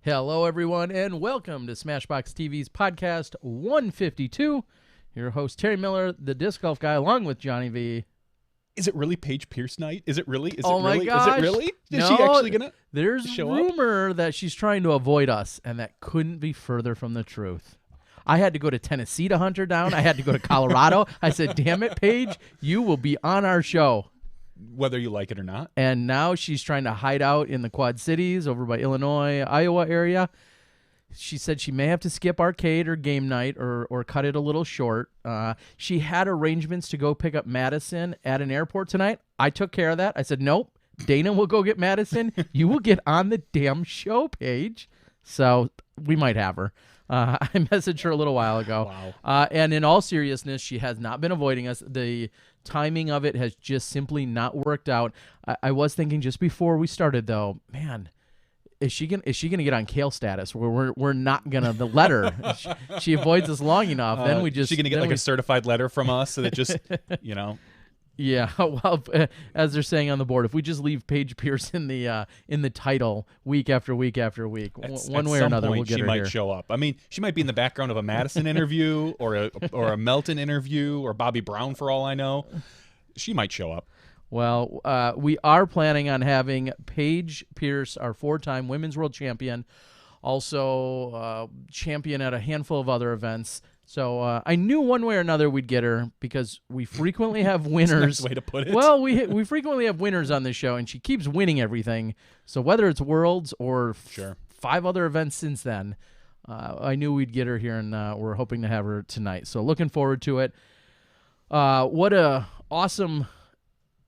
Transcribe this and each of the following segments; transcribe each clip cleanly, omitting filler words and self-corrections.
Hello, everyone, and welcome to SmashBoxxTV's podcast 152. Your host, Terry Miller, the disc golf guy, along with Johnny V. Is it really Paige Pierce night? Is it really? Oh my gosh. Is it really? Is No, she actually going to There's show up? rumor that she's trying to avoid us, and that couldn't be further from the truth. I had to go to Tennessee to hunt her down. I had to go to Colorado. I said, damn it, Paige, you will be on our show. Whether you like it or not. And now she's trying to hide out in the Quad Cities over by Illinois, Iowa area. She said she may have to skip arcade or game night or cut it a little short. She had arrangements to go pick up Madison at an airport tonight. I took care of that. I said, nope, Dana will go get Madison. You will get on the damn show, Paige. So we might have her. I messaged her a little while ago. Wow. And in all seriousness, she has not been avoiding us. The timing of it has just simply not worked out. I was thinking just before we started, though, man, is she gonna get on Kale status where we're not gonna let her? She avoids us long enough. Then we just she gonna get like a certified letter from us so that just Yeah, well, as they're saying on the board, if we just leave Paige Pierce in the title week after week after week, one way or another, we'll get her here. She might show up. I mean, she might be in the background of a Madison interview or a Melton interview or Bobby Brown for all I know. She might show up. Well, we are planning on having Paige Pierce, our 4-time women's world champion, also champion at a handful of other events. So I knew one way or another we'd get her because we frequently have winners. That's a nice way to put it. Well, we frequently have winners on this show, and she keeps winning everything. So whether it's Worlds or 5 other events since then, I knew we'd get her here, and we're hoping to have her tonight. So looking forward to it. What a awesome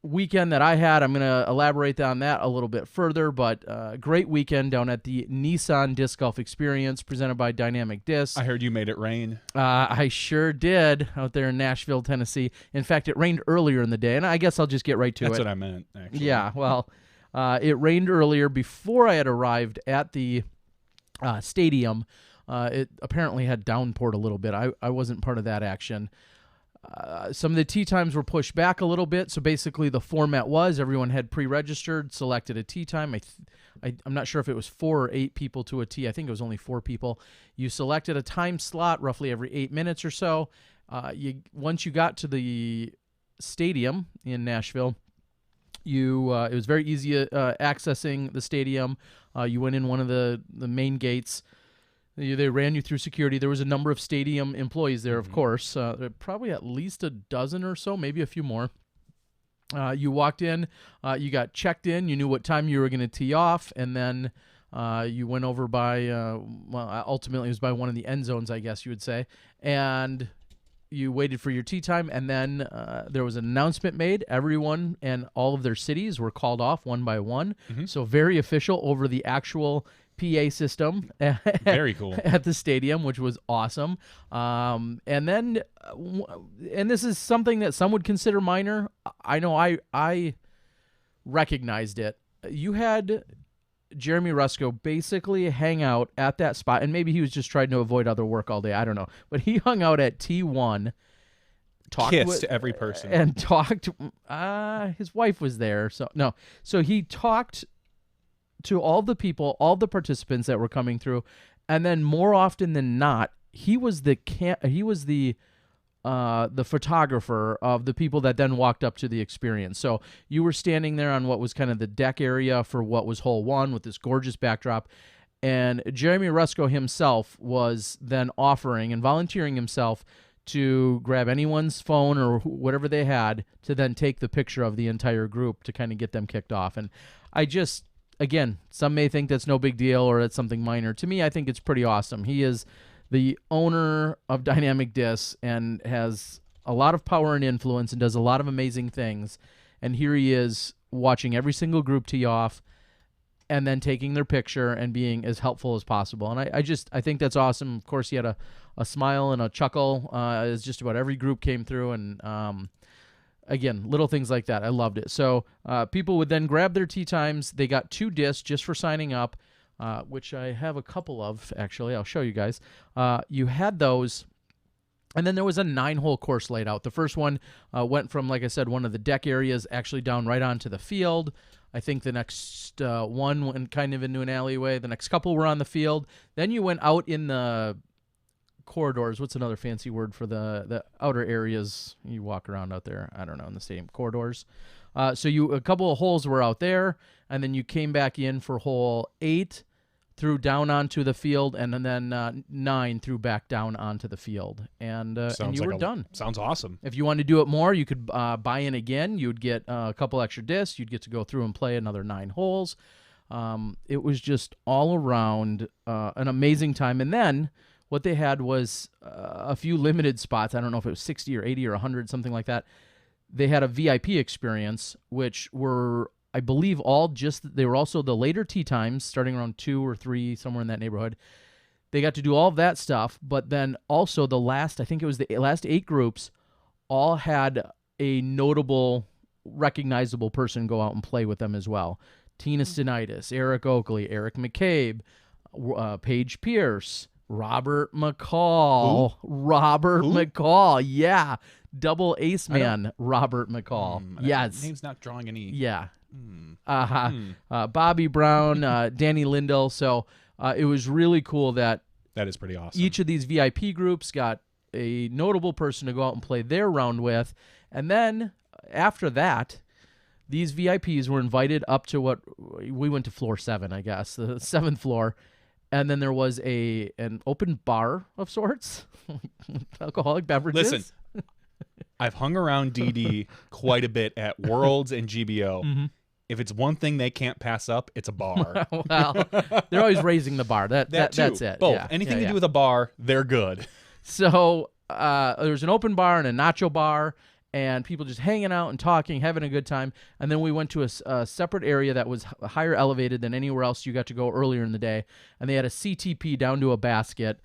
weekend that I had. I'm going to elaborate on that a little bit further, but great weekend down at the Nissan Disc Golf Experience presented by Dynamic Disc. I heard you made it rain. I sure did out there in Nashville, Tennessee. In fact, it rained earlier in the day, and I guess I'll just get right to it. That's what I meant, actually. Yeah, well, it rained earlier before I had arrived at the stadium. It apparently had downpoured a little bit. I wasn't part of that action. Some of the tee times were pushed back a little bit, so basically the format was everyone had pre-registered, selected a tee time. I'm not sure if it was 4 or 8 people to a tee. I think it was only 4 people. You selected a time slot roughly every 8 minutes or so. Once you got to the stadium in Nashville, it was very easy accessing the stadium. You went in one of the main gates. They ran you through security. There was a number of stadium employees there, of course. Probably at least a dozen or so, maybe a few more. You walked in. You got checked in. You knew what time you were going to tee off. And then you went over by, ultimately it was by one of the end zones, I guess you would say. And you waited for your tee time. And then there was an announcement made. Everyone and all of their cities were called off one by one. Mm-hmm. So very official over the actual PA system. Very cool. At the stadium, which was awesome. And then, and this is something that some would consider minor. I know I recognized it. You had Jeremy Rusko basically hang out at that spot, and maybe he was just trying to avoid other work all day. I don't know. But he hung out at T1. Kissed every person. And talked. His wife was there. So he talked to all the people, all the participants that were coming through, and then more often than not, he was the photographer of the people that then walked up to the experience. So you were standing there on what was kind of the deck area for what was hole 1 with this gorgeous backdrop, and Jeremy Rusko himself was then offering and volunteering himself to grab anyone's phone or whatever they had to then take the picture of the entire group to kind of get them kicked off. And again, some may think that's no big deal or it's something minor. To me, I think it's pretty awesome. He is the owner of Dynamic Disc and has a lot of power and influence and does a lot of amazing things. And here he is watching every single group tee off and then taking their picture and being as helpful as possible. And I think that's awesome. Of course, he had a smile and a chuckle as just about every group came through. And again, little things like that. I loved it. So people would then grab their tee times. They got 2 discs just for signing up, which I have a couple of, actually. I'll show you guys. You had those. And then there was a 9-hole course laid out. The first one went from, like I said, one of the deck areas actually down right onto the field. I think the next one went kind of into an alleyway. The next couple were on the field. Then you went out in the corridors. What's another fancy word for the outer areas? You walk around out there. I don't know, in the stadium. Corridors. So a couple of holes were out there, and then you came back in for hole 8, threw down onto the field, and then 9 threw back down onto the field, and you were done. Sounds awesome. If you wanted to do it more, you could buy in again. You'd get a couple extra discs. You'd get to go through and play another 9 holes. It was just all around an amazing time. And then what they had was a few limited spots. I don't know if it was 60 or 80 or 100, something like that. They had a VIP experience, which were, I believe, they were also the later tee times, starting around 2 or 3, somewhere in that neighborhood. They got to do all of that stuff, but then also I think it was the last 8 groups, all had a notable, recognizable person go out and play with them as well. Tina Stenitis, Eric Oakley, Eric McCabe, Paige Pierce, Robert McCall. Who? Robert Who? McCall, yeah. Double ace man, Robert McCall. Yes. Name's not drawing any. Yeah. Bobby Brown, Danny Lindell. So it was really cool that is pretty awesome. Each of these VIP groups got a notable person to go out and play their round with. And then after that, these VIPs were invited up to we went to floor 7, I guess, the 7th floor. And then there was an open bar of sorts, alcoholic beverages. Listen, I've hung around DD quite a bit at Worlds and GBO. Mm-hmm. If it's one thing they can't pass up, it's a bar. Well, they're always raising the bar. That's it. Both. Yeah. Anything to do with a bar, they're good. So there was an open bar and a nacho bar, and people just hanging out and talking, having a good time. And then we went to a separate area that was higher elevated than anywhere else you got to go earlier in the day. And they had a CTP down to a basket.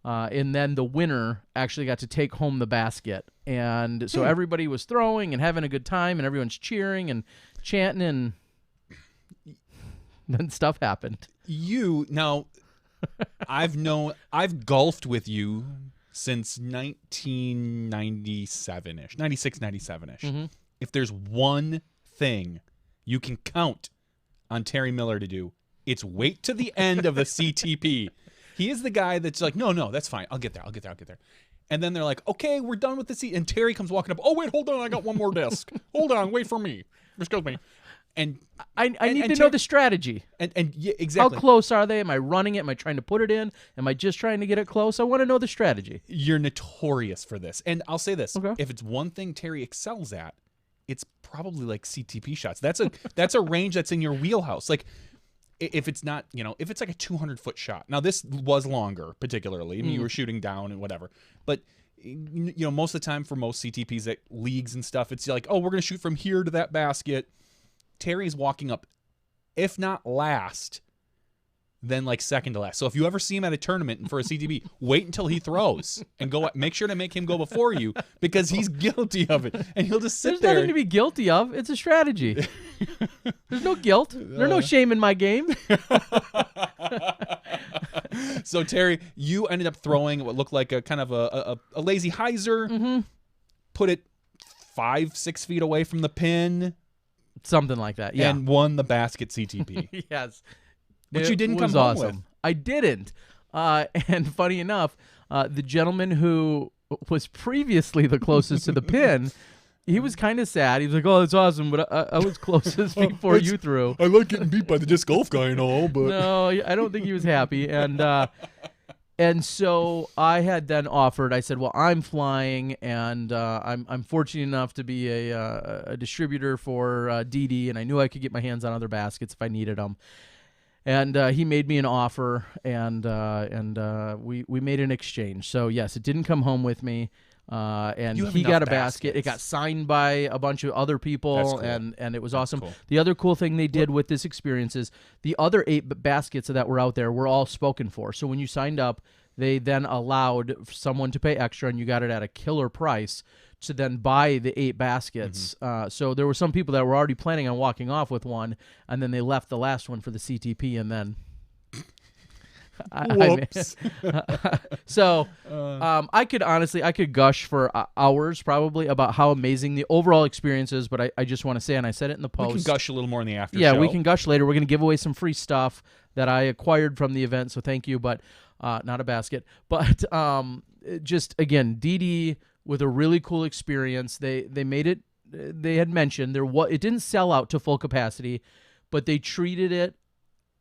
And then the winner actually got to take home the basket. And so everybody was throwing and having a good time, and everyone's cheering and chanting, and then stuff happened. I've golfed with you since 1997-ish, 96, 97-ish. Mm-hmm. If there's one thing you can count on Terry Miller to do, it's wait to the end of the CTP. He is the guy that's like, no, that's fine. I'll get there. And then they're like, okay, we're done with the seat. And Terry comes walking up. Oh, wait, hold on. I got one more disc. Hold on. Wait for me. Excuse me. And I need to know the strategy. And yeah, exactly. How close are they? Am I running it? Am I trying to put it in? Am I just trying to get it close? I want to know the strategy. You're notorious for this. And I'll say this. Okay. If it's one thing Terry excels at, it's probably like CTP shots. That's a range that's in your wheelhouse. Like, if it's not, if it's like a 200-foot shot. Now, this was longer, particularly. I mean, you were shooting down and whatever. But, most of the time for most CTPs at leagues and stuff, it's like, oh, we're going to shoot from here to that basket. Terry's walking up, if not last, then like second to last. So if you ever see him at a tournament for a CTP, wait until he throws and make sure to make him go before you, because he's guilty of it. And he'll just sit there. There's nothing to be guilty of. It's a strategy. There's no guilt. There's no shame in my game. So Terry, you ended up throwing what looked like a kind of a lazy hyzer. Mm-hmm. Put it 5-6 feet away from the pin. Something like that, yeah. And won the basket CTP. Yes. Which you didn't come home with. I didn't. And funny enough, the gentleman who was previously the closest to the pin, he was kind of sad. He was like, oh, that's awesome, but I was closest before you threw. I like getting beat by the disc golf guy and all, but... No, I don't think he was happy. And so I had then offered, I said, well, I'm flying, and I'm fortunate enough to be a distributor for DD, and I knew I could get my hands on other baskets if I needed them. And he made me an offer, and we made an exchange. So, yes, it didn't come home with me, and he got a basket. It got signed by a bunch of other people, cool. and it was awesome. Cool. The other cool thing they did with this experience is the other 8 baskets that were out there were all spoken for. So when you signed up, they then allowed someone to pay extra, and you got it at a killer price to then buy the 8 baskets. Mm-hmm. So there were some people that were already planning on walking off with one, and then they left the last one for the CTP, and then Whoops. So I could gush for hours probably about how amazing the overall experience is, but I just want to say, and I said it in the post. We can gush a little more in the after show. Yeah, we can gush later. We're going to give away some free stuff that I acquired from the event, so thank you, but not a basket. But just, again, DD with a really cool experience. They made it, they had mentioned, it didn't sell out to full capacity, but they treated it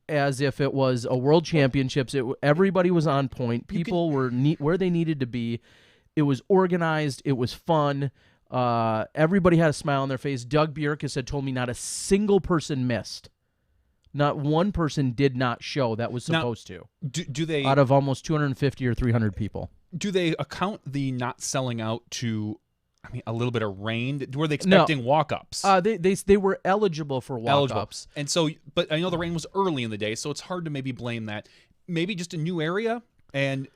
as if it was a world championships. Everybody was on point. People were where they needed to be. It was organized. It was fun. Everybody had a smile on their face. Doug Bjerkes had told me not a single person missed. Not one person did not show that was supposed to. Do they, out of almost 250 or 300 people? Do they account the not selling out to, I mean, a little bit of rain? Were they expecting walk-ups? They were eligible for walk-ups. And so, but I know the rain was early in the day, so it's hard to maybe blame that. Maybe just a new area, and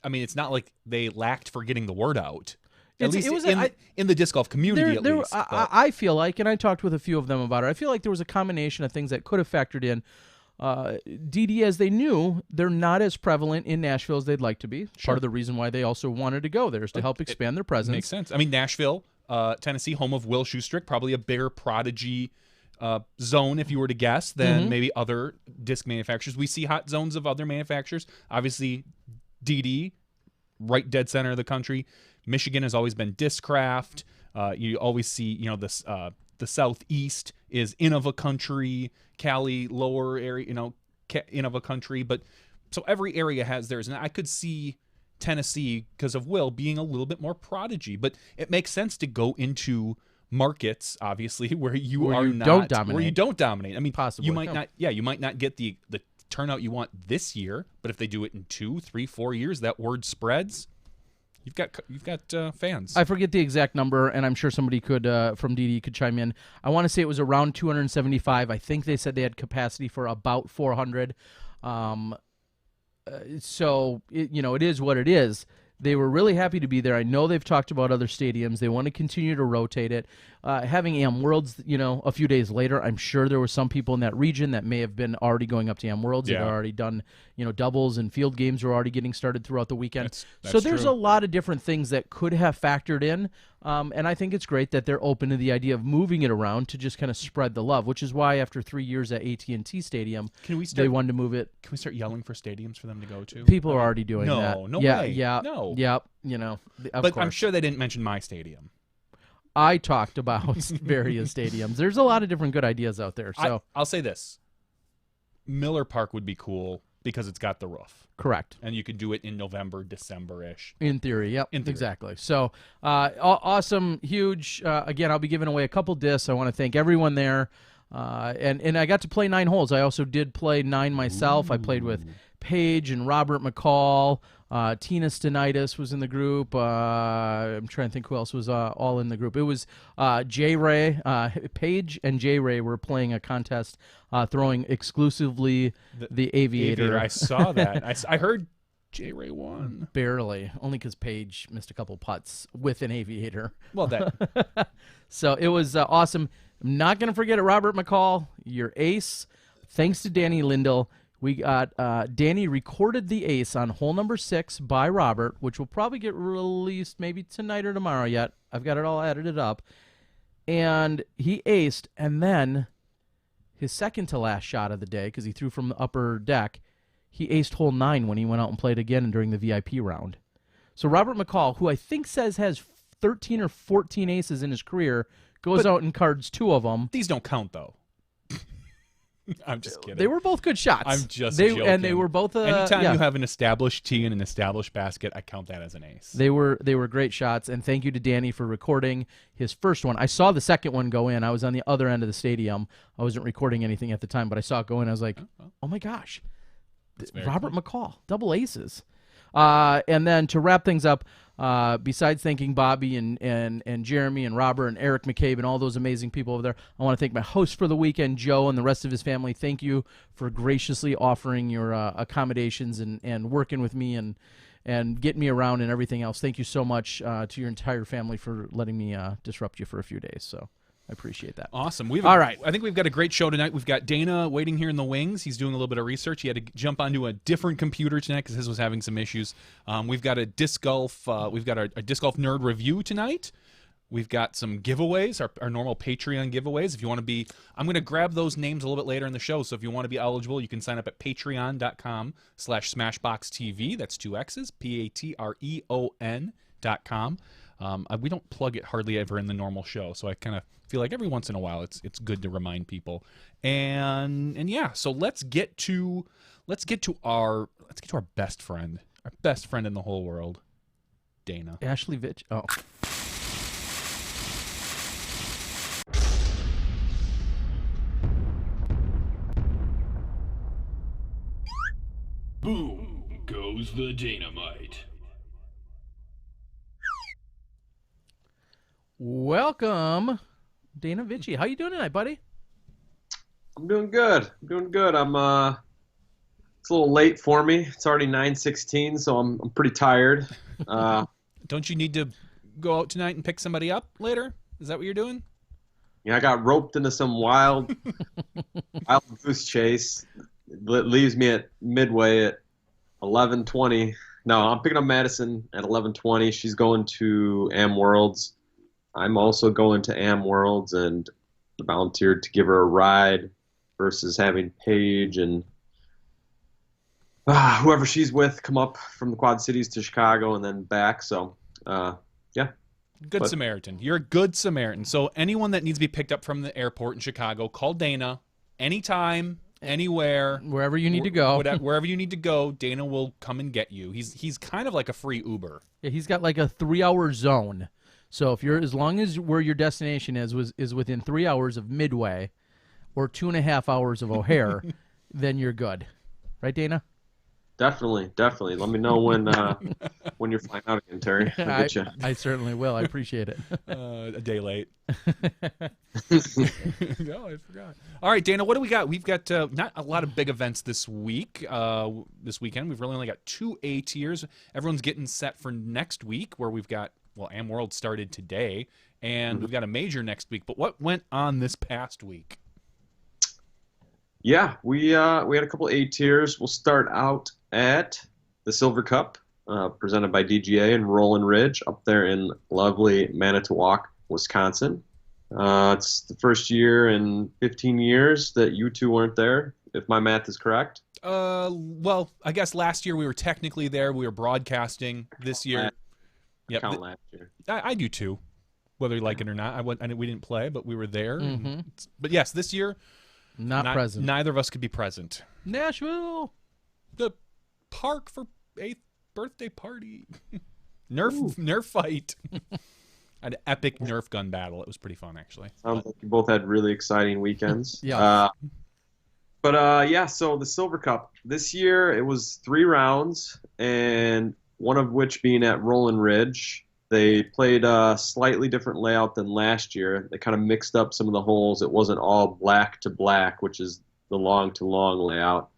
I mean, it's not like they lacked for getting the word out. At least in the disc golf community, at least. I feel like, and I talked with a few of them about it, I feel like there was a combination of things that could have factored in. DD, as they knew, they're not as prevalent in Nashville as they'd like to be. Sure. Part of the reason why they also wanted to go there is to help expand their presence. Makes sense. I mean, Nashville, Tennessee, home of Will Schustrick, probably a bigger prodigy zone, if you were to guess, than maybe other disc manufacturers. We see hot zones of other manufacturers. Obviously, DD, right dead center of the country. Michigan has always been Discraft. You always see, the Southeast is Innova country, Cali lower area, Innova country. But so every area has theirs. And I could see Tennessee, because of Will, being a little bit more prodigy. But it makes sense to go into markets, obviously, where you don't dominate. I mean, possibly. You might not get the turnout you want this year, but if they do it in 2, 3, 4 years, that word spreads. You've got fans. I forget the exact number, and I'm sure somebody could from DD could chime in. I want to say it was around 275. I think they said they had capacity for about 400. So it is what it is. They were really happy to be there. I know they've talked about other stadiums. They want to continue to rotate it. Having Am Worlds, a few days later, I'm sure there were some people in that region that may have been already going up to Am Worlds. They've already done, doubles, and field games were already getting started throughout the weekend. That's so there's true. a lot of different things that could have factored in. And I think it's great that they're open to the idea of moving it around to just kind of spread the love, which is why after 3 years at AT&T Stadium, they wanted to move it. Can we start yelling for stadiums for them to go to? People are already doing that. No way. Yeah. No. Yep. Of course. I'm sure they didn't mention my stadium. I talked about various stadiums. There's a lot of different good ideas out there. So I'll say this. Miller Park would be cool because it's got the roof. Correct. And you could do it in November, December-ish. In theory, yep. In theory. Exactly. So awesome, huge. Again, I'll be giving away a couple discs. I want to thank everyone there. And I got to play 9 holes. I also did play 9 myself. I played with Paige and Robert McCall. Tina Stenitis was in the group. I'm trying to think who else was all in the group. It was J. Ray. Paige and J. Ray were playing a contest throwing exclusively the Aviator. I saw that. I heard J. Ray won. Barely. Only because Paige missed a couple putts with an Aviator. Well, that. So it was awesome. I'm not going to forget it, Robert McCall, your ace. Thanks to Danny Lindell. We got Danny recorded the ace on hole number 6 by Robert, which will probably get released maybe tonight or tomorrow yet. I've got it all edited up. And he aced, and then his second to last shot of the day, because he threw from the upper deck, he aced hole 9 when he went out and played again during the VIP round. So Robert McCall, who I think says has 13 or 14 aces in his career, goes out and cards 2 of them. These don't count, though. I'm just kidding. They were both good shots. I'm just joking. And they were both. Anytime you have an established tee and an established basket, I count that as an ace. They were great shots, and thank you to Danny for recording his first one. I saw the second one go in. I was on the other end of the stadium. I wasn't recording anything at the time, but I saw it go in. I was like, oh my gosh, Robert McCall, double aces. And then to wrap things up, besides thanking Bobby and Jeremy and Robert and Eric McCabe and all those amazing people over there, I want to thank my host for the weekend, Joe, and the rest of his family. Thank you for graciously offering your accommodations and working with me and getting me around and everything else. Thank you so much to your entire family for letting me disrupt you for a few days. So I appreciate that. Awesome. All right. I think we've got a great show tonight. We've got Dana waiting here in the wings. He's doing a little bit of research. He had to jump onto a different computer tonight because his was having some issues. We've got a disc golf. We've got a disc golf nerd review tonight. We've got some giveaways, our normal Patreon giveaways. If you want to be, I'm going to grab those names a little bit later in the show. So if you want to be eligible, you can sign up at patreon.com/SmashBoxxTV. That's 2 X's, Patreon.com. We don't plug it hardly ever in the normal show, so I kind of feel like every once in a while it's good to remind people. And yeah, so let's get to our best friend in the whole world, Dana. Ashley Vitch. Oh. Boom goes the dynamite. Welcome, Dana Vici. How you doing tonight, buddy? I'm doing good. I'm it's a little late for me. It's already 9:16, so I'm pretty tired. Don't you need to go out tonight and pick somebody up later? Is that what you're doing? Yeah, I got roped into some wild goose chase. It leaves me at Midway at 11:20. No, I'm picking up Madison at 11:20. She's going to Am Worlds. I'm also going to Am Worlds and volunteered to give her a ride versus having Paige and whoever she's with come up from the Quad Cities to Chicago and then back. So, yeah. Good Samaritan. You're a good Samaritan. So anyone that needs to be picked up from the airport in Chicago, call Dana anytime, anywhere. Wherever you need to go. Wherever you need to go, Dana will come and get you. He's kind of like a free Uber. Yeah, he's got like a 3-hour zone. So if you're, as long as where your destination is within 3 hours of Midway or 2.5 hours of O'Hare, then you're good. Right, Dana? Definitely. Let me know when you're flying out again, Terry. I'll get you. I certainly will. I appreciate it. A day late. No, I forgot. All right, Dana, what do we got? We've got not a lot of big events this week. This weekend, we've really only got 2 A tiers. Everyone's getting set for next week, where we've got Am World started today, and we've got a major next week. But what went on this past week? Yeah, we had a couple A tiers. We'll start out at the Silver Cup, presented by DGA in Roland Ridge up there in lovely Manitowoc, Wisconsin. It's the first year in 15 years that you two weren't there, if my math is correct. Well, I guess last year we were technically there. We were broadcasting. This year, Count last year. I do too, whether you like it or not. We didn't play, but we were there. But yes, this year, not present. Neither of us could be present. Nashville, the park for 8th birthday party, Nerf fight. An epic Nerf gun battle. It was pretty fun, actually. Sounds like you both had really exciting weekends. Yeah. So the Silver Cup this year, it was 3 rounds, and one of which being at Roland Ridge. They played a slightly different layout than last year. They kind of mixed up some of the holes. It wasn't all black to black, which is the long to long layout,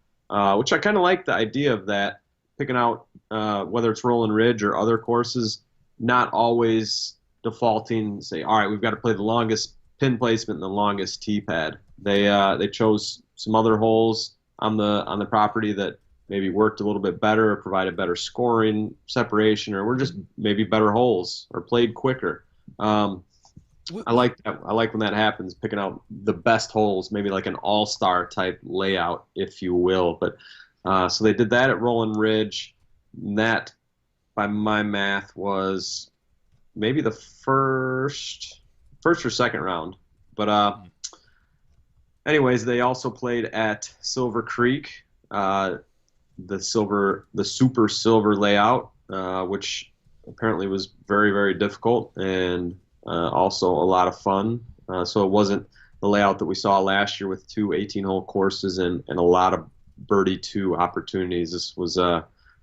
which I kind of like the idea of that, picking out whether it's Roland Ridge or other courses, not always defaulting, say, all right, we've got to play the longest pin placement and the longest tee pad. They chose some other holes on the property that maybe worked a little bit better or provided better scoring separation, or were just maybe better holes or played quicker. I like that. I like when that happens, picking out the best holes, maybe like an all-star type layout, if you will. But so they did that at Roland Ridge. And that, by my math, was maybe the first or second round. But anyways, they also played at Silver Creek. The super silver layout, which apparently was very, very difficult and also a lot of fun. So it wasn't the layout that we saw last year with 2 18-hole courses and a lot of birdie 2 opportunities. This was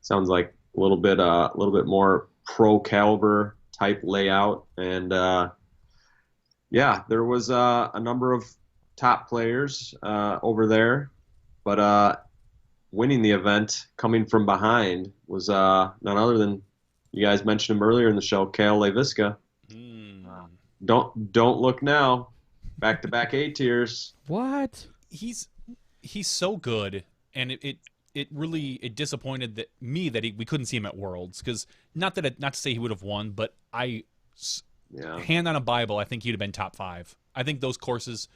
sounds like a little bit more pro caliber type layout, and there was a number of top players over there, but winning the event coming from behind was none other than, you guys mentioned him earlier in the show, Kale Leviska. Don't look now. Back-to-back A tiers. What? He's so good, and it really disappointed me that we couldn't see him at Worlds, because not to say he would have won, but hand on a Bible, I think he'd have been top 5. I think those courses,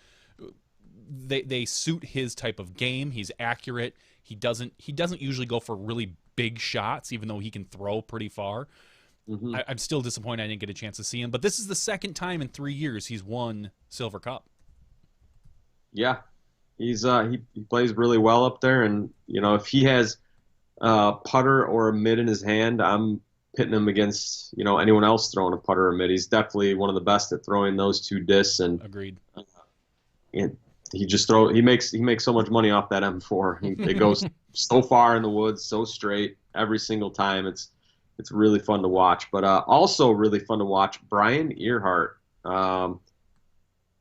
they suit his type of game. He's accurate. He doesn't usually go for really big shots, even though he can throw pretty far. Mm-hmm. I'm still disappointed I didn't get a chance to see him, but this is the second time in 3 years he's won Silver Cup. Yeah, he's he plays really well up there, and if he has a putter or a mid in his hand, I'm pitting him against anyone else throwing a putter or mid. He's definitely one of the best at throwing those two discs, and Agreed. He makes so much money off that M4. It goes so far in the woods, so straight every single time. It's really fun to watch. But also really fun to watch Brian Earhart.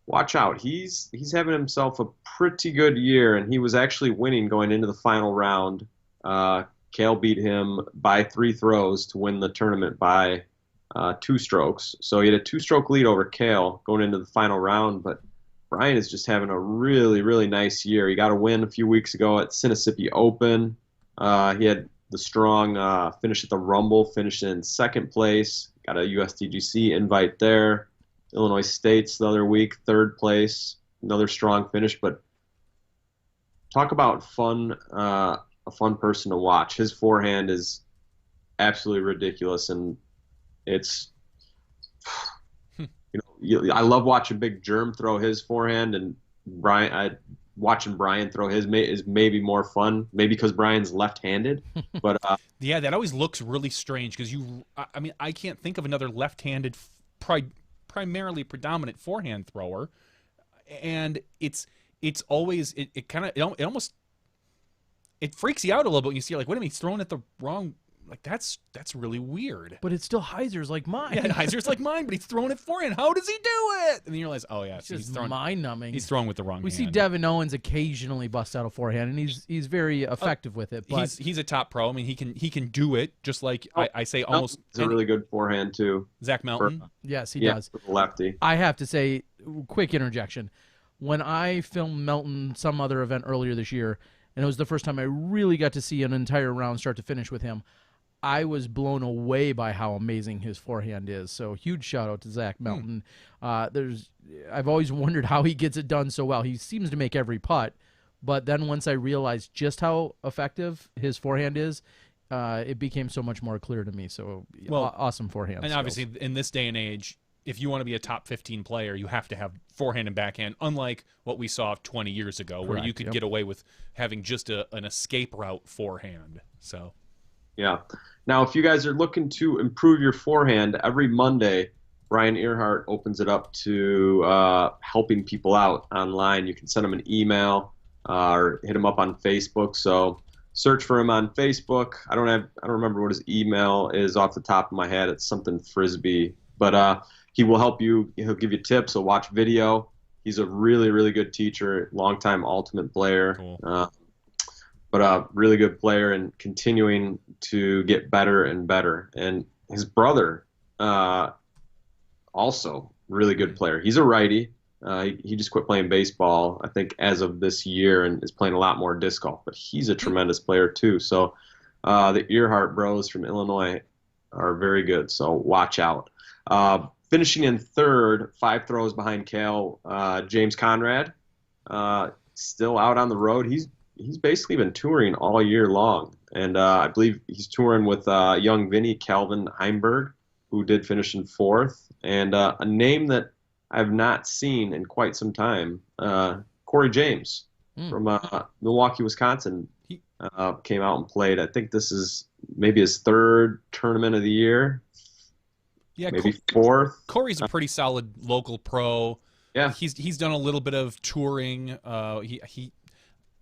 Watch out. He's having himself a pretty good year, and he was actually winning going into the final round. Cale beat him by 3 throws to win the tournament by 2 strokes. So he had a 2-stroke lead over Cale going into the final round, but Brian is just having a really, really nice year. He got a win a few weeks ago at Mississippi Open. He had the strong finish at the Rumble, finished in 2nd place. Got a USDGC invite there. Illinois State's the other week, 3rd place. Another strong finish. But talk about fun, a fun person to watch. His forehand is absolutely ridiculous, and it's I love watching Big Germ throw his forehand, and watching Brian throw his is maybe more fun, maybe because Brian's left-handed. But yeah, that always looks really strange, because I can't think of another left-handed, primarily predominant forehand thrower, and it's always it almost freaks you out a little bit when you see, like, wait a minute, he's throwing at the wrong. Like, that's really weird. But it's still hyzers like mine. Yeah, hyzer's like mine, but he's throwing it forehand. How does he do it? And then you realize, oh yeah, it's just mind-numbing. He's throwing with the wrong We hand. see Devin Owens occasionally bust out a forehand, and he's very effective with it. But he's a top pro. I mean, he can do it, just like I say almost. It's a really good forehand too. Zach Melton. Yes, he does. Lefty. I have to say, quick interjection. When I filmed Melton some other event earlier this year, and it was the first time I really got to see an entire round start to finish with him, I was blown away by how amazing his forehand is. So huge shout out to Zach Melton. I've always wondered how he gets it done so well. He seems to make every putt, but then once I realized just how effective his forehand is, it became so much more clear to me. So awesome forehand. And skills. obviously, in this day and age, if you want to be a top 15 player, you have to have forehand and backhand, unlike what we saw 20 years ago, where you could get away with having just an escape route forehand. So. Yeah. Now, if you guys are looking to improve your forehand, every Monday, Brian Earhart opens it up to helping people out online. You can send him an email or hit him up on Facebook. So search for him on Facebook. I don't remember what his email is off the top of my head. It's something Frisbee, but he will help you. He'll give you tips. He'll watch video. He's a really, really good teacher, longtime Ultimate player. Cool. But a really good player and continuing to get better and better. And his brother, also really good player. He's a righty. He just quit playing baseball, I think, as of this year, and is playing a lot more disc golf. But he's a tremendous player too. So the Earhart bros from Illinois are very good. So watch out. Finishing in 3rd, 5 throws behind Cale, James Conrad, still out on the road. He's basically been touring all year long, and I believe he's touring with young Vinny Calvin Heimberg, who did finish in 4th, and a name that I've not seen in quite some time, Corey James from Milwaukee, Wisconsin, came out and played. I think this is maybe his 3rd tournament of the year, maybe 4th. Corey's a pretty solid local pro. Yeah, he's done a little bit of touring.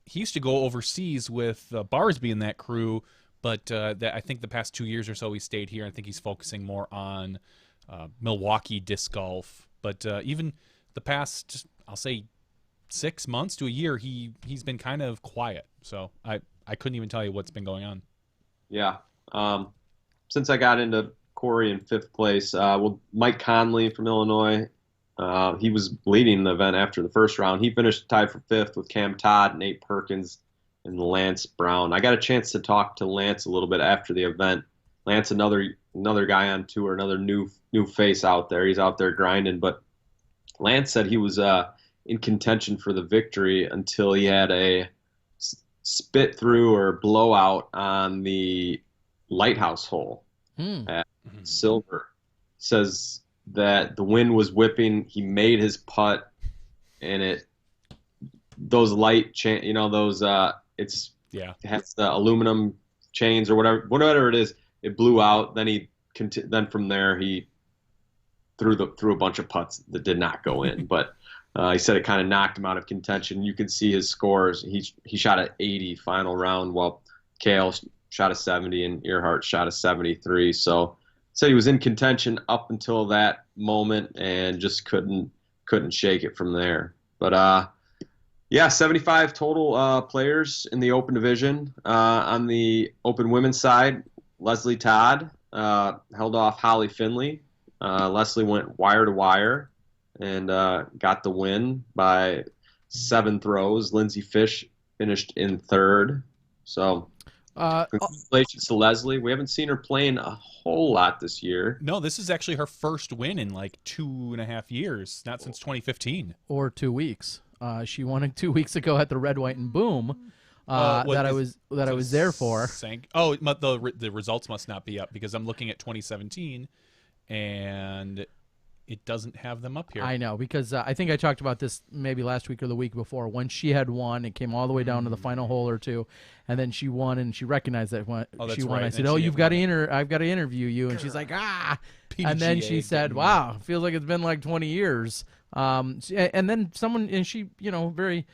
He used to go overseas with Barsby in that crew, but I think the past 2 years or so he stayed here. I think he's focusing more on Milwaukee disc golf. But even the past, I'll say, 6 months to a year, he's been kind of quiet. So I couldn't even tell you what's been going on. Yeah. Since I got into Corey in 5th place, Mike Conley from Illinois He was leading the event after the first round. He finished tied for 5th with Cam Todd, Nate Perkins, and Lance Brown. I got a chance to talk to Lance a little bit after the event. Lance, another guy on tour, another new face out there. He's out there grinding. But Lance said he was in contention for the victory until he had a spit through or blowout on the lighthouse hole at Silver. Says that the wind was whipping. He made his putt, and those light it has the aluminum chains or whatever it is. It blew out. Then from there he threw a bunch of putts that did not go in. But he said it kind of knocked him out of contention. You could see his scores. He shot an 80 final round, while Kale shot a 70 and Earhart shot a 73. So said he was in contention up until that moment and just couldn't shake it from there. But 75 total players in the Open division. On the Open women's side, Leslie Todd held off Holly Finley. Leslie went wire to wire and got the win by 7 throws. Lindsay Fish finished in 3rd. So congratulations to Leslie. We haven't seen her playing a whole lot this year. No, this is actually her first win in like 2.5 years, not since 2015. Or 2 weeks. She won it 2 weeks ago at the Red, White, and Boom. I was there for. The results must not be up because I'm looking at 2017, and it doesn't have them up here. I know, because I think I talked about this maybe last week or the week before. When she had won, it came all the way down to the final hole or two, and then she won, and she recognized that when she won. I said, I've got to interview you, and she's like, PDGA, and then she said, wow, feels like it's been like 20 years. And then someone, and she, very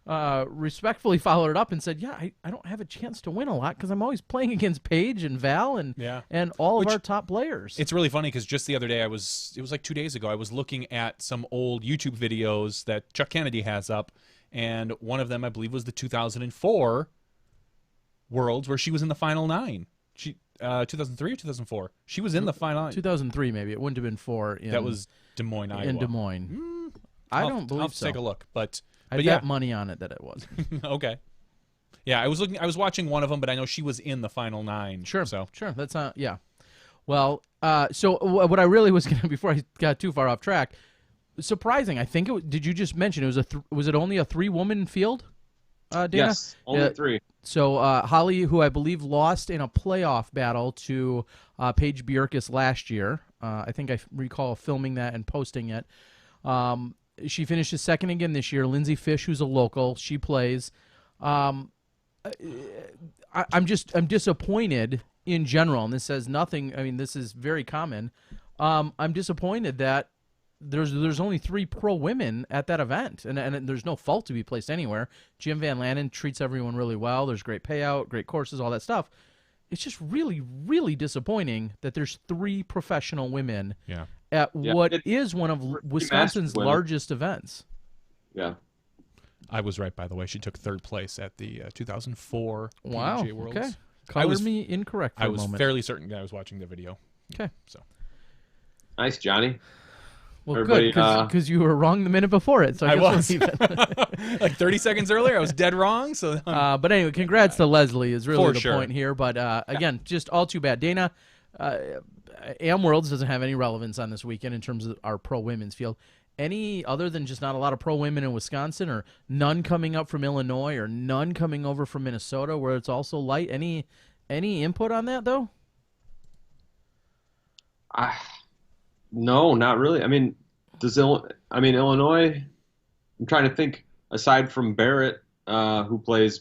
respectfully followed it up and said, I don't have a chance to win a lot because I'm always playing against Paige and Val and all of our top players. It's really funny because just the other day it was like 2 days ago, I was looking at some old YouTube videos that Chuck Kennedy has up, and one of them I believe was the 2004 Worlds where she was in the final 9. 2003 or 2004? She was in the final 9. 2003 maybe. It wouldn't have been 4. That was Des Moines, Iowa. In Des Moines. I don't believe I'll so. Take a look, but I bet money on it that it was. Okay. Yeah, I was watching one of them, but I know she was in the final 9. Sure. So sure. That's not. Yeah. Well, so what I really was gonna, before I got too far off track, surprising. I think did you just mention it was was it only a 3-woman field? Dana? Yes, only 3. So Holly, who I believe lost in a playoff battle to Paige Pierce last year. I think I recall filming that and posting it. She finishes 2nd again this year. Lindsay Fish, who's a local, she plays. I'm disappointed in general, and this says nothing. I mean, this is very common. I'm disappointed that there's only 3 pro women at that event, and there's no fault to be placed anywhere. Jim Van Lannen treats everyone really well. There's great payout, great courses, all that stuff. It's just really, really disappointing that there's 3 professional women at what is one of Wisconsin's largest events. Yeah. I was right, by the way. She took 3rd place at the 2004 wow. PGA Worlds. Okay. Colored me incorrect for a moment. I was fairly certain that I was watching the video. Okay. So nice, Johnny. Well, good, because you were wrong the minute before it. So I was. Like 30 seconds earlier, I was dead wrong. So, but anyway, congrats to Leslie is really the point here. But again, just all too bad. Dana, Am Worlds doesn't have any relevance on this weekend in terms of our pro women's field. Any other than just not a lot of pro women in Wisconsin, or none coming up from Illinois, or none coming over from Minnesota, where it's also light. Any input on that though? No, not really. I mean, Illinois? I'm trying to think. Aside from Barrett, who plays,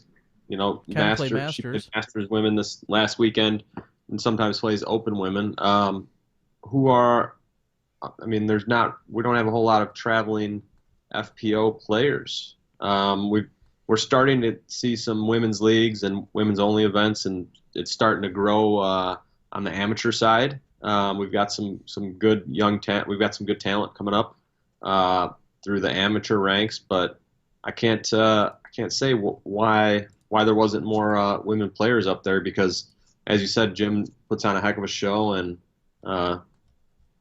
Masters, she played Masters women this last weekend, and sometimes plays Open women. Who are? I mean, we don't have a whole lot of traveling FPO players. We're starting to see some women's leagues and women's only events, and it's starting to grow on the amateur side. We've got some good young talent. We've got some good talent coming up through the amateur ranks, but I can't say why there wasn't more women players up there, because, as you said, Jim puts on a heck of a show, and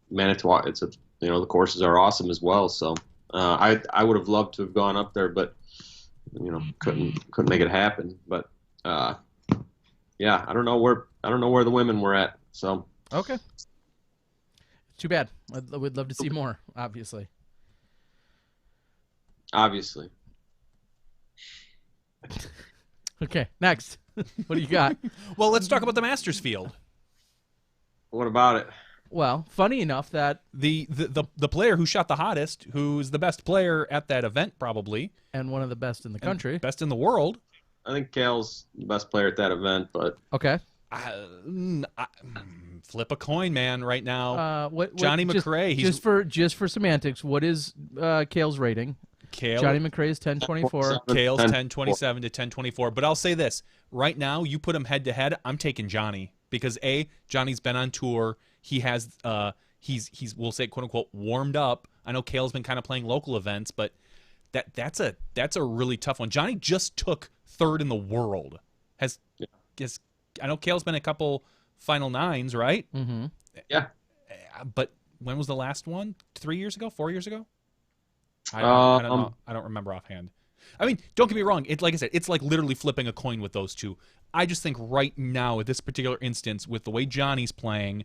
Manitowoc, it's a the courses are awesome as well. So I would have loved to have gone up there, but couldn't make it happen. But yeah, I don't know where the women were at. So Okay. Too bad. We'd love to see more, obviously. Obviously. Okay, next. What do you got? Well, let's talk about the Masters field. What about it? Well, funny enough that The player who shot the hottest, who's the best player at that event probably, and one of the best in the country. best in the world. I think Kale's the best player at that event, but Okay. Flip a coin, man, right now. What Johnny just- McRae, he's- just for semantics, what is Kale's rating? Kale, Johnny McRae's 1024. Kale's 10, 1027 to 1024. But I'll say this. Right now, you put him head-to-head, I'm taking Johnny. Because, A, Johnny's been on tour. He has, he's we'll say, quote-unquote, warmed up. I know Kale's been kind of playing local events, but that's a really tough one. Johnny just took third in the world. I know Kale's been a couple Final Nines, right? Mm-hmm. yeah. But when was the last one? 3 years ago? 4 years ago? I don't know. I don't remember offhand. I mean, don't get me wrong. Like I said, it's like literally flipping a coin with those two. I just think right now, at this particular instance, with the way Johnny's playing,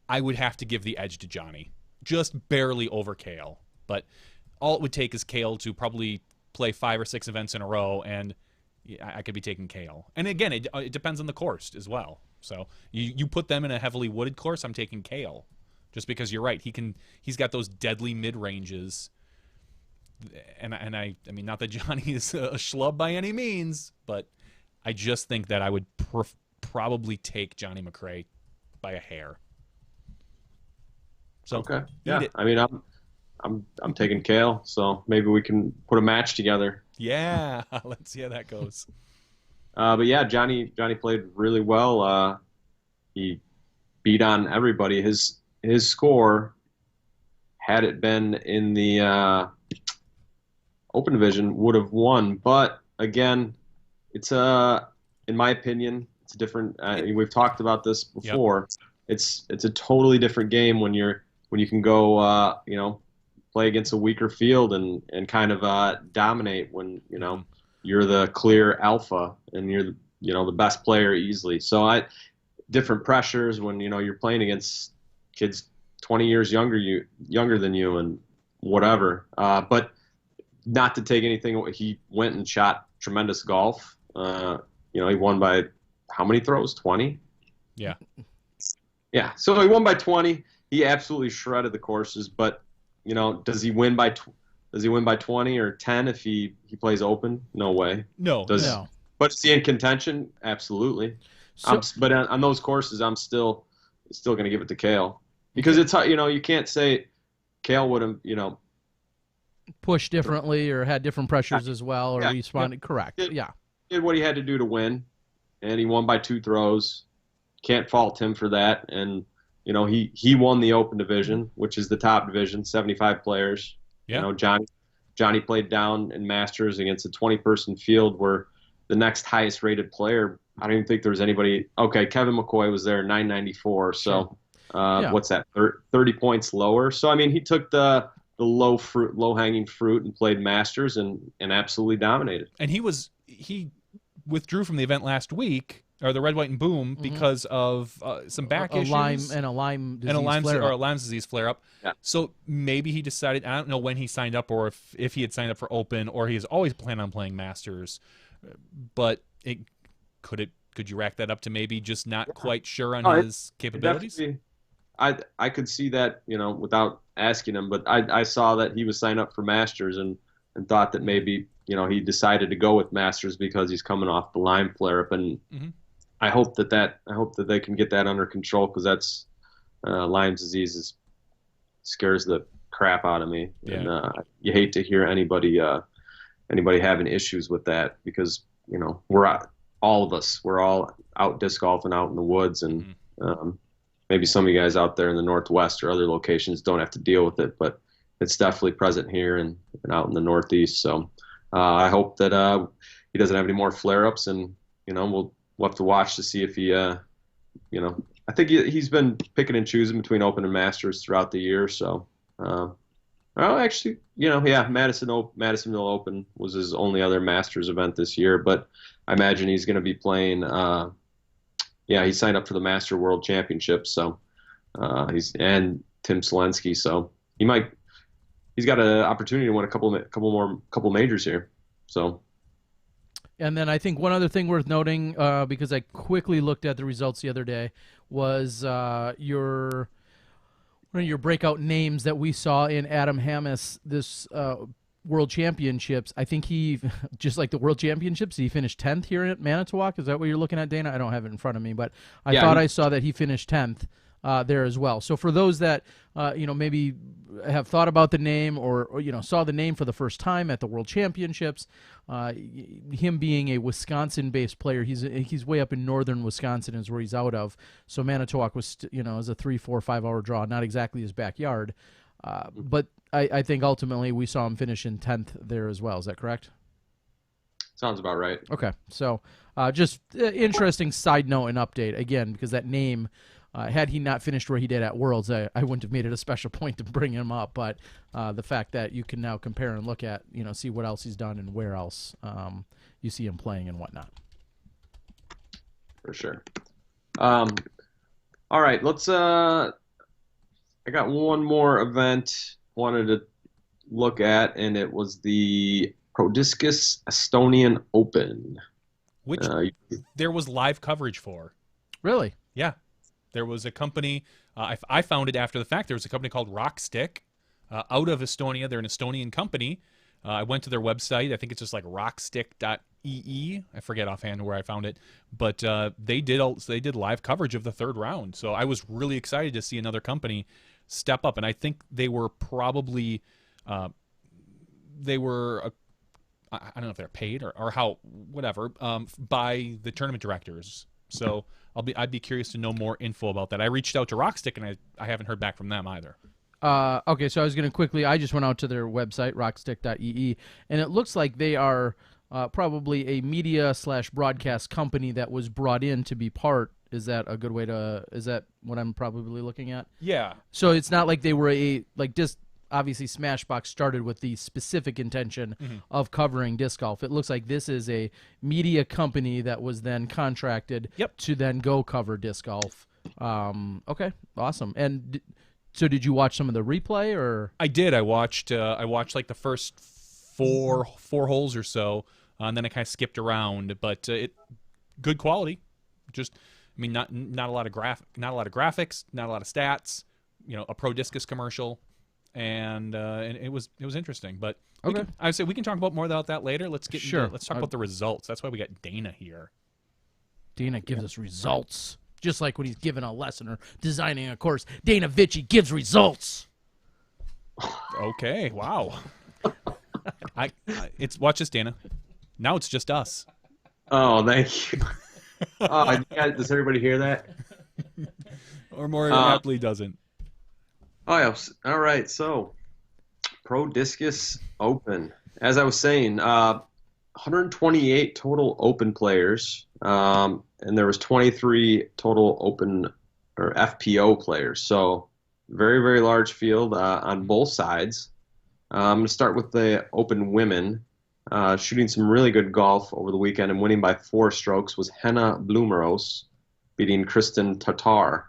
I would have to give the edge to Johnny. Just barely over Kale. But all it would take is Kale to probably play 5 or 6 events in a row, and I could be taking Kale. And again, it depends on the course as well. So you put them in a heavily wooded course, I'm taking Kale. Just because you're right. He's got those deadly mid-ranges. And I mean, not that Johnny is a schlub by any means, but I just think that I would probably take Johnny McRae by a hair. So Okay. eat Yeah. it. I mean, I'm taking Kale, so maybe we can put a match together. Yeah, let's see how that goes. But yeah, Johnny played really well. He beat on everybody. His score, had it been in the Open Division, would have won. But again, it's in my opinion, it's a different. We've talked about this before. Yep. It's a totally different game when you can go play against a weaker field and kind of dominate when you're the clear alpha and you're the best player easily. So different pressures when you're playing against kids 20 years younger than you and whatever. But not to take anything, he went and shot tremendous golf. He won by how many throws? 20? Yeah. Yeah. So he won by 20. He absolutely shredded the courses, but does he win by 20 or 10 if he plays open? No way. No. No. But is he in contention? Absolutely. So, But on those courses, I'm still going to give it to Kale because it's you can't say Kale would have pushed differently or had different pressures as well, or responded correct. Did what he had to do to win, and he won by 2 throws. Can't fault him for that. And he won the Open Division, which is the top division, 75 players. Yeah. Johnny played down in Masters against a 20-person field where the next highest rated player, I don't even think there was anybody. Okay, Kevin McCoy was there, 994. So what's that? 30 points lower. So I mean, he took the low hanging fruit and played Masters and absolutely dominated. And he withdrew from the event last week, or the Red, White, and Boom, because of some back issues. A Lyme disease flare-up. Yeah. So maybe he decided, I don't know when he signed up or if he had signed up for Open, or he has always planned on playing Masters. But could you rack that up to maybe just not quite sure on his capabilities? I could see that, without asking him, but I saw that he was signed up for Masters and thought that maybe, he decided to go with Masters because he's coming off the Lyme flare-up. And I hope that they can get that under control, because that's Lyme disease scares the crap out of me. Yeah. And you hate to hear anybody having issues with that, because all of us, we're all out disc golfing out in the woods, and maybe some of you guys out there in the Northwest or other locations don't have to deal with it, but it's definitely present here and out in the Northeast. So I hope that he doesn't have any more flare-ups, and we'll have to watch to see if he I think he's been picking and choosing between Open and Masters throughout the year, so Well, actually, yeah, Madisonville Open was his only other Masters event this year, but I imagine he's going to be playing. Yeah, he signed up for the Master World Championship, so he's and Tim Selensky, so he's got an opportunity to win a couple majors here. So. And then I think one other thing worth noting, because I quickly looked at the results the other day, was one of your breakout names that we saw in Adam Hammes this World Championships. I think he, just like the World Championships, he finished 10th here at Manitowoc. Is that what you're looking at, Dana? I don't have it in front of me, but I thought I saw that he finished 10th there as well. So for those that maybe have thought about the name or saw the name for the first time at the World Championships, him being a Wisconsin-based player, he's way up in northern Wisconsin is where he's out of. So Manitowoc was is a 3, 4, 5 hour draw, not exactly his backyard, but I think ultimately we saw him finish in 10th there as well. Is that correct? Sounds about right. Okay, so just interesting side note and update again, because that name. Had he not finished where he did at Worlds, I wouldn't have made it a special point to bring him up. But the fact that you can now compare and look at, see what else he's done and where else you see him playing and whatnot. For sure. All right, let's. I got one more event wanted to look at, and it was the Prodiscus Estonian Open, which there was live coverage for. Really? Yeah. There was a company, I found it after the fact, there was a company called Rockstick out of Estonia. They're an Estonian company. I went to their website. I think it's just like rockstick.ee. I forget offhand where I found it. But they did live coverage of the third round. So I was really excited to see another company step up. And I think they were probably, I don't know if they're paid or how, whatever, by the tournament directors. So I'd be curious to know more info about that. I reached out to Rockstick, and I haven't heard back from them either. Okay, so I was going to quickly, I just went out to their website, rockstick.ee, and it looks like they are probably a media/broadcast company that was brought in to be part. Is that a good way to, is that what I'm probably looking at? Yeah. So it's not like they were obviously Smashbox started with the specific intention of covering disc golf. It looks like this is a media company that was then contracted to then go cover disc golf. Okay, awesome. And so did you watch some of the replay or? I did. I watched like the first four holes or so, and then I kind of skipped around, but good quality. Just, I mean, not a lot of graphics, not a lot of stats, a Pro Discus commercial. And it was interesting, but okay. I would say we can talk about more about that later. Let's get let's talk about the results. That's why we got Dana here. Dana gives us results, just like when he's giving a lesson or designing a course. Dana Vici gives results. Okay, wow. It's watch this, Dana. Now it's just us. Oh, thank you. Does everybody hear that? Or more happily doesn't. Oh, yeah. All right. So, Pro Discus Open. As I was saying, 128 total Open players, and there was 23 total Open or FPO players. So, very, very large field on both sides. I'm going to start with the Open women. Shooting some really good golf over the weekend and winning by 4 strokes was Henna Blumeros, beating Kristen Tatar.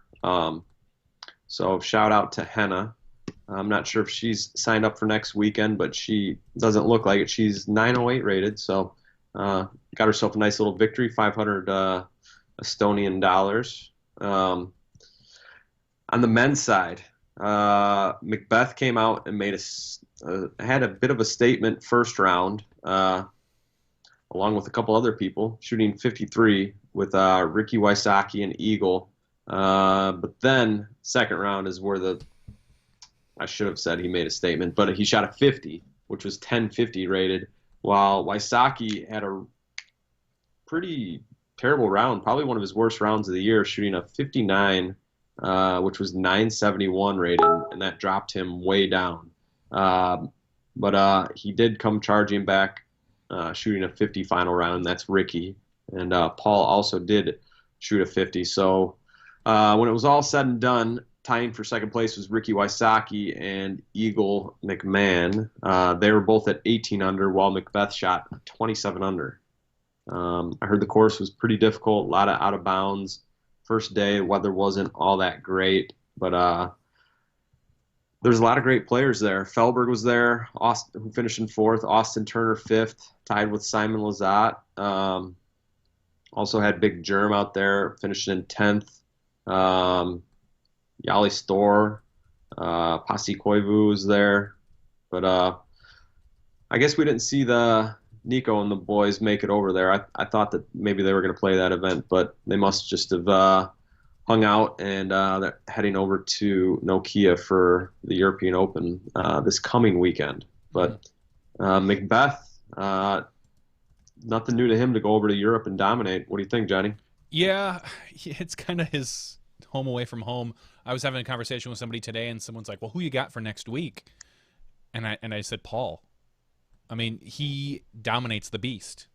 So shout out to Henna. I'm not sure if she's signed up for next weekend, but she doesn't look like it. She's 908 rated, so got herself a nice little victory, 500 Estonian dollars. On the men's side, Macbeth came out and had a bit of a statement first round, along with a couple other people, shooting 53 with Ricky Wysocki and Eagle. But then second round is where I should have said he made a statement, but he shot a 50, which was 1050 rated, while Wysocki had a pretty terrible round, probably one of his worst rounds of the year, shooting a 59, which was 971 rated, and that dropped him way down. But he did come charging back, shooting a 50 final round. That's Ricky, and Paul also did shoot a 50. So when it was all said and done, tying for second place was Ricky Wysocki and Eagle McMahon. They were both at 18 under, while Macbeth shot 27 under. I heard the course was pretty difficult, a lot of out of bounds. First day, weather wasn't all that great, but there's a lot of great players there. Felberg was there, Austin, who finished in 4th. Austin Turner 5th, tied with Simon Lizotte. Also had Big Germ out there, finished in 10th. Yali Storr, Pasi Koivu was there. But I guess we didn't see the Nico and the boys make it over there. I thought that maybe they were going to play that event, but they must just have hung out, and they're heading over to Nokia for the European Open this coming weekend. But Macbeth, nothing new to him to go over to Europe and dominate. What do you think, Johnny? Yeah, it's kind of his home away from home. I was having a conversation with somebody today, and someone's like, well, who you got for next week? And I said, Paul. I mean, he dominates the beast.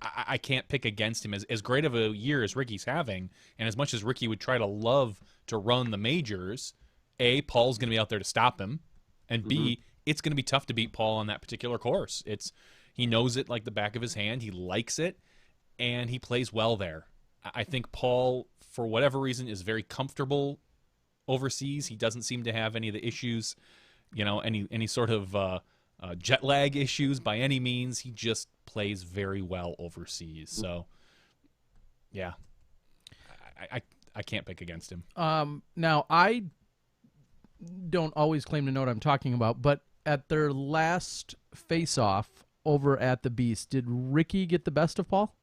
I can't pick against him. As great of a year as Ricky's having, and as much as Ricky would try to love to run the majors, A, Paul's going to be out there to stop him, and B, it's going to be tough to beat Paul on that particular course. He knows it like the back of his hand. He likes it, and he plays well there. I think Paul, for whatever reason, is very comfortable overseas. He doesn't seem to have any of the issues, any sort of jet lag issues by any means. He just plays very well overseas. So, yeah, I can't pick against him. Now, I don't always claim to know what I'm talking about, but at their last face-off over at the Beast, did Ricky get the best of Paul?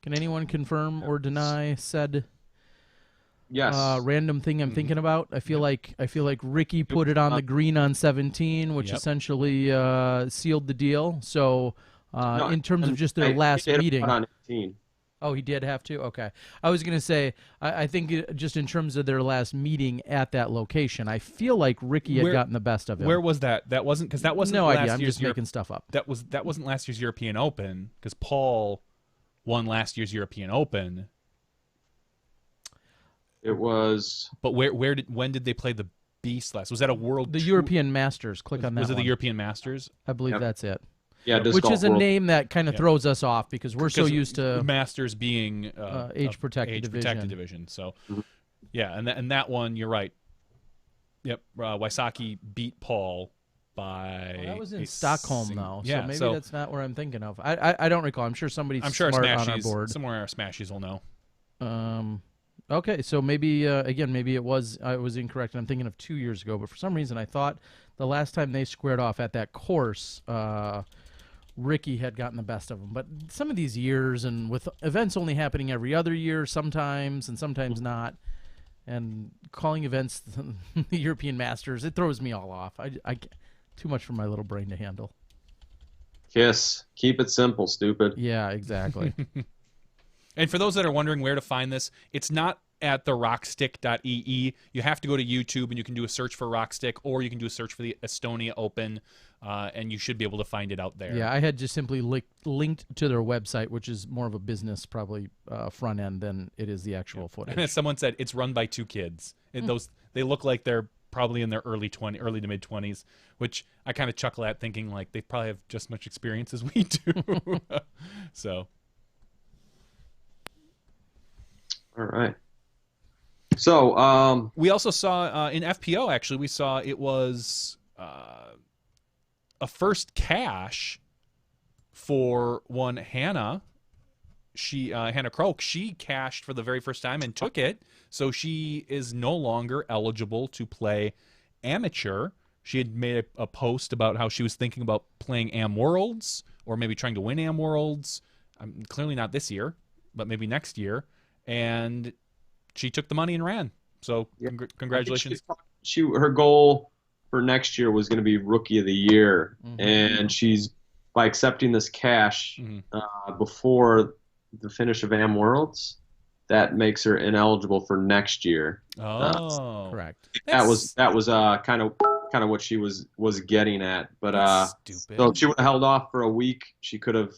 Can anyone confirm or deny said random thing I'm thinking about? I feel like Ricky put it on the green on 17, which essentially sealed the deal. So in terms of just their last meeting, on 18. Oh, he did have to? Okay. I was going to say, I think just in terms of their last meeting at that location, I feel like Ricky had gotten the best of him. Where was that? That wasn't, because that wasn't no last idea. I'm year's just making stuff up. That wasn't last year's European Open, because Paul won last year's European Open. It was. But when did they play the Beast last? Was that a World The Tour? European Masters. Click on that Was it one. the European Masters? I believe that's it. Yeah, which is a name that kind of throws us off because we're so used to Masters being age protected division. So, yeah, and that one, you're right. Yep, Wysocki beat Paul by. Well, that was in Stockholm, though. Yeah, so maybe that's not where I'm thinking of. I don't recall. I'm sure somebody's smart on our board. Somewhere our Smashies will know. Okay, so maybe again, maybe I was incorrect, and I'm thinking of 2 years ago. But for some reason, I thought the last time they squared off at that course, Ricky had gotten the best of them. But some of these years, and with events only happening every other year sometimes and sometimes not, and calling events the European Masters, it throws me all off. I too much for my little brain to handle. Kiss. Keep it simple, stupid. Yeah, exactly. And for those that are wondering where to find this, it's not at the rockstick.ee. You have to go to YouTube, and you can do a search for Rockstick, or you can do a search for the Estonia Open, and you should be able to find it out there. Yeah, I had just simply linked to their website, which is more of a business probably front end than it is the actual footage. And as someone said, it's run by 2 kids. They look like they're probably in their early to mid 20s, which I kind of chuckle at, thinking like they probably have just as much experience as we do. So. All right. So we also saw in FPO, actually, we saw it was a first cash for one Hannah. Hannah Croak, she cashed for the very first time and took it. So she is no longer eligible to play amateur. She had made a post about how she was thinking about playing Am Worlds, or maybe trying to win Am Worlds. Clearly not this year, but maybe next year. And she took the money and ran. So congratulations. Her goal for next year was going to be Rookie of the Year, and she's by accepting this cash before the finish of Am Worlds, that makes her ineligible for next year. Correct. That was kind of what she was getting at. But so if she would have held off for a week, she could have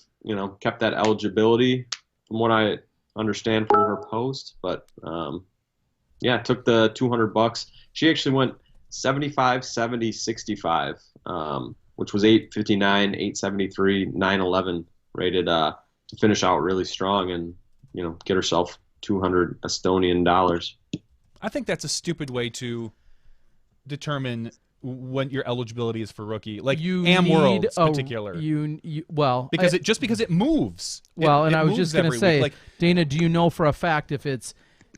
kept that eligibility, from what I understand from her post. But Yeah, took the $200. She actually went 75, 70, 65, which was 859, 873, 911 rated to finish out really strong and get herself 200 Estonian dollars. I think that's a stupid way to determine when your eligibility is for rookie, like Worlds particular. Because it moves. Well, and I was moves just going to say, week. Dana, do you know for a fact if it's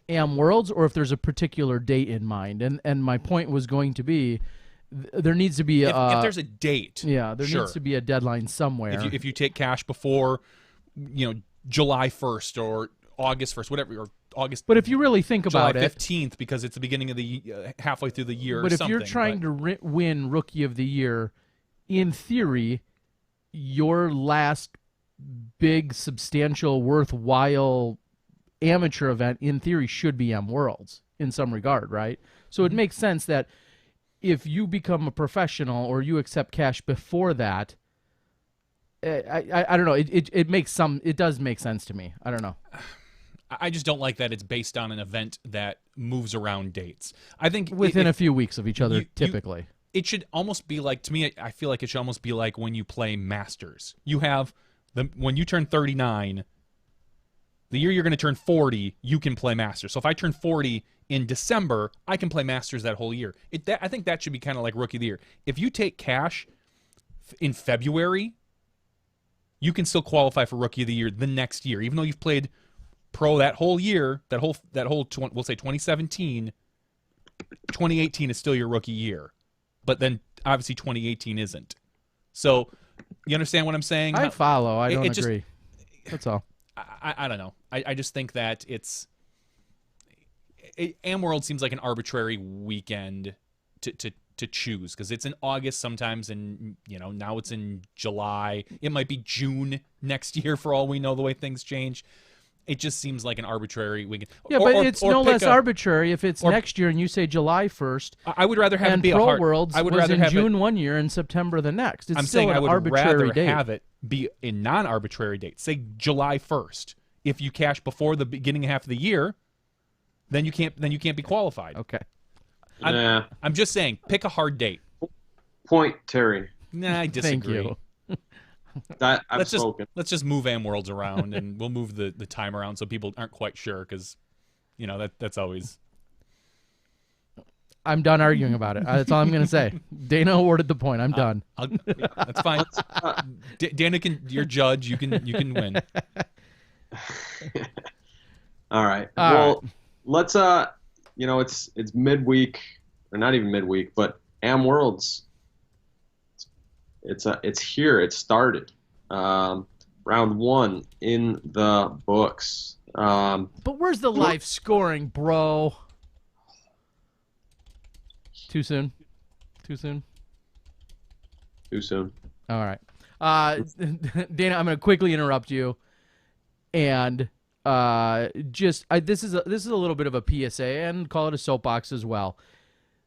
Worlds or if there's a particular date in mind? And my point was going to be, there needs to be if there's a date. Yeah, there needs to be a deadline somewhere. If you take cash before, July 1st or August 1st, whatever, or August. But if you really think about July it, 15th, because it's the beginning of the halfway through the year. But or if you're trying to win Rookie of the Year, in theory, your last big, substantial, worthwhile amateur event, in theory, should be Worlds in some regard, right? So it makes sense that if you become a professional or you accept cash before that, I don't know. It does make sense to me. I don't know. I just don't like that it's based on an event that moves around dates. I think within a few weeks of each other, typically. It should almost be like, to me, I feel like it should almost be like when you play Masters. You have when you turn 39, the year you're going to turn 40, you can play Masters. So if I turn 40 in December, I can play Masters that whole year. I think that should be kind of like Rookie of the Year. If you take cash in February, you can still qualify for Rookie of the Year the next year, even though you've played pro that whole year, we'll say 2017, 2018 is still your rookie year. But then obviously 2018 isn't. So you understand what I'm saying? I follow. I don't agree. That's all. I don't know. I just think that World seems like an arbitrary weekend to choose, because it's in August sometimes, and now it's in July. It might be June next year for all we know, the way things change. It just seems like an arbitrary weekend. Yeah, but it's no less arbitrary if it's next year and you say July 1st. I would rather have it be a hard. Worlds I would was rather in have June one year and September the next. It's I'm still saying an I would arbitrary rather date. have it be a non-arbitrary date. Say July 1st. If you cash before the beginning half of the year, then you can't be qualified. Okay. I'm just saying, pick a hard date. Point, Terry. Nah, I disagree. Thank you. Let's just move Worlds around, and we'll move the time around so people aren't quite sure, because that's always. I'm done arguing about it. That's all I'm going to say. Dana awarded the point. I'm done. That's fine. Dana can. You're judge. You can win. All right. Well, let's it's midweek, or not even midweek, but Worlds. It's here. It started. Round one in the books. But where's the live scoring, bro? Too soon? Too soon? Too soon. All right. Dana, I'm going to quickly interrupt you. And this is a little bit of a PSA, and call it a soapbox as well.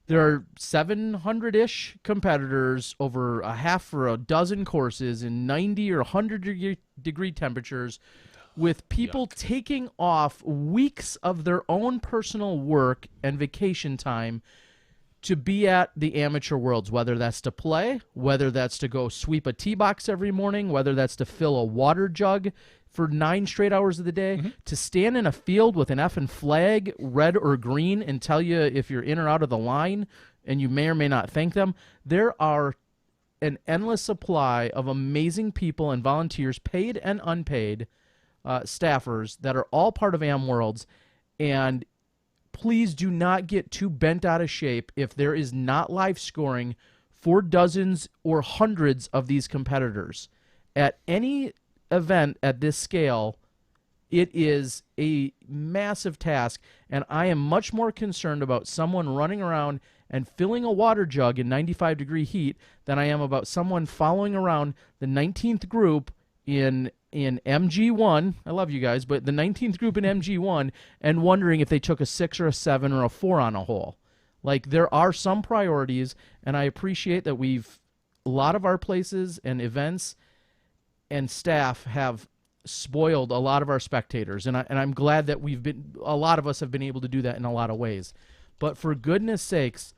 There are 700-ish competitors over a half or a dozen courses in 90 or 100-degree temperatures, with people taking off weeks of their own personal work and vacation time to be at the Amateur Worlds, whether that's to play, whether that's to go sweep a tee box every morning, whether that's to fill a water jug for 9 straight hours of the day, to stand in a field with an effing flag, red or green, and tell you if you're in or out of the line, and you may or may not thank them. There are an endless supply of amazing people and volunteers, paid and unpaid, staffers, that are all part of Worlds, and please do not get too bent out of shape if there is not live scoring for dozens or hundreds of these competitors. At any event at this scale, it is a massive task, and I am much more concerned about someone running around and filling a water jug in 95-degree heat than I am about someone following around the 19th group in MG1, I love you guys, but the 19th group in MG1, and wondering if they took a 6 or a 7 or a 4 on a hole. Like, there are some priorities, and I appreciate that a lot of our places and events and staff have spoiled a lot of our spectators, and I'm glad that a lot of us have been able to do that in a lot of ways. But for goodness sakes,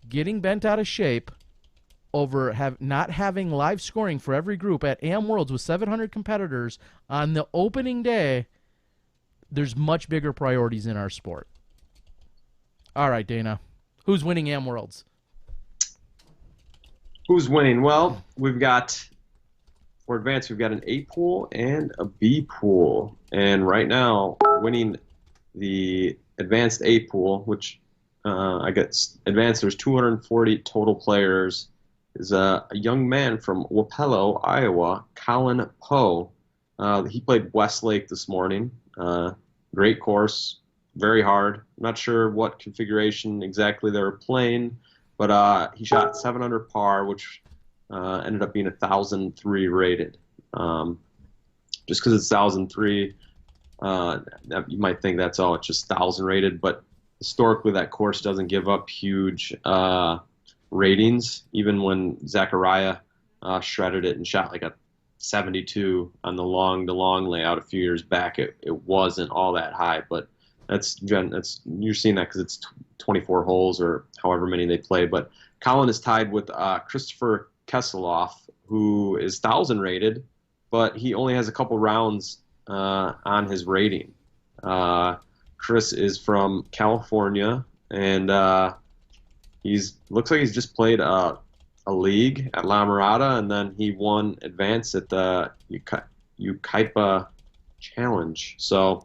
getting bent out of shape over not having live scoring for every group at AM Worlds with 700 competitors on the opening day, there's much bigger priorities in our sport. All right, Dana, who's winning AM Worlds? Who's winning? Well, for advanced, we've got an A pool and a B pool. And right now, winning the advanced A pool, which I guess advanced, there's 240 total players, is a young man from Wapello, Iowa, Colin Poe. He played Westlake this morning. Great course, very hard. I'm not sure what configuration exactly they were playing, but he shot 7 under par, which ended up being 1,003 rated. Just because it's 1,003, you might think that's all, it's just 1,000 rated, but historically that course doesn't give up huge ratings. Even when Zachariah shredded it and shot like a 72 on the long layout a few years back, it wasn't all that high, but you're seeing that because it's 24 holes or however many they play. But Colin is tied with Christopher Kesseloff, who is 1,000 rated, but he only has a couple rounds on his rating. Chris is from California, and looks like he's just played a league at La Mirada, and then he won advance at the Ukaipa Challenge. So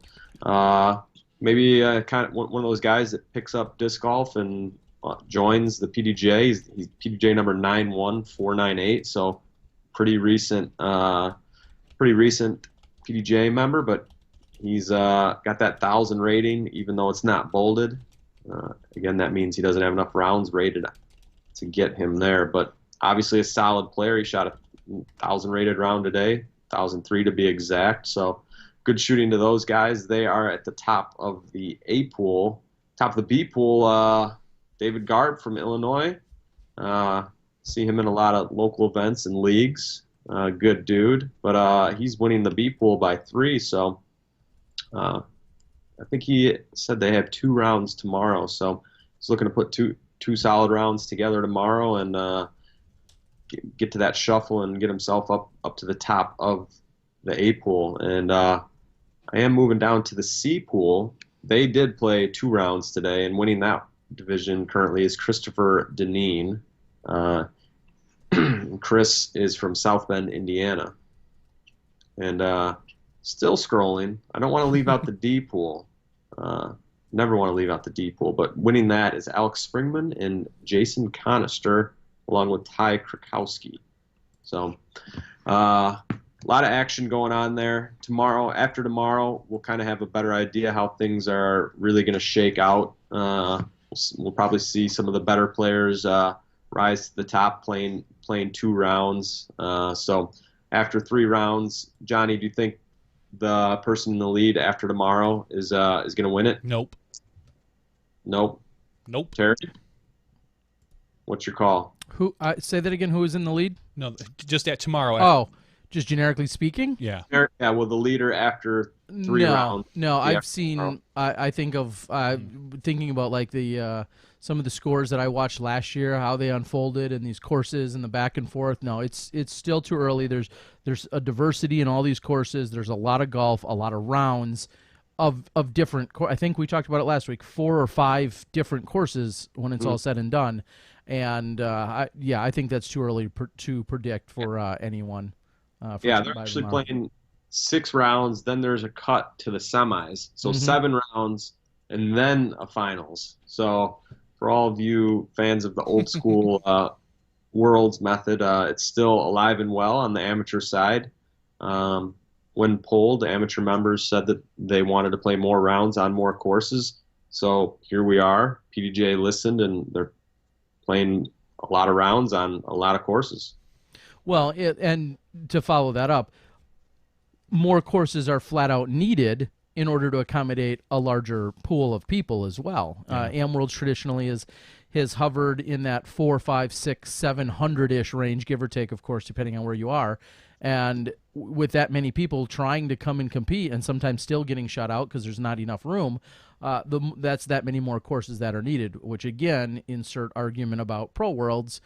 maybe kind of one of those guys that picks up disc golf and joins the PDGA. He's PDGA number 91498, so pretty recent PDGA member, but he's got that 1,000 rating, even though it's not bolded. Again, that means he doesn't have enough rounds rated to get him there, but obviously a solid player. He shot a 1,000 rated round today, 1,003 to be exact, so good shooting to those guys. They are at the top of the A pool. Top of the B pool, David Garb from Illinois. See him in a lot of local events and leagues. Good dude, but he's winning the B pool by 3, so I think he said they have 2 rounds tomorrow, so he's looking to put two solid rounds together tomorrow and get to that shuffle and get himself up to the top of the A pool. And I am moving down to the C pool. They did play 2 rounds today, and winning that division currently is Christopher Deneen. Chris is from South Bend, Indiana. And still scrolling. I don't want to leave out the D pool. Never want to leave out the D pool, but winning that is Alex Springman and Jason Conister, along with Ty Krakowski. So a lot of action going on there. After tomorrow, we'll kind of have a better idea how things are really going to shake out. We'll probably see some of the better players rise to the top playing 2 rounds. So after 3 rounds, Johnny, do you think the person in the lead after tomorrow is going to win it? Nope. Terry, what's your call? Who? Say that again. Who is in the lead? No, just at tomorrow. Oh, just generically speaking. Yeah. Yeah. Well, the leader after 3 rounds. No, I've seen. I think of thinking about like the some of the scores that I watched last year, how they unfolded and these courses and the back and forth. No, it's still too early. There's a diversity in all these courses. There's a lot of golf, a lot of rounds of different. I think we talked about it last week. 4 or 5 different courses when it's all said and done. And I think that's too early to predict for anyone. They're actually playing 6 rounds. Then there's a cut to the semis. So 7 rounds and then a finals. So for all of you fans of the old school Worlds method, it's still alive and well on the amateur side. When polled, amateur members said that they wanted to play more rounds on more courses. So here we are. PDGA listened, and they're playing a lot of rounds on a lot of courses. Well, and to follow that up, more courses are flat out needed in order to accommodate a larger pool of people as well. AM Worlds traditionally has hovered in that 400, 500, 600, 700-ish range, give or take, of course, depending on where you are. And with that many people trying to come and compete and sometimes still getting shut out because there's not enough room, that's that many more courses that are needed, which again, insert argument about Pro Worlds.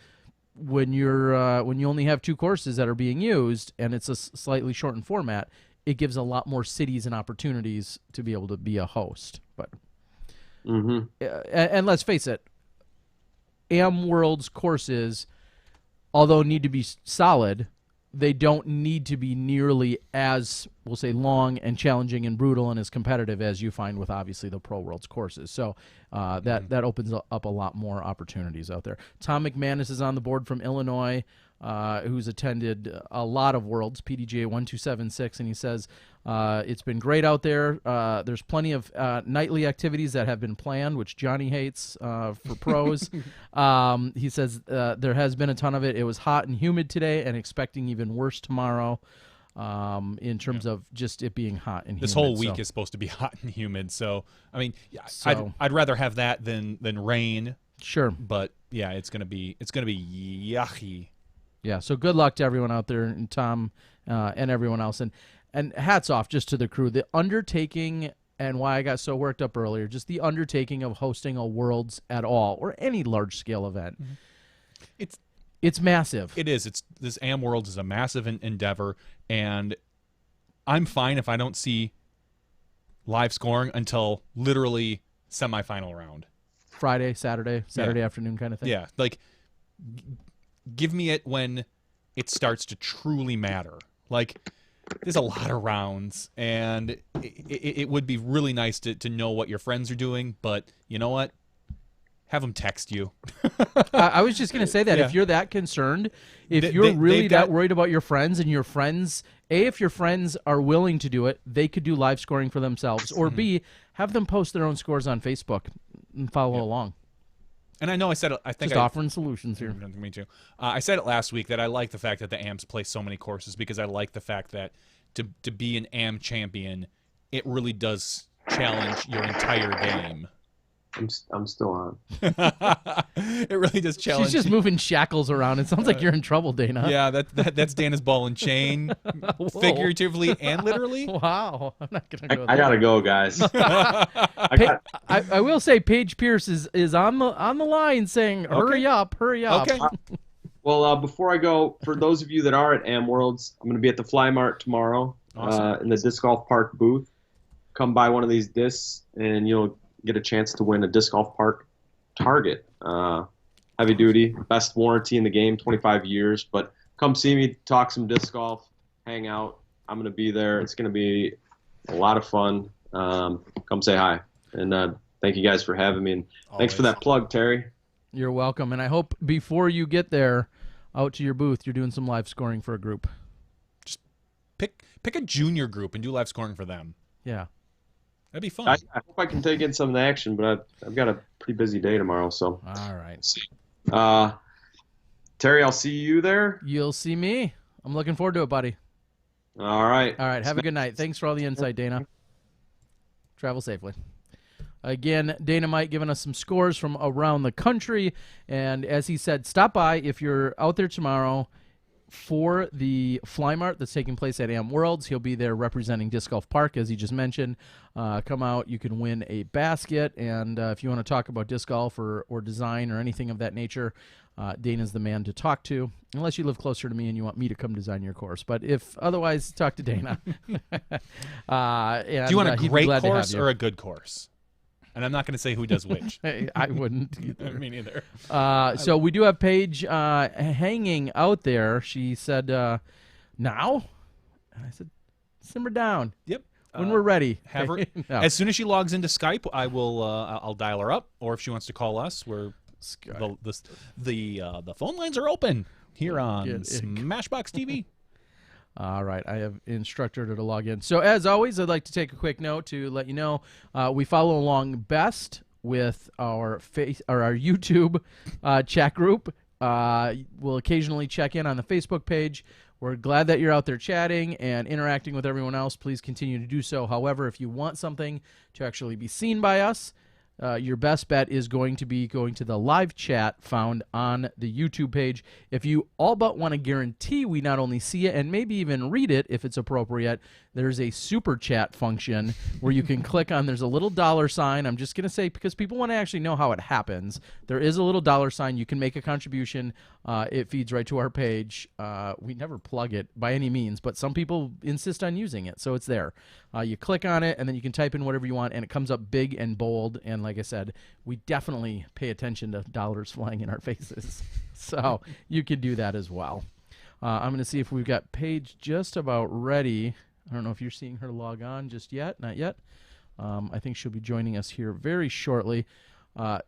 When you only have 2 courses that are being used and it's a slightly shortened format, it gives a lot more cities and opportunities to be able to be a host. But and let's face it, Am World's courses, although need to be solid, they don't need to be nearly as, we'll say, long and challenging and brutal and as competitive as you find with obviously the Pro Worlds courses. So that opens up a lot more opportunities out there. Tom McManus is on the board from Illinois, who's attended a lot of Worlds, PDGA 1276, and he says it's been great out there. There's plenty of nightly activities that have been planned, which Johnny hates for pros. He says there has been a ton of it. It was hot and humid today and expecting even worse tomorrow in terms of just it being hot and humid. This whole week is supposed to be hot and humid. So, I mean, I'd rather have that than rain. Sure. But, yeah, it's going to be yucky. Yeah, so good luck to everyone out there, and Tom and everyone else. And hats off just to the crew. The undertaking, and why I got so worked up earlier, just the undertaking of hosting a Worlds at all, or any large-scale event. It's massive. It is. This Am Worlds is a massive endeavor, and I'm fine if I don't see live scoring until literally semifinal round. Friday, Saturday afternoon kind of thing. Yeah, like give me it when it starts to truly matter. Like, there's a lot of rounds, and it would be really nice to know what your friends are doing, but you know what? Have them text you. I was just going to say that if you're that concerned, if you're really that worried about your friends, and your friends, A, if your friends are willing to do it, they could do live scoring for themselves, or B, have them post their own scores on Facebook and follow along. And I know I said it, I think just offering solutions here. Me too. I said it last week that I like the fact that the AMs play so many courses, because I like the fact that to be an AM champion, it really does challenge your entire game. I'm still on. It really does challenge. She's just moving shackles around. It sounds like you're in trouble, Dana. Yeah, that's Dana's ball and chain, figuratively and literally. Wow, I'm not gonna go. I gotta go, guys. I will say Paige Pierce is on the line saying, "Hurry up, hurry up." Okay. Well, before I go, for those of you that are at Am Worlds, I'm going to be at the Fly Mart tomorrow in the Disc Golf Park booth. Come buy one of these discs, and you'll get a chance to win a Disc Golf Park Target. Heavy duty, best warranty in the game, 25 years. But come see me, talk some disc golf, hang out. I'm going to be there. It's going to be a lot of fun. Come say hi. And thank you guys for having me. And thanks for that plug, Terry. You're welcome. And I hope before you get there, out to your booth, you're doing some live scoring for a group. Just pick a junior group and do live scoring for them. Yeah. That'd be fun. I hope I can take in some of the action, but I've got a pretty busy day tomorrow. So. All right. See. Terry, I'll see you there. You'll see me. I'm looking forward to it, buddy. All right. All right. Have a good night. Thanks for all the insight, Dana. Travel safely. Again, Dana Mike giving us some scores from around the country. And as he said, stop by if you're out there tomorrow for the Fly Mart that's taking place at Am Worlds. He'll be there representing Disc Golf Park, as he just mentioned. Come out. You can win a basket. And if you want to talk about disc golf or design or anything of that nature, Dana's the man to talk to, unless you live closer to me and you want me to come design your course. But if otherwise, talk to Dana. Do you want a great course or a good course? And I'm not going to say who does which. I wouldn't either. Me neither. So we do have Paige hanging out there. She said, now? I said, simmer down. Yep. When we're ready. Have her. No. As soon as she logs into Skype, I will. I'll dial her up. Or if she wants to call us, the phone lines are open here on SmashBoxxTV. All right, I have instructed her to log in. So as always, I'd like to take a quick note to let you know we follow along best with our YouTube chat group. We'll occasionally check in on the Facebook page. We're glad that you're out there chatting and interacting with everyone else. Please continue to do so. However, if you want something to actually be seen by us, your best bet is going to be going to the live chat found on the YouTube page. If you all but want to guarantee we not only see it and maybe even read it if it's appropriate, there's a super chat function where you can click on, there's a little $sign. I'm just going to say, because people want to actually know how it happens, there is a little $sign. You can make a contribution. It feeds right to our page. We never plug it by any means, but some people insist on using it, so it's there. You click on it, and then you can type in whatever you want, and it comes up big and bold. And like I said, we definitely pay attention to dollars flying in our faces. So you can do that as well. I'm going to see if we've got Paige just about ready. I don't know if you're seeing her log on just yet. Not yet. I think she'll be joining us here very shortly.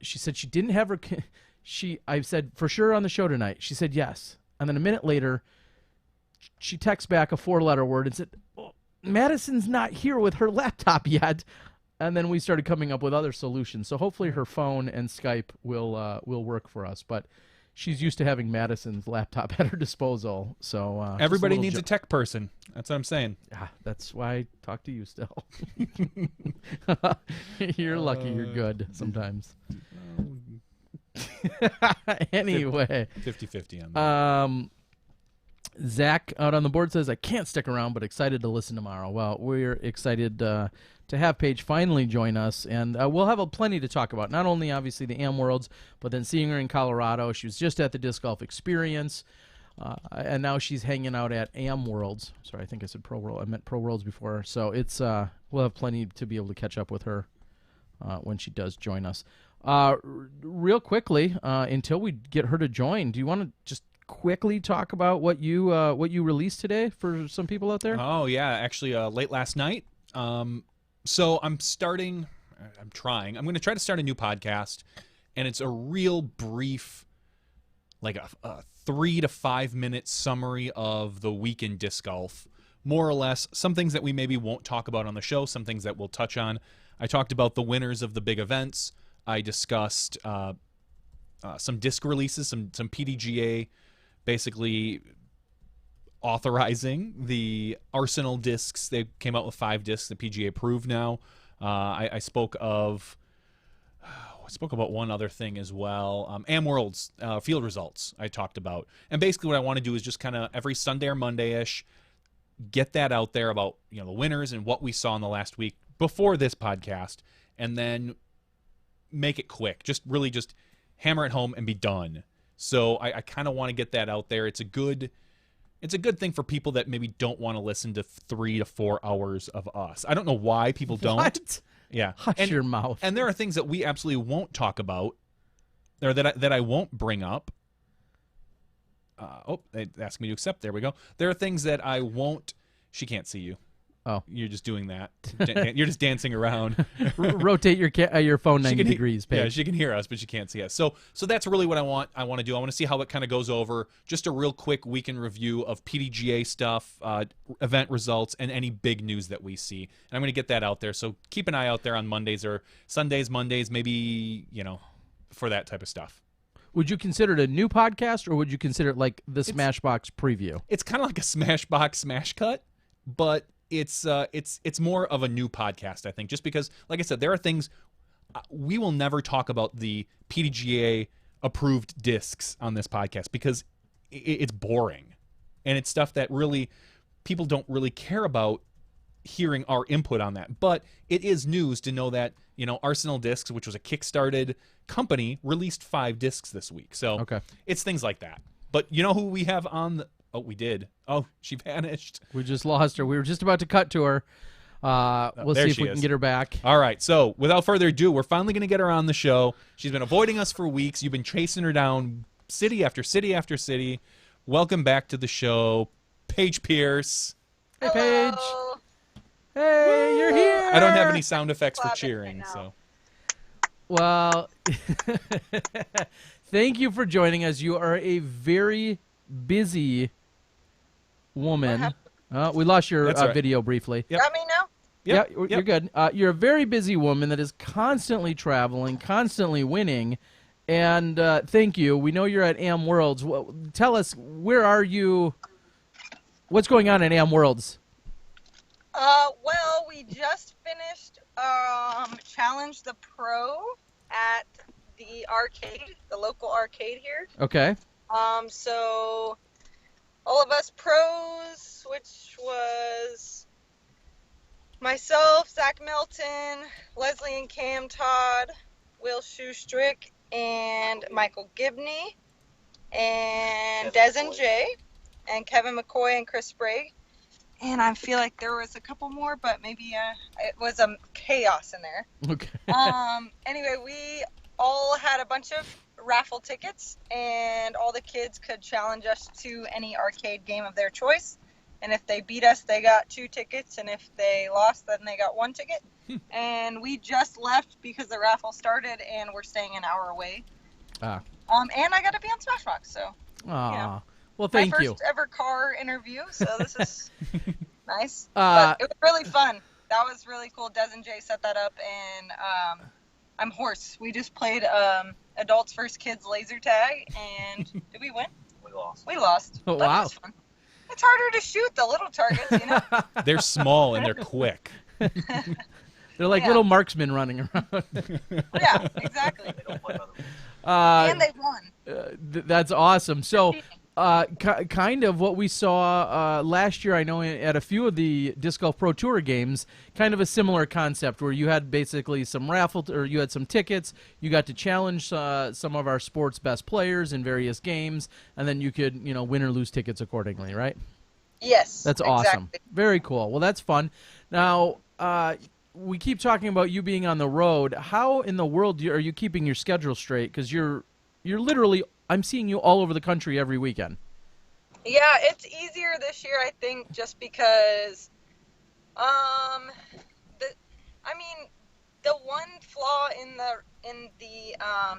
She said she didn't have her... I said, for sure on the show tonight. She said yes. And then a minute later, she texts back a 4-letter word and said, oh, Madison's not here with her laptop yet. And then we started coming up with other solutions. So hopefully her phone and Skype will work for us. But she's used to having Madison's laptop at her disposal. So everybody needs a tech person. That's what I'm saying. Yeah, that's why I talk to you still. You're lucky you're good sometimes. Anyway. 50-50 on that. Zach out on the board says, I can't stick around, but excited to listen tomorrow. Well, we're excited to have Paige finally join us, and we'll have plenty to talk about. Not only, obviously, the Am Worlds, but then seeing her in Colorado. She was just at the Disc Golf Experience, and now she's hanging out at Am Worlds. Sorry, I think I said Pro World. I meant Pro Worlds before. So it's we'll have plenty to be able to catch up with her when she does join us. Real quickly, until we get her to join, do you want to just quickly talk about what you released today for some people out there? Oh yeah, actually late last night. So I'm going to try to start a new podcast, and it's a real brief, like a 3 to 5 minute summary of the week in disc golf, more or less. Some things that we maybe won't talk about on the show, some things that we'll touch on. I talked about the winners of the big events. I discussed some disc releases, some PDGA basically authorizing the Arsenal discs. They came out with 5 discs. The PGA approved now. I spoke about one other thing as well. Am Worlds field results I talked about. And basically what I want to do is just kind of every Sunday or Monday-ish get that out there about the winners and what we saw in the last week before this podcast, and then make it quick. Just hammer it home and be done. So I kind of want to get that out there. It's a good thing for people that maybe don't want to listen to 3 to 4 hours of us. I don't know why people don't. What? Yeah. Hush your mouth. And there are things that we absolutely won't talk about, or that I won't bring up. They asked me to accept. There we go. There are things that I won't. She can't see you. Oh, you're just doing that. You're just dancing around. Rotate your phone 90 degrees, Paige. Yeah, she can hear us, but she can't see us. So that's really what I want to do. I want to see how it kind of goes over. Just a real quick weekend review of PDGA stuff, event results, and any big news that we see. And I'm going to get that out there. So keep an eye out there on Mondays or Sundays, Mondays, maybe, for that type of stuff. Would you consider it a new podcast, or would you consider it like the Smashbox preview? It's kind of like a Smashbox Smash Cut, but it's more of a new podcast, I think, just because, like I said, there are things we will never talk about the PDGA approved discs on this podcast because it's boring, and it's stuff that really people don't really care about hearing our input on that. But it is news to know that Arsenal Discs, which was a kickstarted company, released 5 discs this week. So okay. It's things like that. But you know who we have on the... Oh, we did. Oh, she vanished. We just lost her. We were just about to cut to her. We'll see if we can get her back. All right. So without further ado, we're finally going to get her on the show. She's been avoiding us for weeks. You've been chasing her down city after city after city. Welcome back to the show, Paige Pierce. Hey, Paige. Hey, you're here. I don't have any sound effects for cheering. So. Well, thank you for joining us. You are a very busy woman. We lost your video briefly. Yep. Got me now? Yep. Yeah, you're good. You're a very busy woman that is constantly traveling, constantly winning, and thank you. We know you're at Am Worlds. Tell us, where are you? What's going on at Am Worlds? Well, we just finished challenge the pro at the arcade, the local arcade here. Okay. So all of us pros, which was myself, Zach Melton, Leslie and Cam Todd, Will Shoestrick, and Michael Gibney, and Des and Jay, and Kevin McCoy and Chris Sprague. And I feel like there was a couple more, but maybe it was a chaos in there. Okay. Anyway, we all had a bunch of raffle tickets, and all the kids could challenge us to any arcade game of their choice. And if they beat us, they got 2 tickets, and if they lost, then they got 1 ticket. And we just left because the raffle started, and we're staying an hour away. And I got to be on SmashBox, so. Aw. Well, thank you. My first ever car interview, so this is nice. But it was really fun. That was really cool. Des and Jay set that up, and I'm hoarse. We just played adults versus kids laser tag, and did we win? We lost. Oh, but wow. It was fun. It's harder to shoot the little targets, you know? They're small and they're quick. They're like little marksmen running around. Yeah, exactly. And they won. That's awesome. So, kind of what we saw last year, I know at a few of the Disc Golf Pro Tour games, kind of a similar concept where you had basically some raffle, or you had some tickets, you got to challenge some of our sport's best players in various games, and then you could, win or lose tickets accordingly, right? Yes. That's awesome. Very cool. Well, that's fun. Now, we keep talking about you being on the road. How in the world are you keeping your schedule straight? Because you're literally, I'm seeing you all over the country every weekend. Yeah, it's easier this year, I think, just because, the one flaw in the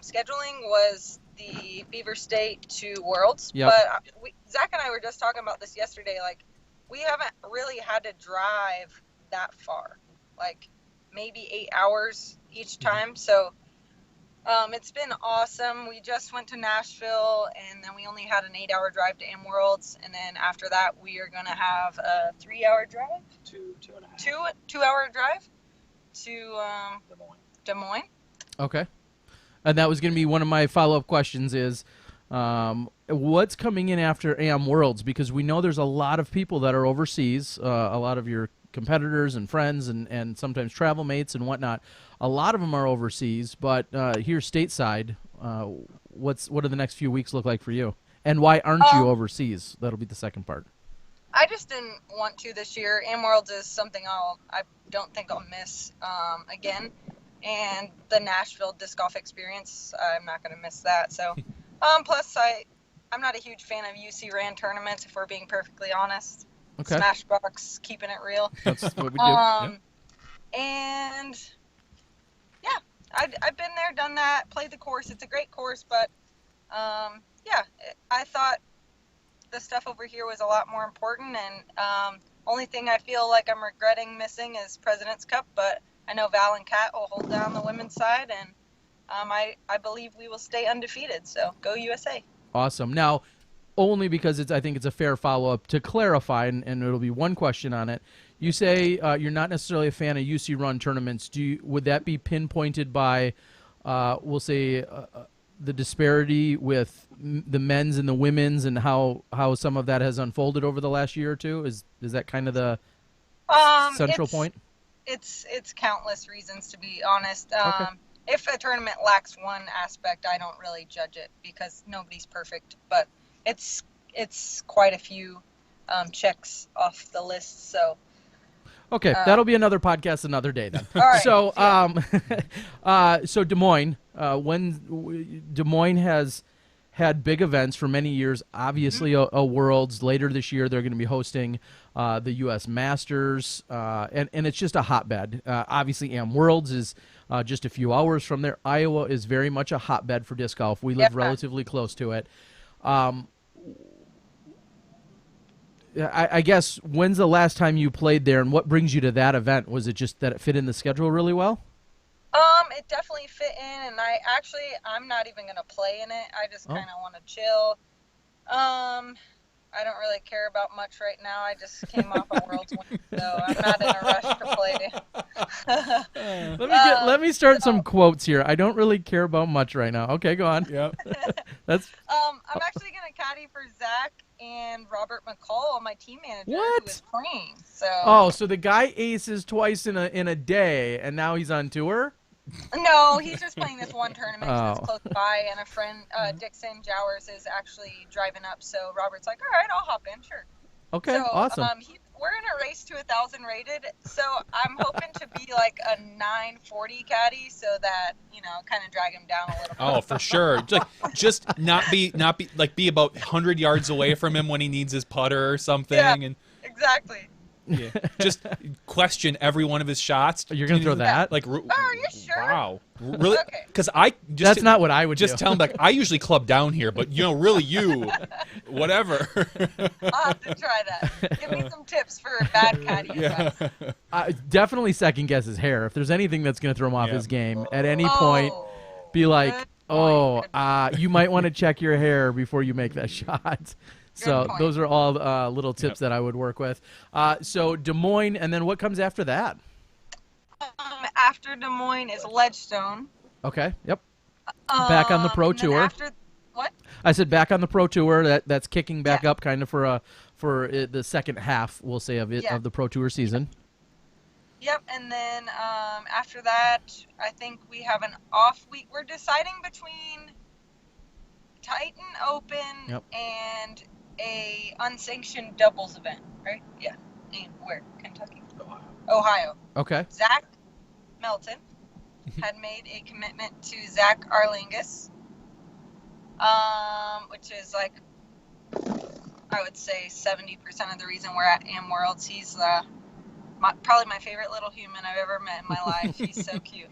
scheduling was the Beaver State to Worlds. Yep. But Zach and I were just talking about this yesterday. Like, we haven't really had to drive that far, like maybe 8 hours each time. So it's been awesome. We just went to Nashville, and then we only had an 8-hour drive to M Worlds, and then after that we are gonna have a 3-hour drive, 2-hour drive to Des Moines. Okay. And that was going to be one of my follow-up questions is what's coming in after AM Worlds? Because we know there's a lot of people that are overseas, a lot of your competitors and friends and sometimes travel mates and whatnot. A lot of them are overseas, but here stateside, what do the next few weeks look like for you? And why aren't you overseas? That'll be the second part. I just didn't want to this year. AM Worlds is something I don't think I'll miss again. And the Nashville disc golf experience, I'm not going to miss that. So, plus I'm not a huge fan of UC Ran tournaments, if we're being perfectly honest. Okay. Smashbox, keeping it real. That's what we do. And yeah, I've been there, done that, played the course. It's a great course, but I thought the stuff over here was a lot more important. And only thing I feel like I'm regretting missing is President's Cup, but I know Val and Kat will hold down the women's side, and I believe we will stay undefeated. So go USA. Awesome. Now, only because I think it's a fair follow-up to clarify, and it'll be one question on it. You say you're not necessarily a fan of UC Run tournaments. Would that be pinpointed by, we'll say, the disparity with the men's and the women's, and how some of that has unfolded over the last year or two? Is that kind of the central point? It's countless reasons, to be honest. Okay. If a tournament lacks one aspect, I don't really judge it because nobody's perfect. But it's quite a few checks off the list. So okay, that'll be another podcast another day then. All right. So so Des Moines, when Des Moines has had big events for many years, obviously a Worlds. Later this year they're going to be hosting the U.S. Masters, and it's just a hotbed. Obviously AM Worlds is just a few hours from there. Iowa is very much a hotbed for disc golf. We live relatively close to it. I guess, when's the last time you played there, and what brings you to that event? Was it just that it fit in the schedule really well? It definitely fit in, and I'm not even going to play in it. I just kind of want to chill. I I don't really care about much right now. I just came off a World's win, so I'm not in a rush to play. Let me start some quotes here. I don't really care about much right now. Okay, go on. Yep. That's I'm actually gonna caddy for Zach and Robert McCall, my team manager, What? who is playing. So. Oh, so the guy aces twice in a day, and now he's on tour? No, he's just playing this one tournament 'cause Oh. it's close by, and a friend, Dixon Jowers, is actually driving up. So Robert's like, "All right, I'll hop in, sure." Okay, So, awesome. we're in a race to 1,000 rated, so I'm hoping to be like a 940 caddy, so that kind of drag him down a little bit. Oh, for sure. Just not be be about 100 yards away from him when he needs his putter or something, Yeah. and Exactly. yeah, just question every one of his shots. You're gonna throw that? Like, Oh, are you sure? wow, really? Okay. Because I just That's not what I would just do. tell him, like, I usually club down here, but really you, whatever. I'll have to try that. Give me some tips for bad caddy advice. Definitely second guess his hair. If there's anything that's going to throw him off Yeah. his game, at any point, Oh, be like, good oh, point. you might want to check your hair before you make that shot. So point. those are all little tips that I would work with. So Des Moines, and then what comes after that? After Des Moines is Ledgestone. Okay, yep. Back on the Pro and then Tour. After, what? I said back on the Pro Tour. That's kicking back up kind of for the second half, we'll say, of the Pro Tour season. Yep, and then after that, I think we have an off week. We're deciding between Titan Open and a unsanctioned doubles event, right? Yeah. And where? Kentucky? Ohio. Okay. Zach Melton had made a commitment to Zach Arlingus, which is like, I would say 70% of the reason we're at Am Worlds. He's probably my favorite little human I've ever met in my life. He's so cute.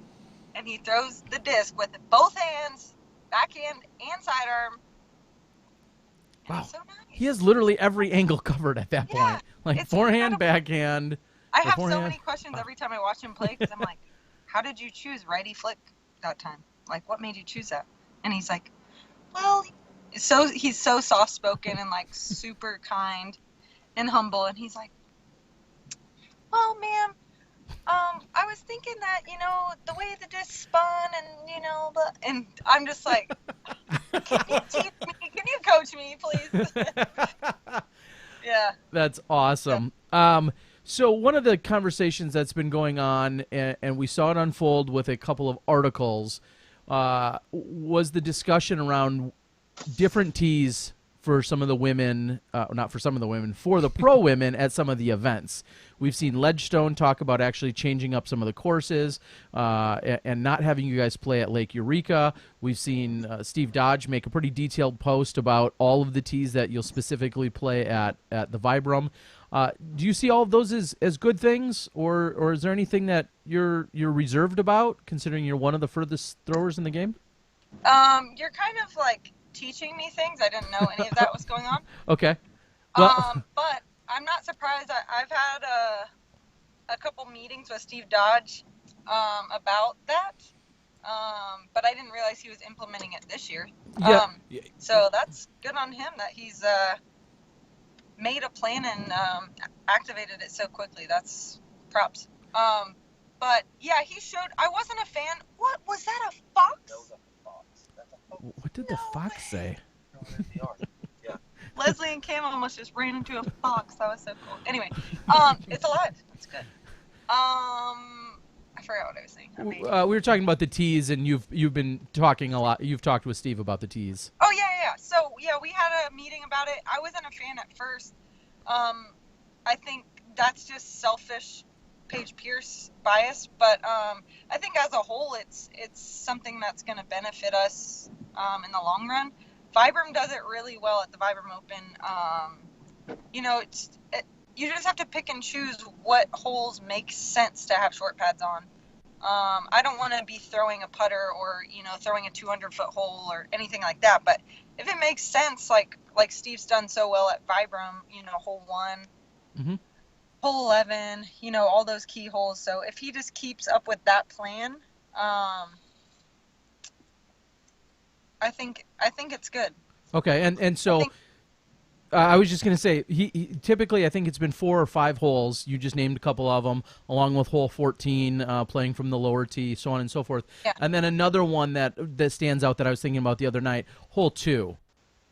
And he throws the disc with both hands, backhand and sidearm. Wow. He's so nice. He has literally every angle covered at that Yeah, point. Like it's forehand, incredible. backhand. I have so beforehand. many questions every time I watch him play because I'm like, how did you choose righty flick that time? Like, what made you choose that? And he's like, well, he's so soft spoken and like super kind and humble. And he's like, well, ma'am, I was thinking that, the way the disc spun and I'm just like, can you teach me? Can you coach me, please? Yeah. That's awesome. So one of the conversations that's been going on, and we saw it unfold with a couple of articles, was the discussion around different tees for some of the women, not for some of the women, for the pro women at some of the events. We've seen Ledgestone talk about actually changing up some of the courses and not having you guys play at Lake Eureka. We've seen Steve Dodge make a pretty detailed post about all of the tees that you'll specifically play at the Vibram. Do you see all of those as good things, or is there anything that you're reserved about, considering you're one of the furthest throwers in the game? You're kind of like teaching me things. I didn't know any of that was going on. Okay. Well, But I'm not surprised. I've had a couple meetings with Steve Dodge about that, but I didn't realize he was implementing it this year. Yeah. So that's good on him that he's made a plan and activated it so quickly. That's props. But yeah, he showed. I wasn't a fan. What was that? A fox? That was a fox. That's a fox. what did the fox say? Thrown in the yard. Yeah. Leslie and Cam almost just ran into a fox. That was so cool. Anyway, it's alive. That's good. I forgot what I was saying. We were talking about the tees, and you've been talking a lot. You've talked with Steve about the tees. Oh yeah. So yeah, we had a meeting about it. I wasn't a fan at first. I think that's just selfish Paige Pierce bias, but I think as a whole, it's something that's going to benefit us in the long run. Vibram does it really well at the Vibram Open. You just have to pick and choose what holes make sense to have short pads on. I don't want to be throwing a putter or throwing a 200-foot hole or anything like that. But if it makes sense, like Steve's done so well at Vibram, hole 1, hole 11, all those key holes. So if he just keeps up with that plan, I think it's good. Okay, and so I was just going to say, he typically, I think it's been 4 or 5 holes. You just named a couple of them, along with hole 14, playing from the lower tee, so on and so forth. Yeah. And then another one that stands out that I was thinking about the other night, hole 2.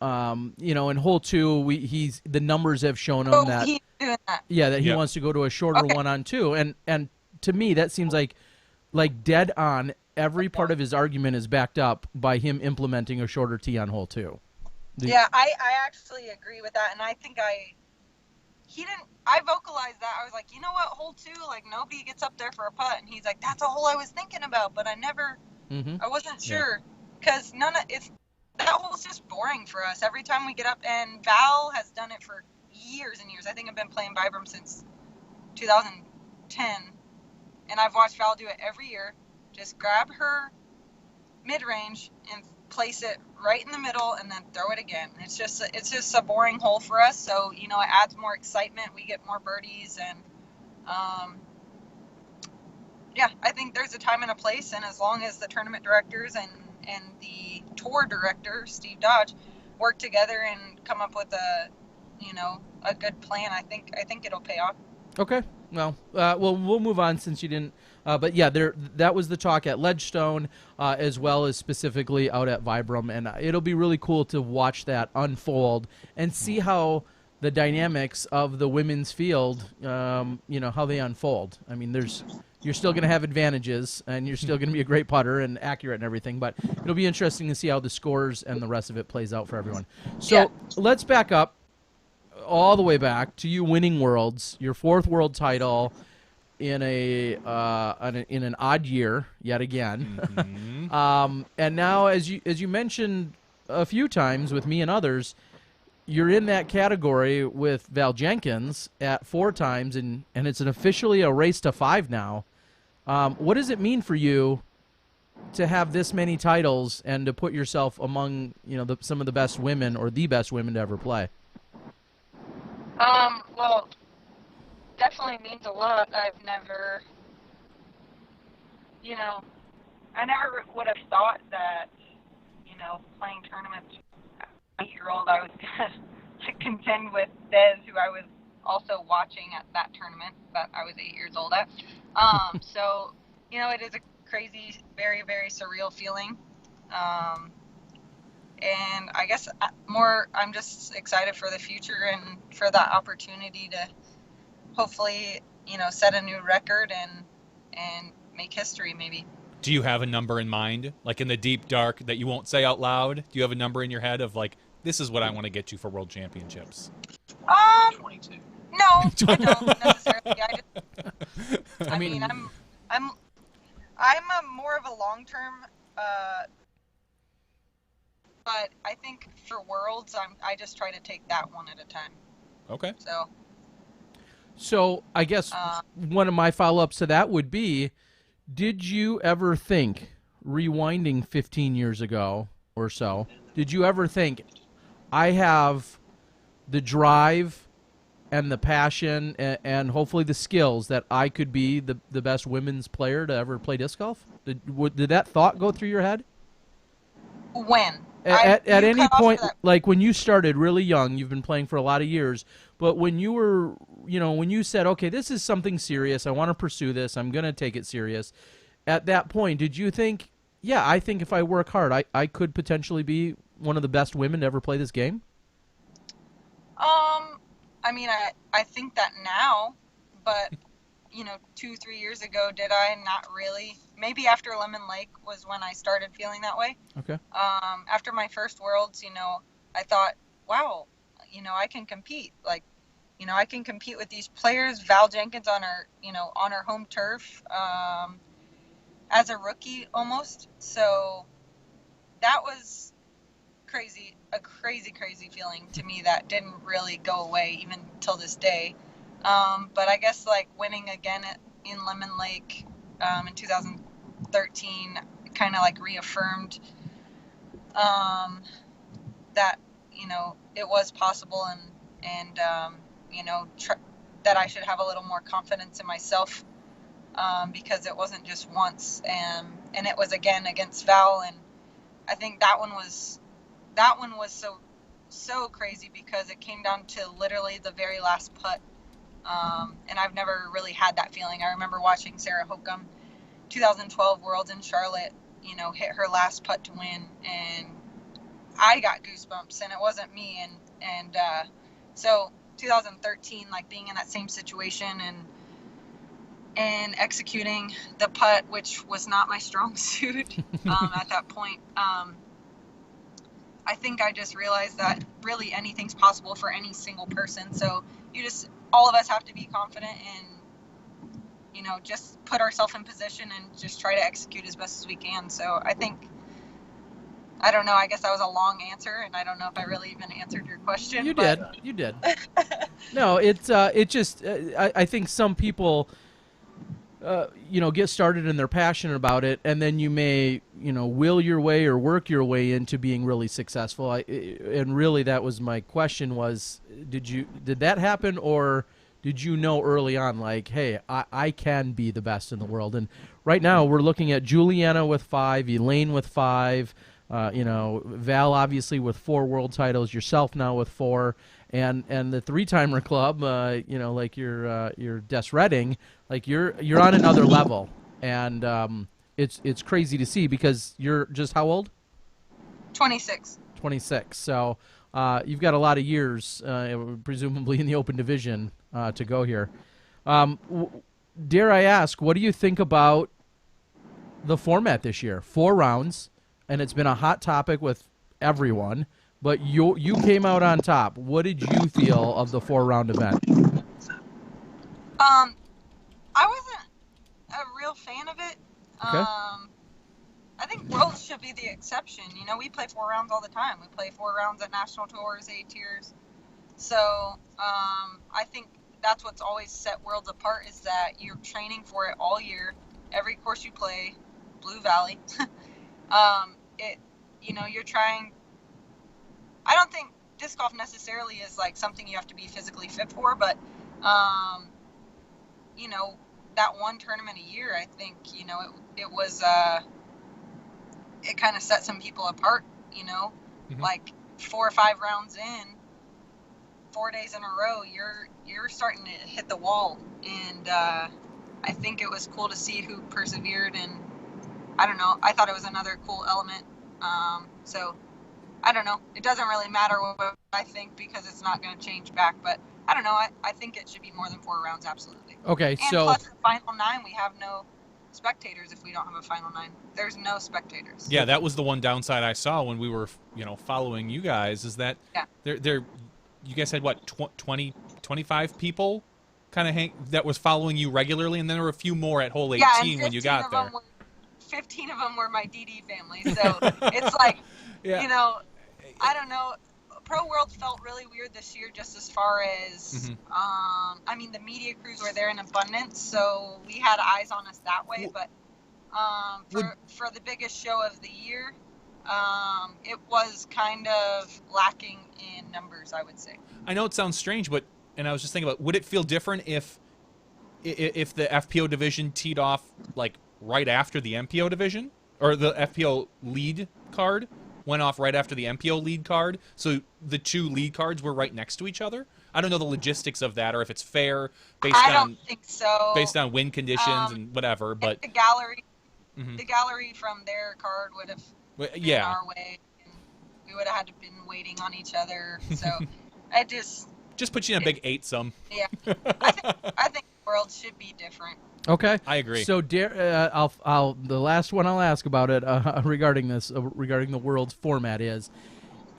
In hole 2, the numbers have shown him that he's doing that. yeah, that he Yep. wants to go to a shorter Okay. 1-on-2, and to me that seems like dead on. Every part of his argument is backed up by him implementing a shorter tee on hole 2. Yeah, I actually agree with that, and I think I vocalized that. I was like, you know what, hole 2, like nobody gets up there for a putt, and he's like, that's a hole I was thinking about, but I wasn't sure, because that hole's just boring for us. Every time we get up, and Val has done it for years and years. I think I've been playing Vibram since 2010, and I've watched Val do it every year. Just grab her mid-range and place it right in the middle and then throw it again. It's just a boring hole for us, so it adds more excitement. We get more birdies, and I think there's a time and a place, and as long as the tournament directors and the tour director Steve Dodge work together and come up with a good plan, I think it'll pay off. Okay. Well, we'll move on since you didn't. But yeah, that was the talk at Ledgestone, as well as specifically out at Vibram, and it'll be really cool to watch that unfold and see how the dynamics of the women's field, how they unfold. I mean, you're still going to have advantages, and you're still going to be a great putter and accurate and everything, but it'll be interesting to see how the scores and the rest of it plays out for everyone. So let's back up all the way back to you winning Worlds, your 4th World title in an odd year yet again. Mm-hmm. And now, as you mentioned a few times with me and others, you're in that category with Val Jenkins at 4 times, and it's officially a race to 5 now. What does it mean for you to have this many titles and to put yourself among some of the best women or the best women to ever play? Well, definitely means a lot. I never would have thought that, playing tournaments at 8-year-old, I was going to contend with Des, who I was also watching at that tournament that I was 8 years old at. So, it is a crazy, very, very surreal feeling. And I guess I'm just excited for the future and for that opportunity to hopefully, set a new record and make history maybe. Do you have a number in mind, like in the deep dark that you won't say out loud? Do you have a number in your head of like, this is what I want to get to for World Championships? 22. No, I don't necessarily. I mean, I'm a more of a long-term, but I think for Worlds, I just try to take that one at a time. Okay. So I guess one of my follow-ups to that would be, did you ever think, rewinding 15 years ago or so, did you ever think, I have the drive and the passion and hopefully the skills that I could be the best women's player to ever play disc golf? Did that thought go through your head? When? At any point, like when you started really young, you've been playing for a lot of years, but when you were, when you said, okay, this is something serious, I want to pursue this, I'm going to take it serious, at that point, did you think, yeah, I think if I work hard, I could potentially be one of the best women to ever play this game? I mean, I think that now, but 2-3 years ago, did I? Not really. Maybe after Lemon Lake was when I started feeling that way. Okay. After my first Worlds, I thought, wow, I can compete. Like, I can compete with these players. Val Jenkins on her home turf, as a rookie almost. So that was a crazy feeling to me that didn't really go away even till this day. But I guess like winning again in Lemon Lake in 2013 kind of like reaffirmed that it was possible and that I should have a little more confidence in myself, because it wasn't just once and it was again against Val, and I think that one was so crazy because it came down to literally the very last putt. And I've never really had that feeling. I remember watching Sarah Hokum, 2012 Worlds in Charlotte, you know, hit her last putt to win, and I got goosebumps, and it wasn't me. And so 2013, like being in that same situation and executing the putt, which was not my strong suit at that point. I think I just realized that really anything's possible for any single person. So all of us have to be confident and, you know, just put ourselves in position and just try to execute as best as we can. So I don't know, I guess that was a long answer, and I don't know if I really even answered your question. You did. No, I think some people, you know, get started and they're passionate about it, and then you may, you know, will your way or work your way into being really successful. And really that was my question was, did that happen, or did you know early on, like, hey, I can be the best in the world? And right now we're looking at Juliana with 5, Elaine with 5, you know, Val obviously with 4 world titles, yourself now with 4, and the 3-timer club, you know, like your Des Redding, like you're on another level, and it's crazy to see because you're just how old? 26. 26. So you've got a lot of years, presumably in the open division, to go here. Dare I ask, what do you think about the format this year? 4 rounds. And it's been a hot topic with everyone, but you came out on top. What did you feel of the 4-round event? I wasn't a real fan of it. Okay. I think Worlds should be the exception. You know, we play 4 rounds all the time. We play 4 rounds at national tours, A tiers. So I think that's what's always set Worlds apart, is that you're training for it all year. Every course you play, Blue Valley. You know, you're trying. I don't think disc golf necessarily is like something you have to be physically fit for, but you know, that one tournament a year, I think, you know, it was it kind of set some people apart. You know, like 4 or 5 rounds in, 4 days in a row, you're starting to hit the wall, and I think it was cool to see who persevered, and I don't know. I thought it was another cool element. So I don't know. It doesn't really matter what I think because it's not going to change back. But I don't know. I think it should be more than 4 rounds, absolutely. Okay, and so plus the final 9, we have no spectators if we don't have a final 9. There's no spectators. Yeah, that was the one downside I saw when we were, you know, following you guys, is that you guys had what, 20, 25 people kind of that was following you regularly, and then there were a few more at hole 18 when you got there. 15 of them were my DD family, so it's like, you know, I don't know. Pro World felt really weird this year, just as far as, I mean, the media crews were there in abundance, so we had eyes on us that way. But for the biggest show of the year, it was kind of lacking in numbers, I would say. I know it sounds strange, and I was just thinking about, would it feel different if the FPO division teed off like right after the MPO division, or the FPO lead card went off right after the MPO lead card, so the 2 lead cards were right next to each other? I don't know the logistics of that, or if it's fair based I don't think so. Based on wind conditions and whatever. But the gallery from their card would have been our way, and we would have had to been waiting on each other. So I just put you in a big 8-some. Yeah, I think the world should be different. Okay, I agree. So, the last one I'll ask about it regarding this, regarding the World's format is,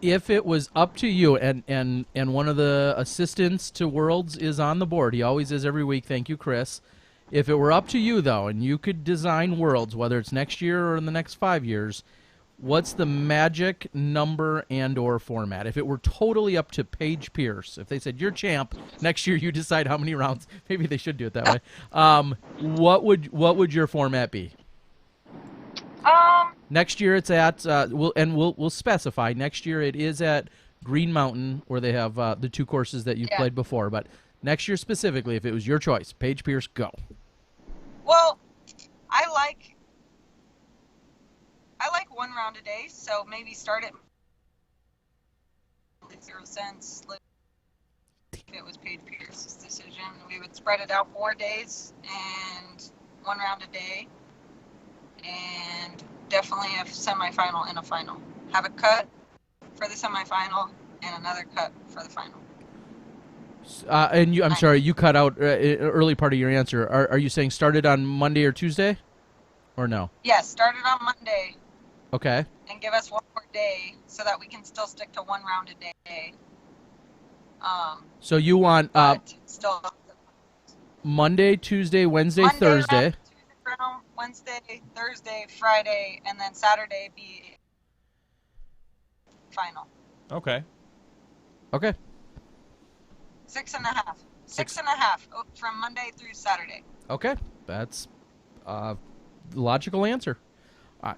if it was up to you, and one of the assistants to Worlds is on the board, he always is every week. Thank you, Chris. If it were up to you though, and you could design Worlds, whether it's next year or in the next 5 years, what's the magic number and/or format? If it were totally up to Paige Pierce, if they said, you're champ, next year you decide how many rounds, maybe they should do it that way, what would your format be? Next year it's at, we'll specify, next year it is at Green Mountain, where they have the 2 courses that you've played before, but next year specifically, if it was your choice, Paige Pierce, go. Well, I like 1 round a day, so maybe start at 0 cents. It was Paige Pierce's decision. We would spread it out 4 days and 1 round a day, and definitely a semifinal and a final. Have a cut for the semifinal and another cut for the final. And I'm sorry, you cut out early part of your answer. Are you saying started on Monday or Tuesday, or no? Yes, started on Monday. Okay. And give us 1 more day so that we can still stick to 1 round a day. So you want but still Monday, Tuesday, Wednesday, Monday Thursday. round, Tuesday round, Wednesday, Thursday, Friday, and then Saturday be final. Okay. Okay. 6.5. 6.5 from Monday through Saturday. Okay. That's logical answer. I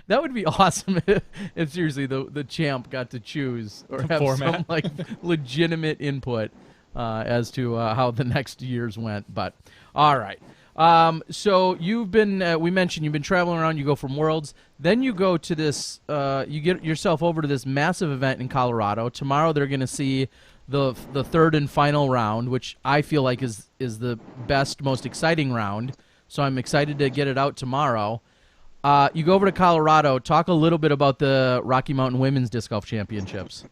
that would be awesome if seriously the champ got to choose or have format. some like legitimate input as to how the next years went. But all right. So you've been we mentioned you've been traveling around. You go from Worlds, then you go to this. You get yourself over to this massive event in Colorado. Tomorrow they're going to see the third and final round, which I feel like is the best, most exciting round. So I'm excited to get it out tomorrow. You go over to Colorado. Talk a little bit about the Rocky Mountain Women's Disc Golf Championships.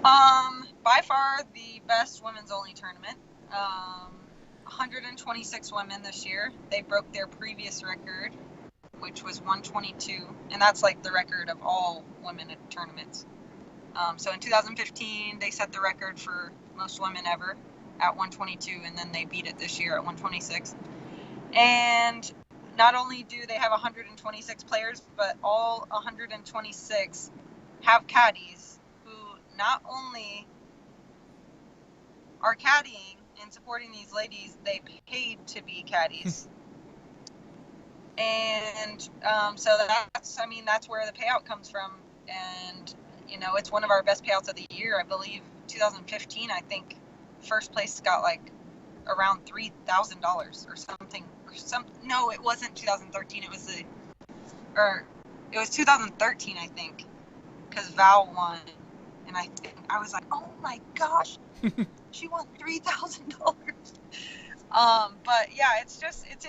By far the best women's only tournament. 126 women this year. They broke their previous record, which was 122, and that's like the record of all women at tournaments. So in 2015, they set the record for most women ever at 122, and then they beat it this year at 126. And not only do they have 126 players, but all 126 have caddies who not only are caddying and supporting these ladies, they paid to be caddies. And so that's where the payout comes from. And, it's one of our best payouts of the year. I believe 2015, I think first place got like around $3,000 or something. No, it wasn't 2013. It was 2013, I think, because Val won, and I was like, oh my gosh, she won $3,000. But yeah, it's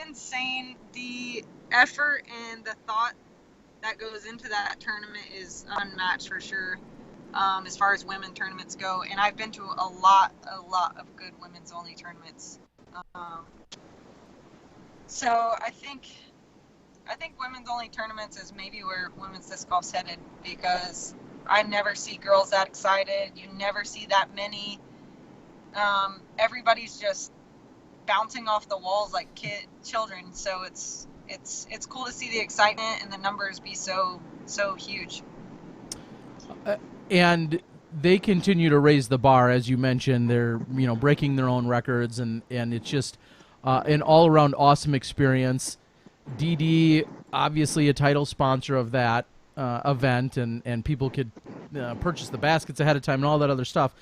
insane. The effort and the thought that goes into that tournament is unmatched for sure. As far as women tournaments go, and I've been to a lot of good women's only tournaments. So I think women's only tournaments is maybe where women's disc golf's headed, because I never see girls that excited. You never see that many. Everybody's just bouncing off the walls like children. So it's cool to see the excitement and the numbers be so huge. And they continue to raise the bar, as you mentioned. They're breaking their own records, and it's just an all-around awesome experience. DD, obviously a title sponsor of that event, and people could purchase the baskets ahead of time and all that other stuff.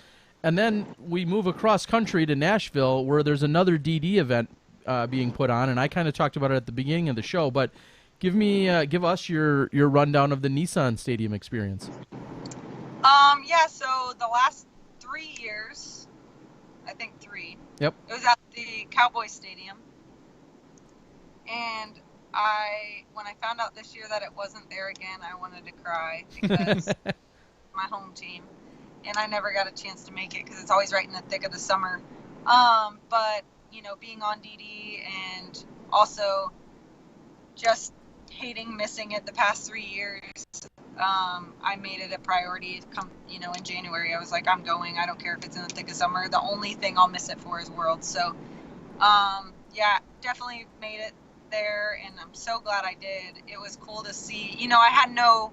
And then we move across country to Nashville, where there's another DD event being put on, and I kind of talked about it at the beginning of the show, but give us your rundown of the Nissan Stadium experience. Yeah, so the last 3 years, I think 3. Yep. It was at the Cowboys Stadium. And when I found out this year that it wasn't there again, I wanted to cry, because my home team. And I never got a chance to make it because it's always right in the thick of the summer. But, being on DD and also just hating missing it the past 3 years, I made it a priority to come, in January. I was like, I'm going. I don't care if it's in the thick of summer. The only thing I'll miss it for is Worlds. So, yeah, definitely made it there, and I'm so glad I did. It was cool to see. I had no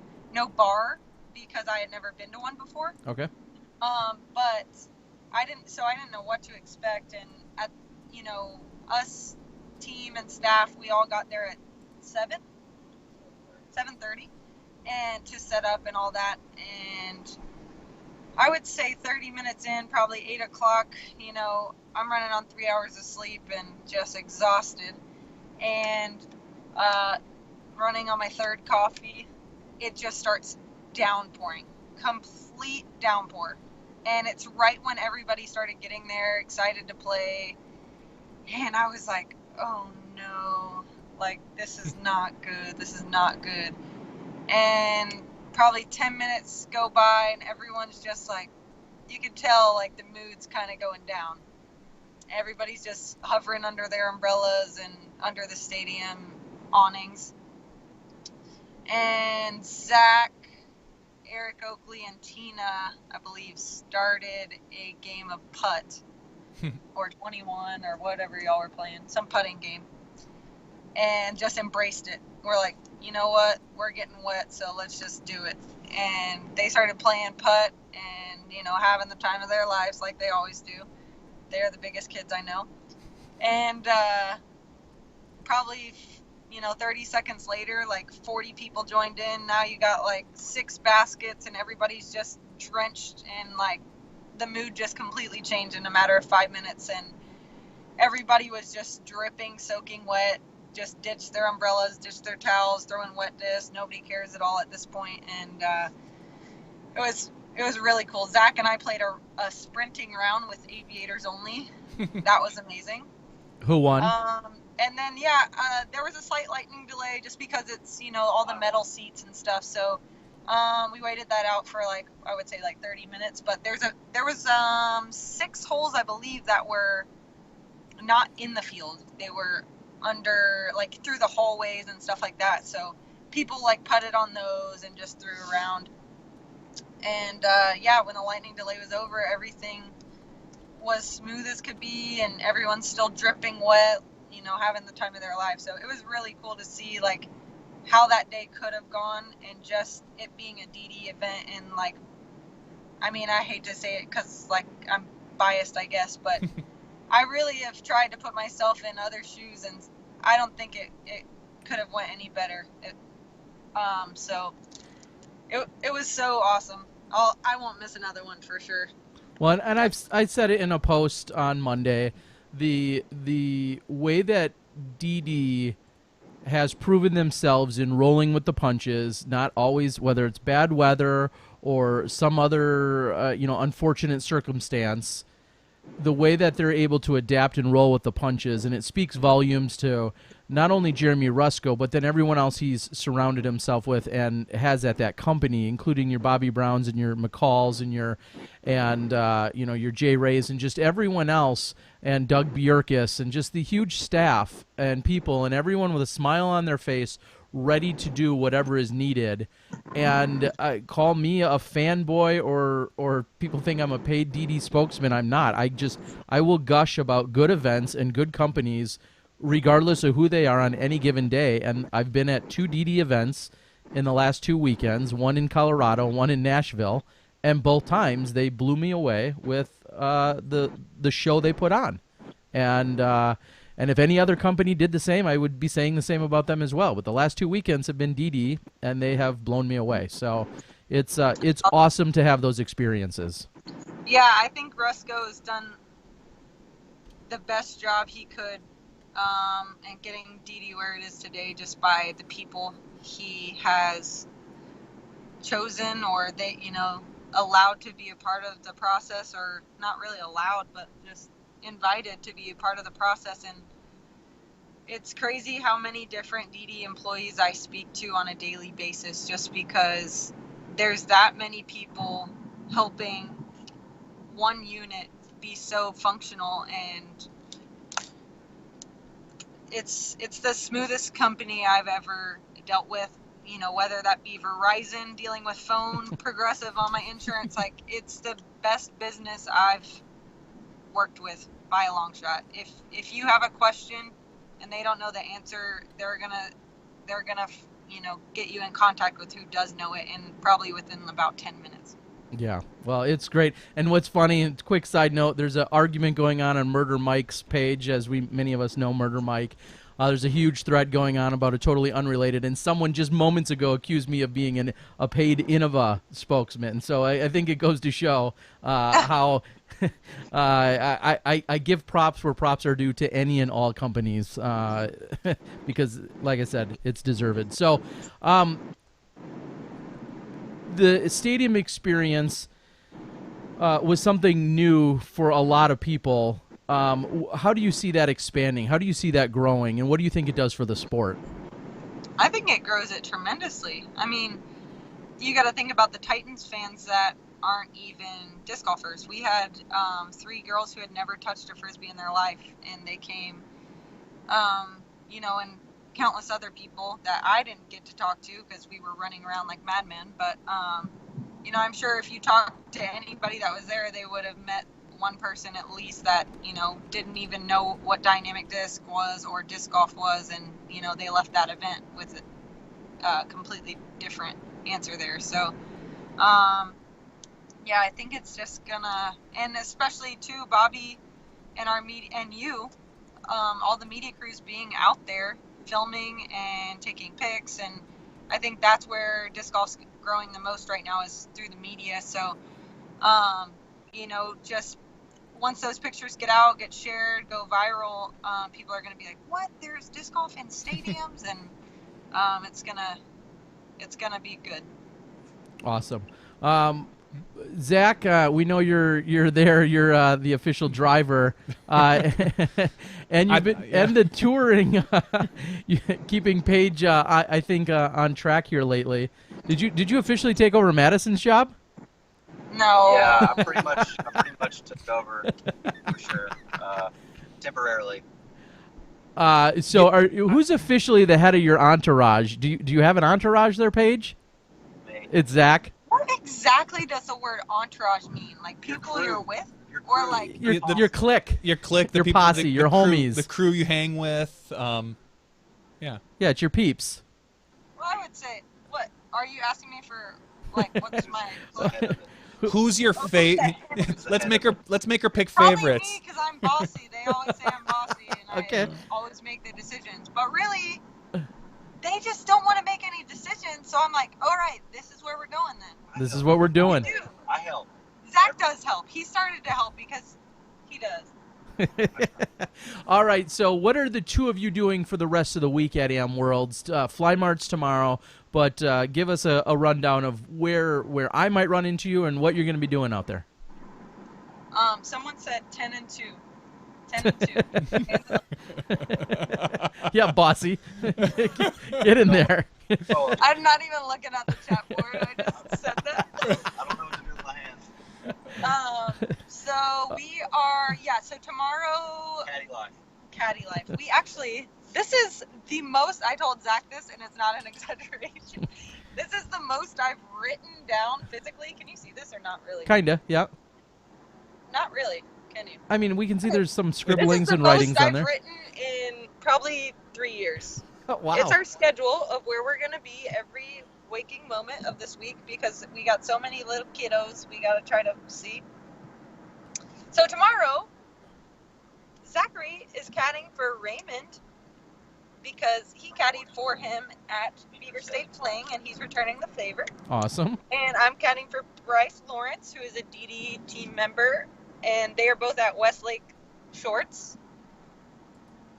bar because I had never been to one before. Okay. But I didn't know what to expect, and at us team and staff, we all got there at 7:30, and to set up and all that. And I would say 30 minutes in, probably 8 o'clock, I'm running on 3 hours of sleep and just exhausted, and running on my third coffee, it just starts downpouring. complete downpour. And it's right when everybody started getting there, excited to play. And I was like, oh no, like, this is not good. This is not good. And probably 10 minutes go by and everyone's just like, you could tell like the mood's kind of going down. Everybody's just hovering under their umbrellas and under the stadium awnings. And Zach, Eric Oakley, and Tina, I believe, started a game of putt or 21 or whatever y'all were playing, some putting game, and just embraced it. We're like, you know what? We're getting wet, so let's just do it. And they started playing putt and, you know, having the time of their lives like they always do. They're the biggest kids I know. And probably, you know, 30 seconds later, like 40 people joined in. Now you got like 6 baskets and everybody's just drenched, and like the mood just completely changed in a matter of 5 minutes. And everybody was just dripping, soaking wet, just ditched their umbrellas, ditched their towels, throwing wet discs. Nobody cares at all at this point. And it was really cool. Zach and I played a sprinting round with aviators only. That was amazing. Who won? And then, there was a slight lightning delay just because it's, you know, all the metal seats and stuff. So we waited that out for like, I would say like 30 minutes. But there was 6 holes, I believe, that were not in the field. They were under, like, through the hallways and stuff like that. So people like putted on those and just threw around. And when the lightning delay was over, everything was smooth as could be, and everyone's still dripping wet, you know, having the time of their life. So it was really cool to see like how that day could have gone, and just it being a DD event. And like, I mean, I hate to say it because like I'm biased, I guess, but I really have tried to put myself in other shoes, and I don't think it could have went any better. So it was so awesome. I won't miss another one for sure. Well, and I said it in a post on Monday. The way that DD has proven themselves in rolling with the punches, not always, whether it's bad weather or some other unfortunate circumstance, the way that they're able to adapt and roll with the punches, and it speaks volumes to not only Jeremy Rusko, but then everyone else he's surrounded himself with and has at that company, including your Bobby Browns and your McCalls and your Jay Rays and just everyone else, and Doug Bjerkis, and just the huge staff and people and everyone with a smile on their face, ready to do whatever is needed. And call me a fanboy or people think I'm a paid DD spokesman. I'm not. I will gush about good events and good companies regardless of who they are on any given day. And I've been at 2 DD events in the last 2 weekends, one in Colorado, one in Nashville, and both times they blew me away with the show they put on. And if any other company did the same, I would be saying the same about them as well. But the last 2 weekends have been DD, and they have blown me away. So it's awesome to have those experiences. Yeah, I think Rusko has done the best job he could and getting DD where it is today, just by the people he has chosen, or they, allowed to be a part of the process, or not really allowed, but just invited to be a part of the process. And it's crazy how many different DD employees I speak to on a daily basis, just because there's that many people helping one unit be so functional. And it's the smoothest company I've ever dealt with, whether that be Verizon dealing with phone, Progressive on my insurance. Like, it's the best business I've worked with by a long shot. If you have a question and they don't know the answer, they're gonna get you in contact with who does know it, and probably within about 10 minutes. Yeah, well, it's great. And what's funny, quick side note, there's an argument going on Murder Mike's page, as many of us know Murder Mike. There's a huge thread going on about it, totally unrelated, and someone just moments ago accused me of being a paid Innova spokesman. So I think it goes to show how I give props where props are due to any and all companies because, like I said, it's deserved. So the stadium experience was something new for a lot of people. How do you see that expanding? How do you see that growing? And what do you think it does for the sport? I think it grows it tremendously. I mean, you got to think about the Titans fans that aren't even disc golfers. We had 3 girls who had never touched a Frisbee in their life, and they came, and countless other people that I didn't get to talk to because we were running around like madmen. But, I'm sure if you talked to anybody that was there, they would have met one person at least that, didn't even know what dynamic disc was or disc golf was. And, they left that event with a completely different answer there. So, yeah, I think it's just gonna, and especially too, Bobby and our media and you, all the media crews being out there filming and taking pics, and I think that's where disc golf's growing the most right now is through the media. So, just once those pictures get out, get shared, go viral, people are gonna be like, "What? There's disc golf in stadiums," and it's gonna be good. Awesome. Zach, we know you're there. You're the official driver, and you've been and the touring, keeping Paige, I think, on track here lately. Did you officially take over Madison's job? No. Yeah, I pretty much took over for sure, temporarily. So who's officially the head of your entourage? Do you have an entourage there, Paige? Me. It's Zach. What exactly does the word entourage mean? Like people you're with, or like Your clique, Your clique, the your people, posse, your homies, the crew you hang with. Yeah, it's your peeps. Well, I would say, what are you asking me for? Like, what's my? Who's your favorite? let's make her pick Probably favorites. me, because I'm bossy. They always say I'm bossy, and Okay. I always make the decisions. But really, they just don't want to make any decisions. So I'm like, all right, this is where we're going then. This is what we're doing. I do. I help. Zach does help. He started to help because he does. All right, so what are the two of you doing for the rest of the week at Am Worlds? Fly March tomorrow, but give us a rundown of where I might run into you and what you're going to be doing out there. Someone said 10 and 2. 10 and 2. Yeah, bossy. Get in there. Oh, I'm not even looking at the chat board. I just said that. I don't know what to do with my hands. So we are, so tomorrow, Caddy life. We actually, this is the most, I told Zach this, and it's not an exaggeration. This is the most I've written down physically. Can you see this or not really? Kinda, yeah. Not really, can you? I mean, we can see there's some This is scribblings the and writings most on I've there. written in probably 3 years. Oh, wow. It's our schedule of where we're going to be every waking moment of this week because we got so many little kiddos we got to try to see. So tomorrow, Zachary is caddying for Raymond because he caddied for him at Beaver State playing, and he's returning the favor. Awesome. And I'm caddying for Bryce Lawrence, who is a DD team member, and they are both at Westlake Shorts.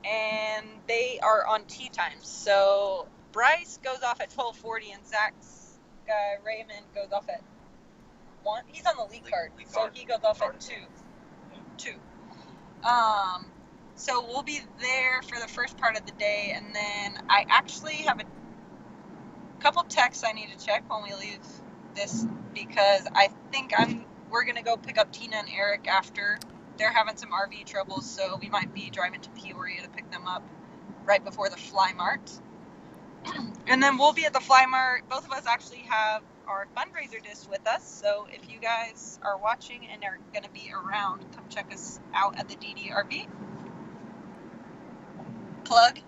And they are on tee times. So Bryce goes off at 12:40, and Zach's guy Raymond goes off at 1. He's on the league card, so he goes off at 2. So we'll be there for the first part of the day, and then I actually have a couple texts I need to check when we leave this because I think we're gonna go pick up Tina and Eric after. They're having some RV troubles, so we might be driving to Peoria to pick them up right before the Fly Mart. And then we'll be at the Fly Mart. Both of us actually have our fundraiser disc with us, so if you guys are watching and are going to be around, come check us out at the DDRV. Plug.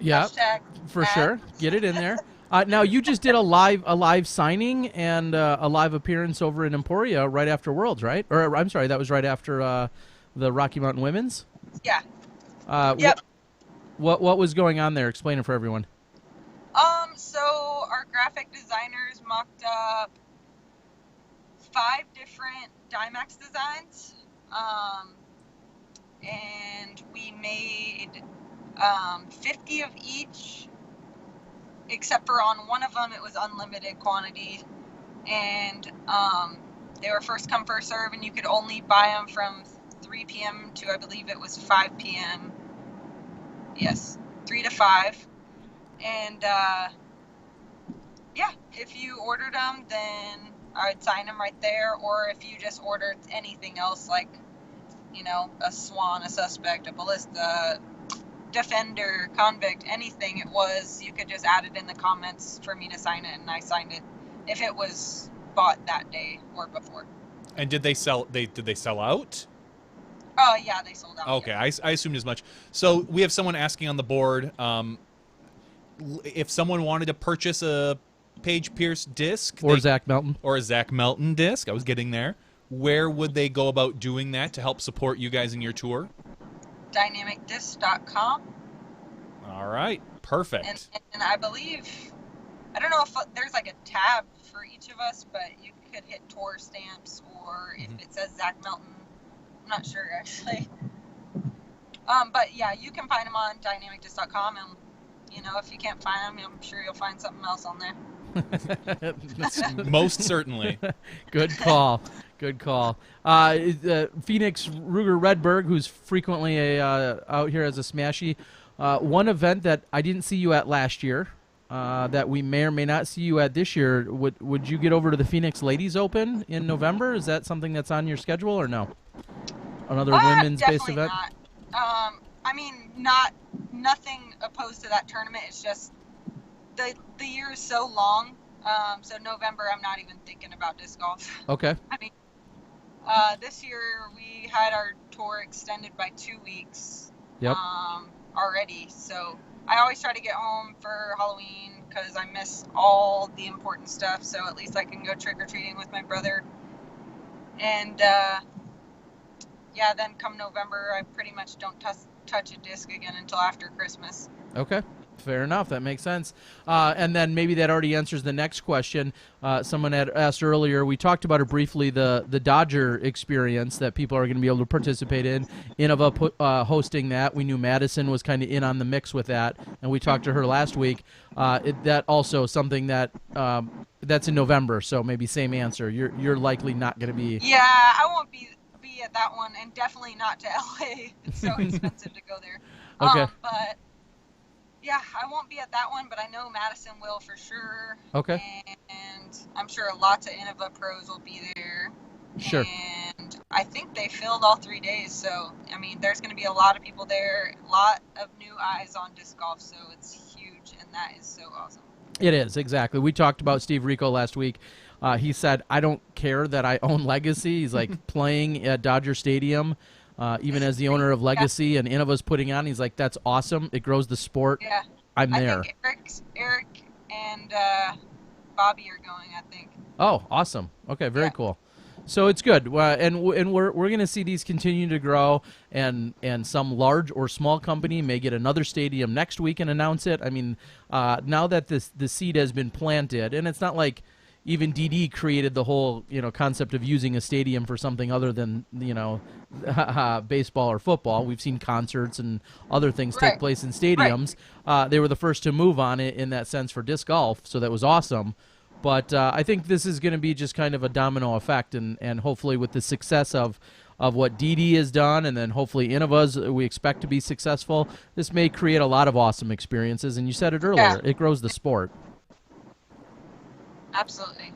Yeah, Hashtag for ad. sure. Get it in there. Now, you just did a live signing and a live appearance over in Emporia right after Worlds, right? Or I'm sorry, that was right after the Rocky Mountain Women's. Yeah. Yep. What was going on there? Explain it for everyone. So our graphic designers mocked up 5 different Dymax designs, and we made 50 of each. Except for on one of them, it was unlimited quantity, and they were first come first serve, and you could only buy them from 3 p.m. to, I believe it was 5 p.m. Yes, 3 to 5. And yeah, if you ordered them, then I would sign them right there. Or if you just ordered anything else, like, you know, a swan, a suspect, a ballista, defender, convict, anything it was, you could just add it in the comments for me to sign it, and I signed it if it was bought that day or before. And did they sell? Did they sell out? Oh yeah, they sold out. Okay, Yeah. I assumed as much. So we have someone asking on the board, if someone wanted to purchase a Paige Pierce disc Or Zach Melton. or a Zach Melton disc, I was getting there. Where would they go about doing that to help support you guys in your tour? DynamicDisc.com. All right, perfect. And I believe, I don't know if there's like a tab for each of us, but you could hit tour stamps, or if it says Zach Melton, I'm not sure actually. But yeah, you can find them on DynamicDisc.com, and you know, if you can't find them, I'm sure you'll find something else on there. Most certainly. Good call. Good call. Phoenix Ruger Redberg, who's frequently out here as a Smashy. One event that I didn't see you at last year, that we may or may not see you at this year, would you get over to the Phoenix Ladies Open in November? Is that something that's on your schedule or no? Another women's-based event? Not. I mean, nothing opposed to that tournament. It's just the year is so long. So November, I'm not even thinking about disc golf. Okay. I mean, this year we had our tour extended by 2 weeks. Yep. Already. So I always try to get home for Halloween because I miss all the important stuff. So at least I can go trick or treating with my brother. And yeah, then come November, I pretty much don't touch a disc again until after Christmas. Okay. Fair enough. That makes sense. And then maybe that already answers the next question. Someone had asked earlier, we talked about it briefly, the Dodger experience that people are going to be able to participate in. Innova hosting that. We knew Madison was kind of in on the mix with that, and we talked to her last week. That also something that that's in November, so maybe same answer. You're likely not going to be. Yeah, I won't be at that one, and definitely not to LA. It's so expensive to go there. Okay. But yeah, I won't be at that one, but I know Madison will for sure. Okay. And I'm sure lots of Innova pros will be there. Sure. And I think they filled all 3 days, so I mean, there's going to be a lot of people there, a lot of new eyes on disc golf, so it's huge, and that is so awesome. It is, exactly. We talked about Steve Rico last week. He said, I don't care that I own Legacy. He's like playing at Dodger Stadium, even as the owner of Legacy, and Innova's putting on. He's like, that's awesome. It grows the sport. Yeah. I'm there. I think Eric and Bobby are going, I think. Oh, awesome. Okay, very cool. So it's good, and we're going to see these continue to grow, and some large or small company may get another stadium next week and announce it. I mean, now that the seed has been planted, and it's not like even DD created the whole concept of using a stadium for something other than baseball or football. We've seen concerts and other things take place in stadiums. Right. They were the first to move on it in that sense for disc golf, so that was awesome. But I think this is going to be just kind of a domino effect, and hopefully with the success of what DD has done, and then hopefully Innova's we expect to be successful, this may create a lot of awesome experiences. And you said it earlier, it grows the sport. Absolutely.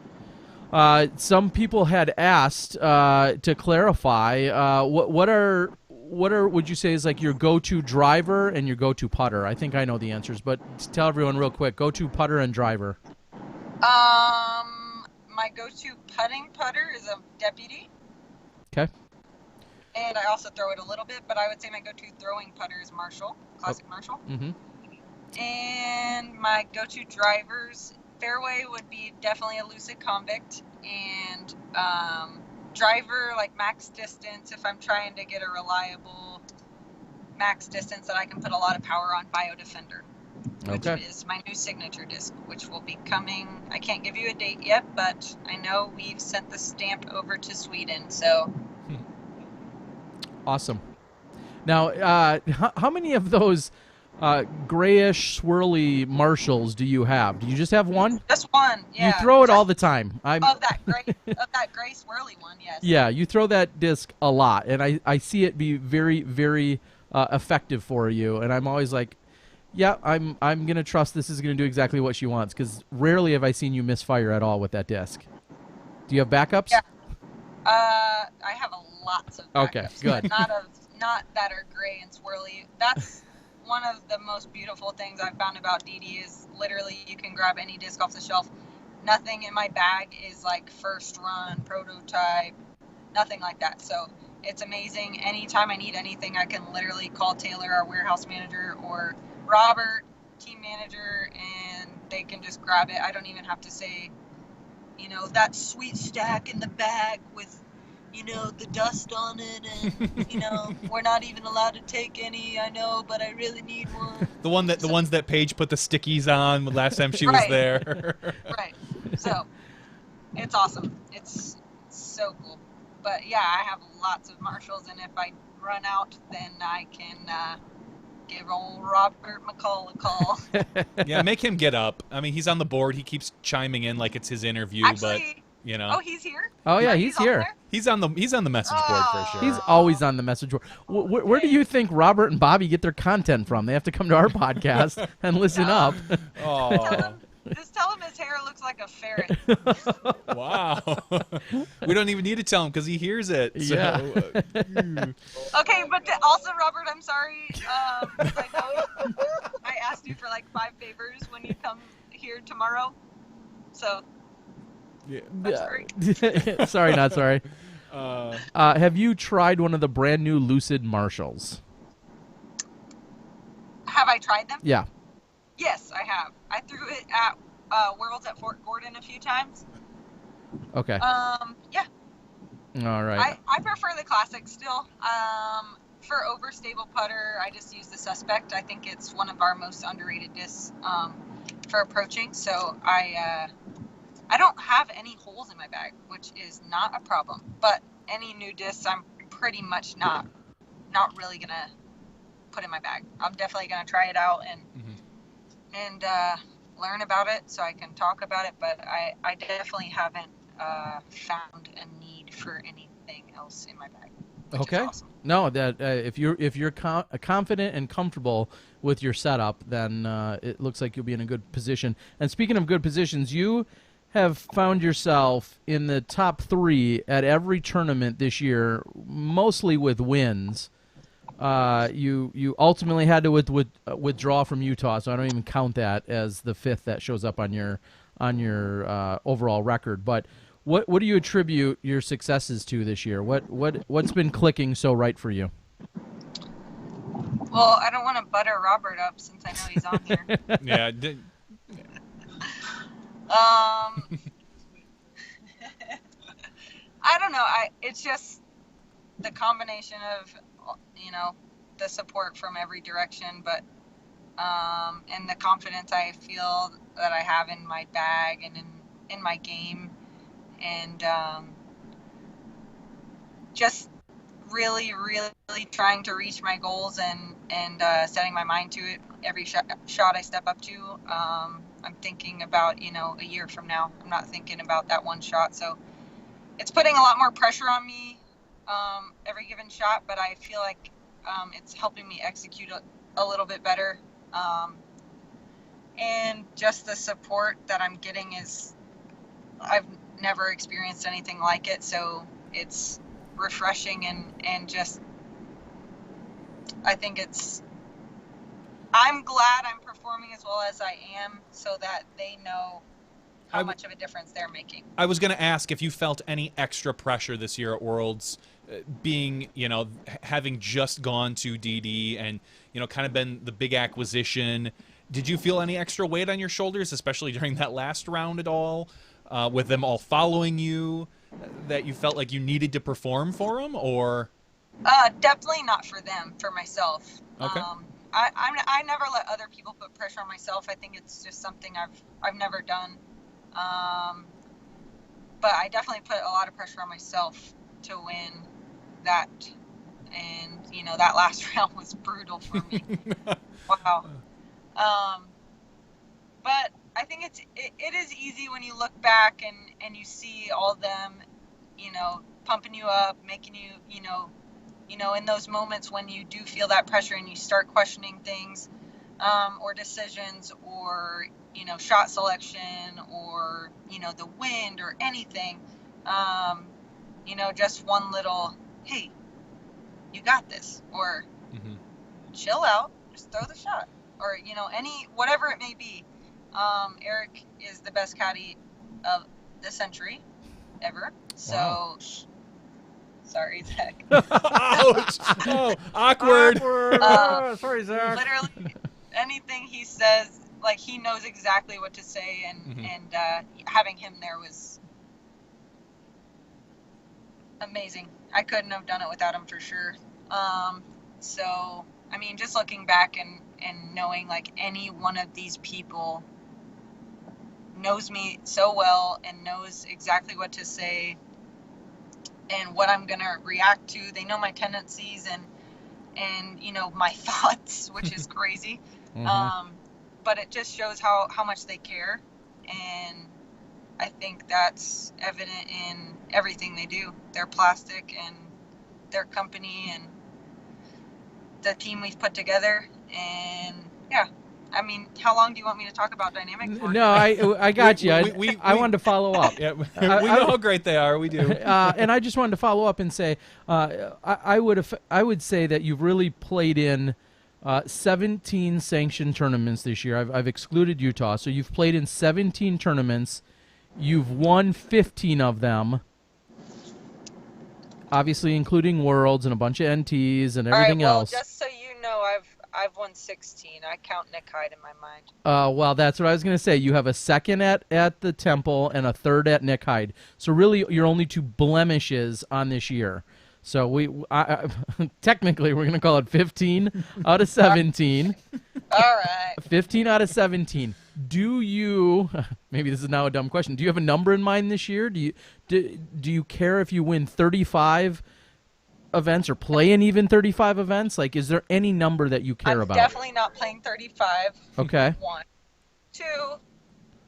Some people had asked to clarify what are would you say is like your go-to driver and your go-to putter? I think I know the answers, but tell everyone real quick, go-to putter and driver. My go-to putting putter is a Deputy. Okay. And I also throw it a little bit, but I would say my go-to throwing putter is Marshall, classic Marshall. Mm-hmm. And my go-to drivers fairway would be definitely a Lucid Convict, and driver like max distance if I'm trying to get a reliable max distance that I can put a lot of power on, Biodefender. Which is my new signature disc, which will be coming. I can't give you a date yet, but I know we've sent the stamp over to Sweden. So awesome. Now, how many of those grayish swirly Marshalls do you have? Do you just have one? Just one, yeah. You throw it all the time. Of that gray swirly one, yes. Yeah, you throw that disc a lot, and I see it be very, very effective for you. And I'm always like, yeah, I'm gonna trust this is gonna do exactly what she wants, because rarely have I seen you misfire at all with that disc. Do you have backups? Yeah. I have lots of backups. Okay, good. Not that are gray and swirly. That's one of the most beautiful things I've found about DD is literally you can grab any disc off the shelf. Nothing in my bag is like first run, prototype, nothing like that. So it's amazing. Anytime I need anything, I can literally call Taylor, our warehouse manager, or Robert, team manager, and they can just grab it. I don't even have to say, that sweet stack in the bag with, the dust on it, and, we're not even allowed to take any, I know, but I really need one. The ones that Paige put the stickies on last time she was there. Right. So, it's awesome. It's so cool. But, yeah, I have lots of Marshalls, and if I run out, then I can give old Robert McCall a call. Yeah, make him get up. I mean, he's on the board. He keeps chiming in like it's his interview, Actually, but, Oh, he's here? Oh, yeah, he's here. He's on the message board for sure. He's always on the message board. Where do you think Robert and Bobby get their content from? They have to come to our podcast and listen up. Oh. Just tell him his hair looks like a ferret. Wow. We don't even need to tell him because he hears it. So. Yeah. Okay, but also, Robert, I'm sorry. I know I asked you for like 5 favors when you come here tomorrow. So, I'm sorry. Sorry, not sorry. Have you tried one of the brand new Lucid Marshalls? Have I tried them? Yeah. Yes, I have. I threw it at Worlds at Fort Gordon a few times. Okay. Yeah. All right. I prefer the classic still. For overstable putter, I just use the Suspect. I think it's one of our most underrated discs for approaching. So I don't have any holes in my bag, which is not a problem. But any new discs, I'm pretty much not really gonna put in my bag. I'm definitely gonna try it out and learn about it so I can talk about it. But I definitely haven't found a need for anything else in my bag. Which Okay. is awesome. No, that if you're confident and comfortable with your setup, then it looks like you'll be in a good position. And speaking of good positions, you have found yourself in the top 3 at every tournament this year, mostly with wins. You ultimately had to withdraw from Utah, so I don't even count that as the 5th that shows up on your overall record. But what do you attribute your successes to this year? What's been clicking so right for you? Well, I don't want to butter Robert up since I know he's on here. Yeah. I don't know. It's just the combination of, the support from every direction, but and the confidence I feel that I have in my bag and in my game, and just really, really trying to reach my goals and setting my mind to it every shot I step up to. I'm thinking about, a year from now. I'm not thinking about that one shot. So it's putting a lot more pressure on me every given shot, but I feel like it's helping me execute a little bit better. And just the support that I'm getting I've never experienced anything like it. So it's refreshing and just, I think I'm glad I'm performing as well as I am so that they know how much of a difference they're making. I was going to ask if you felt any extra pressure this year at Worlds, being, having just gone to DD and, kind of been the big acquisition. Did you feel any extra weight on your shoulders, especially during that last round at all, with them all following you, that you felt like you needed to perform for them, or? Definitely not for them, for myself. Okay. I never let other people put pressure on myself. I think it's just something I've never done. But I definitely put a lot of pressure on myself to win that and you know that last round was brutal for me. Wow. But I think it is easy when you look back and you see all of them, you know, pumping you up, making you, you know, in those moments when you do feel that pressure and you start questioning things, or decisions, or, you know, shot selection, or, you know, the wind or anything, you know, just one little, hey, you got this, or chill out, just throw the shot, or, you know, whatever it may be. Eric is the best caddy of the century ever. So, Wow. sorry, Zach. Ouch! Oh, awkward. Sorry, Zach. Literally, anything he says, like, he knows exactly what to say, and having him there was amazing. I couldn't have done it without him for sure. So, I mean, just looking back and knowing, like, any one of these people knows me so well and knows exactly what to say and what I'm gonna react to. They know my tendencies and you know, my thoughts, which is crazy. But it just shows how much they care, and I think that's evident in everything they do. Their plastic and their company and the team we've put together. And yeah, I mean, how long do you want me to talk about Dynamic for? No, I got you. I wanted to follow up. Yeah, we know how great they are. We do. And I just wanted to follow up and say, I would say that you've really played in 17 sanctioned tournaments this year. I've excluded Utah, so you've played in 17 tournaments. You've won 15 of them, obviously including Worlds and a bunch of NTs and everything else. Just so you know, I've won 16. I count Nick Hyde in my mind. Well, that's what I was going to say. You have a second at the Temple and a third at Nick Hyde. So really, you're only 2 blemishes on this year. So technically, we're going to call it 15 out of 17. All right. 15 out of 17. Do you, maybe this is now a dumb question, do you have a number in mind this year? Do you care if you win 35 events or play in even 35 events? Like, is there any number that you care about? I'm definitely not playing 35. Okay. 1. 2,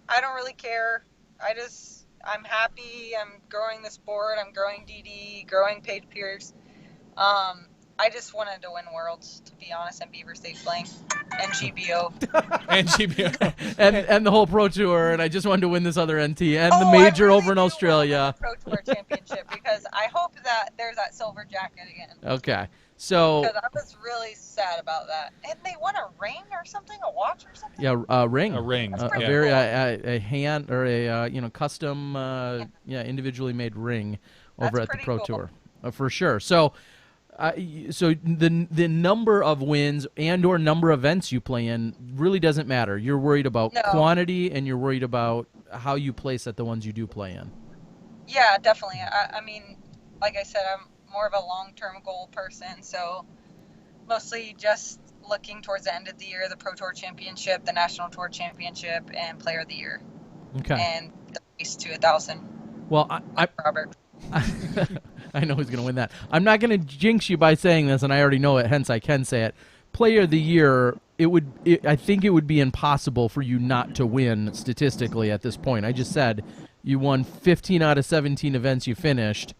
I don't really care. I'm happy. I'm growing the sport. I'm growing DD, growing Paige Pierce. I just wanted to win Worlds, to be honest, and Beaver State playing, and GBO. And GBO. and the whole Pro Tour, and I just wanted to win this other NT and the major over in Australia. Pro Tour championship, because I hope that there's that silver jacket again. Okay. So, because I was really sad about that. And they won a ring or something, a watch or something. yeah, a ring. A ring. That's A pretty very cool. a hand or a custom individually made ring over That's at the pretty Pro cool. Tour for sure. So the number of wins and or number of events you play in really doesn't matter. You're worried about No. quantity, and you're worried about how you place at the ones you do play in. Yeah, definitely. I mean, like I said, I'm more of a long-term goal person, so mostly just looking towards the end of the year, the Pro Tour Championship, the National Tour Championship, and Player of the Year. Okay. And the race to 1,000. Well, Robert. I know who's going to win that. I'm not going to jinx you by saying this, and I already know it, hence I can say it. Player of the Year, I think it would be impossible for you not to win statistically at this point. I just said you won 15 out of 17 events you finished,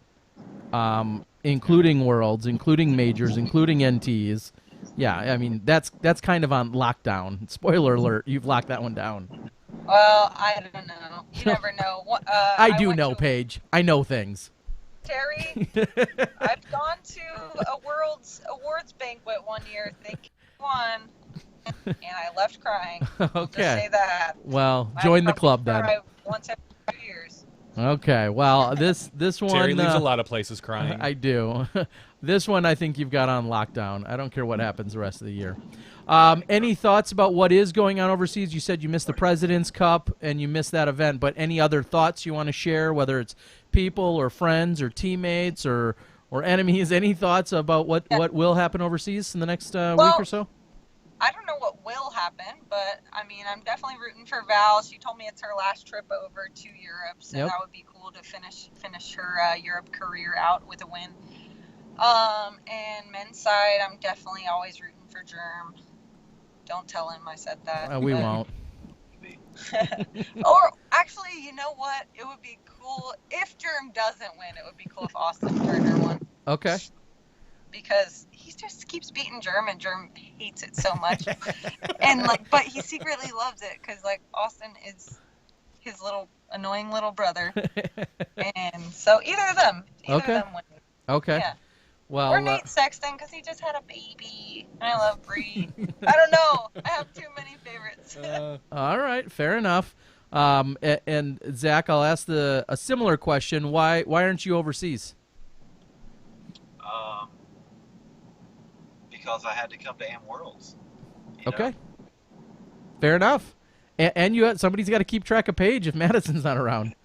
including Worlds, including Majors, including NTs. Yeah, I mean, that's kind of on lockdown. Spoiler alert, you've locked that one down. Well, I don't know. You never know. I do went know, to Paige. I know things. Terry, I've gone to a World's awards banquet one year thinking I won, and I left crying. Just Okay. say that. Well, join the club then. I once every 2 years. Okay. Well, this one. Terry leaves a lot of places crying. I do. This one I think you've got on lockdown. I don't care what happens the rest of the year. Any thoughts about what is going on overseas? You said you missed the President's Cup and you missed that event, but any other thoughts you want to share, whether it's people or friends or teammates or enemies? Any thoughts about what will happen overseas in the next week or so? I don't know what will happen, but I mean, I'm definitely rooting for Val. She told me it's her last trip over to Europe, so Yep. that would be cool to finish her Europe career out with a win. And men's side, I'm definitely always rooting for Germ. Don't tell him I said that. We but- won't. Or actually, you know what? It would be cool if Germ doesn't win. It would be cool if Austin Turner won. Okay. Because he just keeps beating Germ, and Germ hates it so much. And like, but he secretly loves it because like Austin is his little annoying little brother, and so either of them win. Okay. Yeah. Well, Or Nate Sexton because he just had a baby. And I love Bree. I don't know. I have too many favorites. all right, fair enough. And Zach, I'll ask a similar question. Why aren't you overseas? Because I had to come to Am Worlds. you Okay. know? Fair enough. And somebody's got to keep track of Paige if Madison's not around.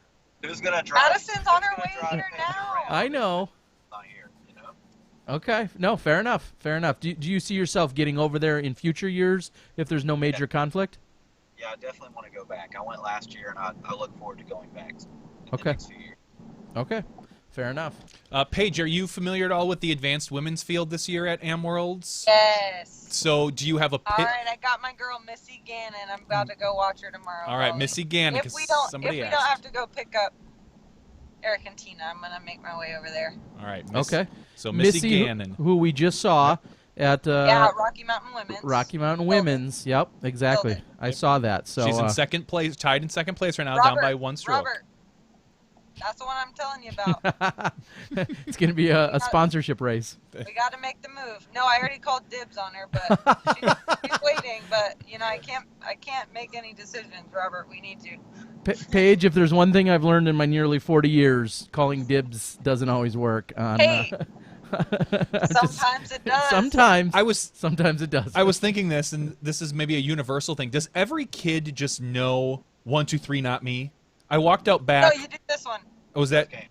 Who's gonna drive? Madison's on her who's way gonna drive here Paige now. around I if know. she's not here, you know? Okay. No, fair enough. Fair enough. Do you see yourself getting over there in future years if there's no major conflict? Yeah, I definitely want to go back. I went last year, and I look forward to going back in Okay. the next few years. Okay. Fair enough. Paige, are you familiar at all with the advanced women's field this year at Am Worlds? Yes. So do you have a All pit? right, I got my girl Missy Gannon. I'm about to go watch her tomorrow. All right, probably. Missy Gannon, If because we don't somebody have asked. to go pick up Eric and Tina, I'm gonna make my way over there. All right. Okay. So Missy who- Gannon. who we just saw at Yeah, Rocky Mountain Women's. Rocky Mountain Building. Women's. Yep, exactly. Building. I saw that. So She's in second place, tied in second place right now, Robert, down by one stroke. Robert, that's the one I'm telling you about. it's going to be a sponsorship race. We got to make the move. No, I already called dibs on her, but she's waiting. But you know, I can't make any decisions, Robert. We need to. Paige, if there's one thing I've learned in my nearly 40 years, calling dibs doesn't always work. Hey, sometimes it does. Sometimes it does. I was thinking this, and this is maybe a universal thing. Does every kid just know 1, 2, 3, not me? I walked out back. No, you did this one. Oh, was that? Okay.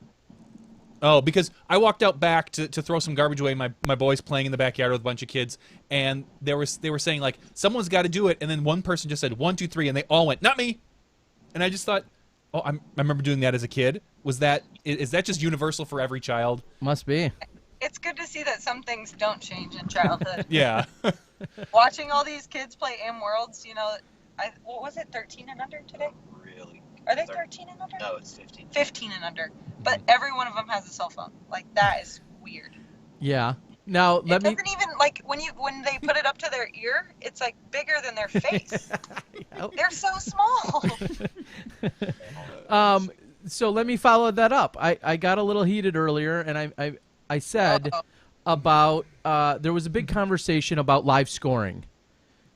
Oh, because I walked out back to throw some garbage away. My boys playing in the backyard with a bunch of kids, and they were saying like someone's got to do it, and then one person just said 1, 2, 3, and they all went not me, and I just thought, oh, I remember doing that as a kid. Is that just universal for every child? Must be. It's good to see that some things don't change in childhood. Yeah. Watching all these kids play M Worlds, you know, what was it, 13 and under today? Really? Are they 13 and under? No, it's 15. 15 and under. But every one of them has a cell phone. Like, that is weird. Yeah. Now It let me. doesn't even, like, when they put it up to their ear, it's, like, bigger than their face. They're so small. So let me follow that up. I got a little heated earlier, and I said about there was a big conversation about live scoring.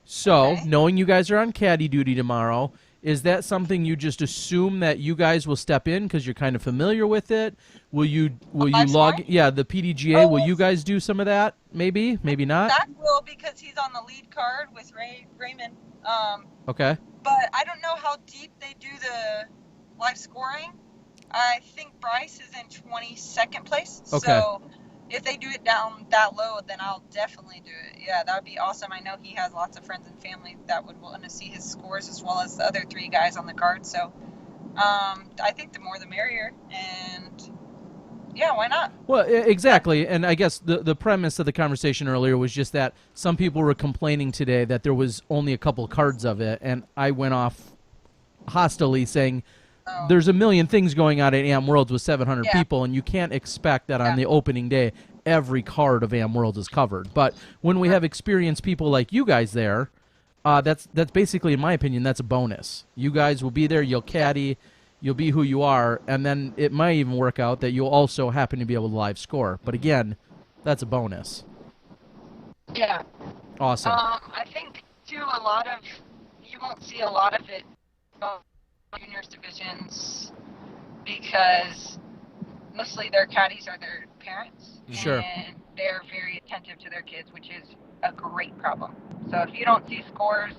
So Okay. knowing you guys are on caddy duty tomorrow, is that something you just assume that you guys will step in because you're kind of familiar with it? Will you live log? scoring? Yeah, the PDGA. Oh. Will you guys do some of that? Maybe not. Zach will because he's on the lead card with Raymond. Okay. But I don't know how deep they do the live scoring. I think Bryce is in 22nd place. Okay. So if they do it down that low, then I'll definitely do it. Yeah, that would be awesome. I know he has lots of friends and family that would want to see his scores as well as the other 3 guys on the card. So I think the more the merrier. And yeah, why not? Well, exactly. And I guess the premise of the conversation earlier was just that some people were complaining today that there was only a couple cards of it, and I went off hostilely saying there's a million things going on at Am Worlds with 700 Yeah. people, and you can't expect that on Yeah. the opening day every card of Am Worlds is covered. But when we have experienced people like you guys there, that's basically, in my opinion, that's a bonus. You guys will be there, you'll caddy, you'll be who you are, and then it might even work out that you'll also happen to be able to live score. But again, that's a bonus. Yeah. Awesome. I think, too, you won't see a lot of it juniors divisions because mostly their caddies are their parents. Sure. And they're very attentive to their kids, which is a great problem. So if you don't see scores,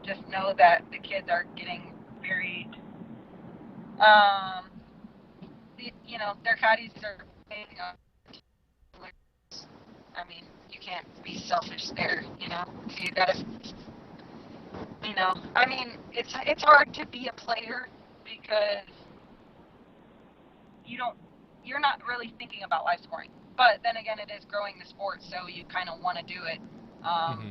just know that the kids are getting very, their caddies are paying up. I mean, you can't be selfish there, You gotta, I mean, it's hard to be a player because you don't you're not really thinking about live scoring. But then again, it is growing the sport, so you kind of want to do it.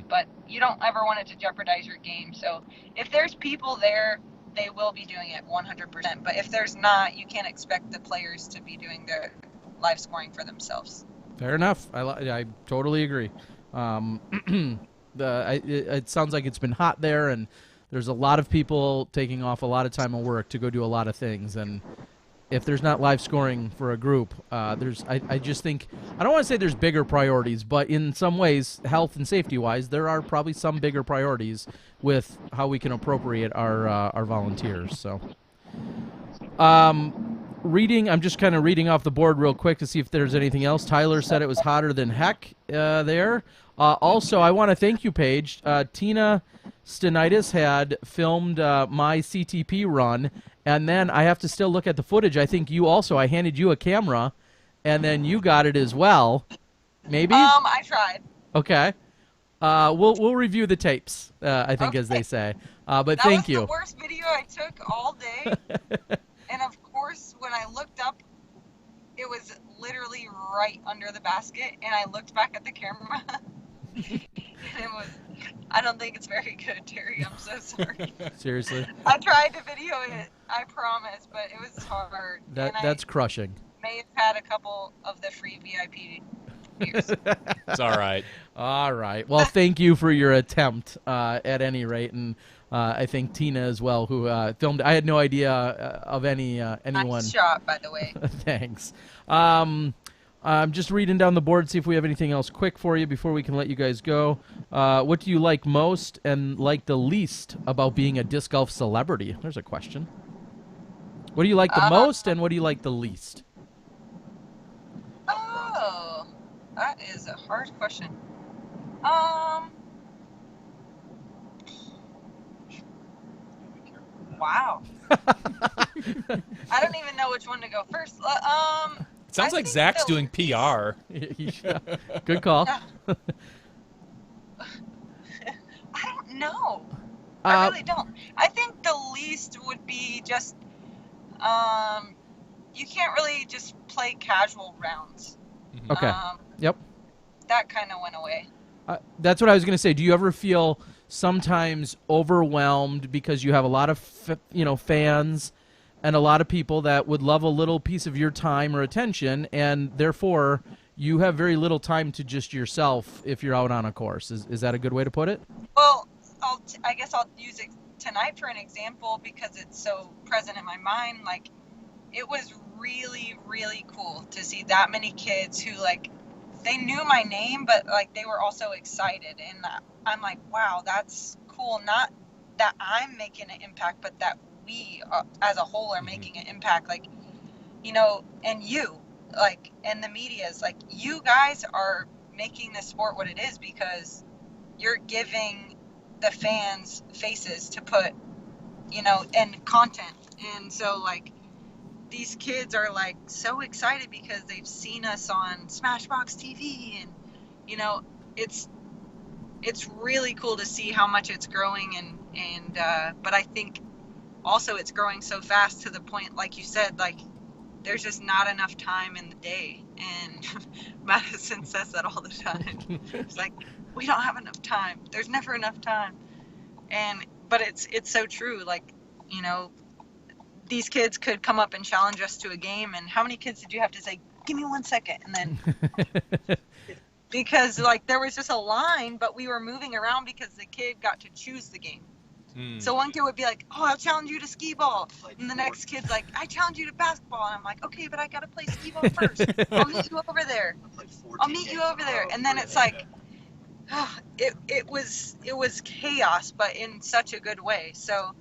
But you don't ever want it to jeopardize your game. So if there's people there, they will be doing it 100%. But if there's not, you can't expect the players to be doing their live scoring for themselves. Fair enough. I totally agree. It sounds like it's been hot there, and there's a lot of people taking off a lot of time of work to go do a lot of things. And if there's not live scoring for a group, I just think, I don't want to say there's bigger priorities, but in some ways, health and safety wise, there are probably some bigger priorities with how we can appropriate our volunteers. So, I'm just kind of reading off the board real quick to see if there's anything else. Tyler said it was hotter than heck there. Also, I want to thank you, Paige. Tina Stenitis had filmed my CTP run, and then I have to still look at the footage. I think I handed you a camera, and then you got it as well. Maybe? I tried. Okay. We'll review the tapes, I think, as they say. But thank you. That was the worst video I took all day. And of course, when I looked up, it was literally right under the basket, and I looked back at the camera. And I don't think it's very good, Terry. I'm so sorry. Seriously? I tried to video it, I promise, but it was hard. That's crushing. May have had a couple of the free VIP beers. It's all right. All right. Well, thank you for your attempt at any rate, and I think Tina as well, who filmed. I had no idea of anyone. Nice shot, by the way. Thanks. I'm just reading down the board, see if we have anything else quick for you before we can let you guys go. What do you like most and like the least about being a disc golf celebrity? There's a question. What do you like the most and what do you like the least? Oh, that is a hard question. Wow. I don't even know which one to go first. It sounds like Zach's doing PR. Good call. I don't know. I really don't. I think the least would be just, you can't really just play casual rounds. Okay. Yep. That kind of went away. That's what I was going to say. Do you ever feel sometimes overwhelmed because you have a lot of fans and a lot of people that would love a little piece of your time or attention, and therefore you have very little time to just yourself if you're out on a course? Is that a good way to put it? Well, I guess I'll use it tonight for an example because it's so present in my mind. Like, it was really, really cool to see that many kids who, like, they knew my name, but, like, they were also excited. And I'm like, wow, that's cool. Not that I'm making an impact, but that we as a whole are making an impact. Like, and you, like, and the media is like, you guys are making this sport what it is because you're giving the fans faces to put, and content. And so, like, these kids are, like, so excited because they've seen us on SmashBoxxTV, and it's really cool to see how much it's growing, and but I think also it's growing so fast to the point, like you said, like, there's just not enough time in the day, and Madison says that all the time. It's like, we don't have enough time. There's never enough time. But it's so true. Like, these kids could come up and challenge us to a game, and how many kids did you have to say, give me 1 second? And then because, like, there was just a line, but we were moving around because the kid got to choose the game. So one kid would be like, oh, I'll challenge you to skee ball. And the next kid's like, I challenge you to basketball. And I'm like, okay, but I got to play skee ball first. I'll meet you over there. And then it's like, it was chaos, but in such a good way. So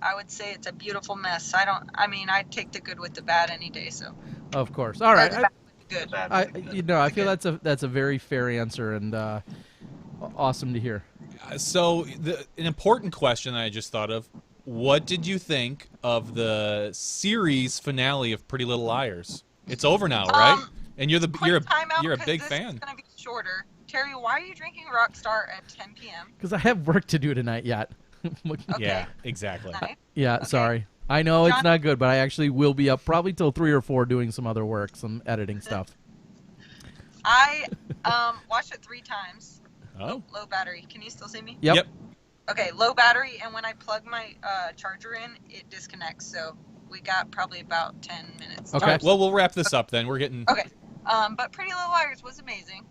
I would say it's a beautiful mess. I take the good with the bad any day. So of course. All right. Good. I feel that's a very fair answer and awesome to hear. So an important question I just thought of: what did you think of the series finale of Pretty Little Liars? It's over now, right? And you're a big fan. It's gonna be shorter. Terry, why are you drinking Rockstar at 10 p.m.? Because I have work to do tonight yet. Okay. Yeah, exactly. Yeah, Okay. sorry. I know it's John- not good, but I actually will be up probably till 3 or 4 doing some other work, some editing stuff. I watched it 3 times. Oh. Low battery. Can you still see me? Yep. Yep. Okay, low battery, and when I plug my charger in, it disconnects. So we got probably about 10 minutes. Okay. All right, well, we'll wrap this up then. We're getting. Okay. But Pretty Little Liars was amazing.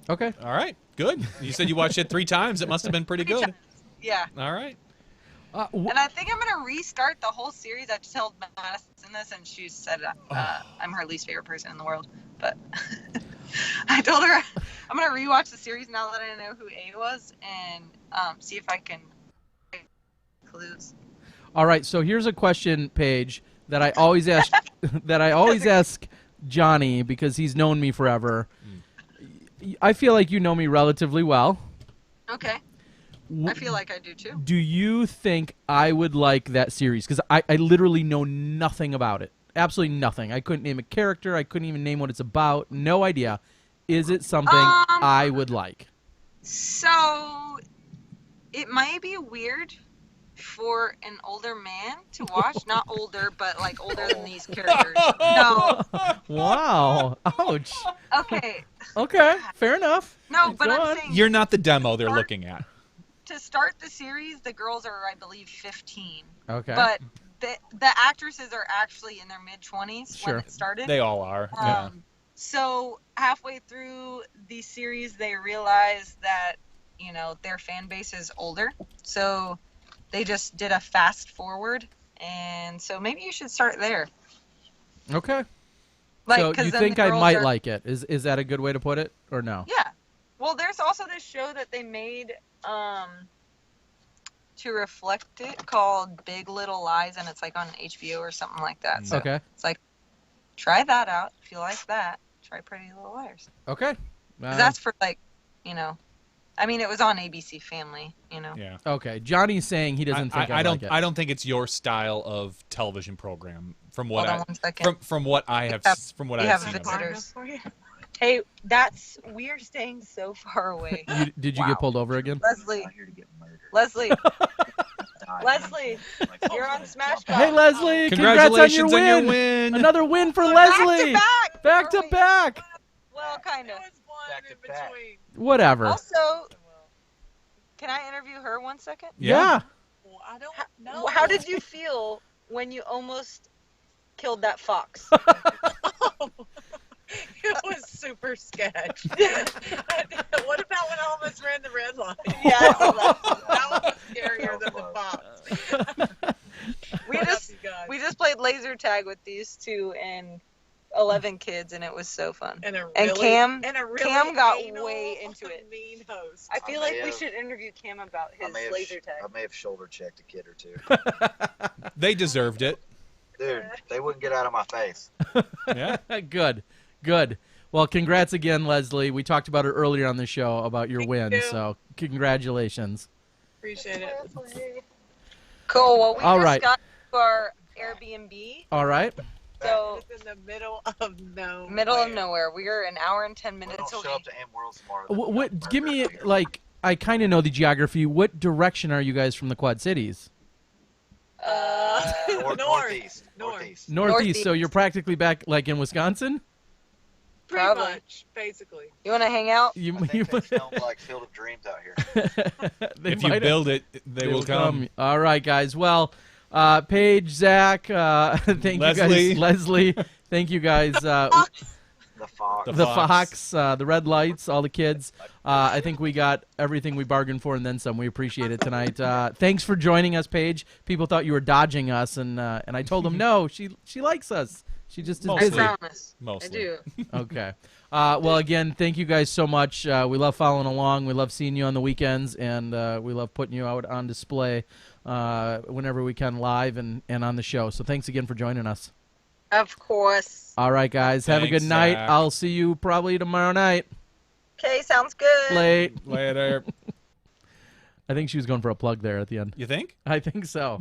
Okay. All right. Good. You said you watched it 3 times. It must have been pretty good. Yeah. All right. And I think I'm gonna restart the whole series. I told Madison this, and she said I'm her least favorite person in the world. But I told her I'm gonna rewatch the series now that I know who A was, and see if I can get clues. All right. So here's a question, Paige, that I always ask Johnny because he's known me forever. I feel like you know me relatively well. Okay. I feel like I do too. Do you think I would like that series? Because I literally know nothing about it. Absolutely nothing. I couldn't name a character. I couldn't even name what it's about. No idea. Is it something I would like? So it might be weird for an older man to watch. Not older, but like older than these characters. No. Wow. Ouch. Okay. Okay. Fair enough. No, but Go I'm on. saying You're not the demo they're looking at. to start the series, the girls are, I believe, 15. Okay. But the actresses are actually in their mid-20s Sure. when it started. They all are. Yeah. So halfway through the series, they realized that, their fan base is older. So they just did a fast forward. And so maybe you should start there. Okay. Like, So 'cause you then think the I girls might are- like it? Is that a good way to put it, or no? Yeah. Well, there's also this show that they made to reflect it called Big Little Lies, and it's like on HBO or something like that. So Okay. it's like, try that out. If you like that, try Pretty Little Liars. Okay. 'Cause that's for like, it was on ABC Family, Yeah. Okay. Johnny's saying he doesn't think I don't. like it. I don't think it's your style of television program. From what Hold on one second. from what I have have- from what we I've have seen. of it. visitors. Hey, we're staying so far away. Did you get pulled over again? Leslie, I'm here to get murdered. Leslie, Die. Leslie, Like, you're on SmashBox. Hey, Leslie! Congratulations congrats on your on your win. Another win for We're Leslie. Back Back to Or wait, back. Well, kind of. Back to back. Whatever. Also, can I interview her 1 second? Yeah. Well, I don't know. How did you feel when you almost killed that fox? It was super sketch. What about when I almost ran the red light? Yeah, I saw that. That was scarier than the fox. We just played laser tag with these 2 and 11 kids, and it was so fun. And Cam Cam got way into it. Mean host. I feel I like may we have- should interview Cam about I his may have laser tag. I may have shoulder checked a kid or two. They deserved it. Dude, they wouldn't get out of my face. Yeah. Good. Well, congrats again, Leslie. We talked about it earlier on the show about your win, you. so congratulations. Appreciate it. Cool. Well, we All just right. got to our Airbnb, All right. so It's in the middle of nowhere. middle of nowhere. We're an hour and 10 We minutes don't away. show up to M World tomorrow. What? Give me I kind of know the geography. What direction are you guys from the Quad Cities? Northeast. Northeast. Northeast. So you're practically back, like in Wisconsin. Pretty Probably. much, basically. You want to hang out? You, I think they filmed like Field of Dreams out here. they If you might have- build it, they will come. All right, guys. Well, Paige, Zach, thank Leslie. you guys. Leslie, thank you guys. The Fox. The The Fox. Fox, the red lights, all the kids. I think we got everything we bargained for and then some. We appreciate it tonight. Thanks for joining us, Paige. People thought you were dodging us, and I told them no. She likes us. She just is Mostly. busy. I promise. Mostly. I do. Okay. Well, again, thank you guys so much. We love following along. We love seeing you on the weekends, and we love putting you out on display whenever we can live and on the show. So thanks again for joining us. Of course. All right, guys. Have a Thanks, good night. Zach. I'll see you probably tomorrow night. Okay, sounds good. Late. Later. I think she was going for a plug there at the end. You think? I think so.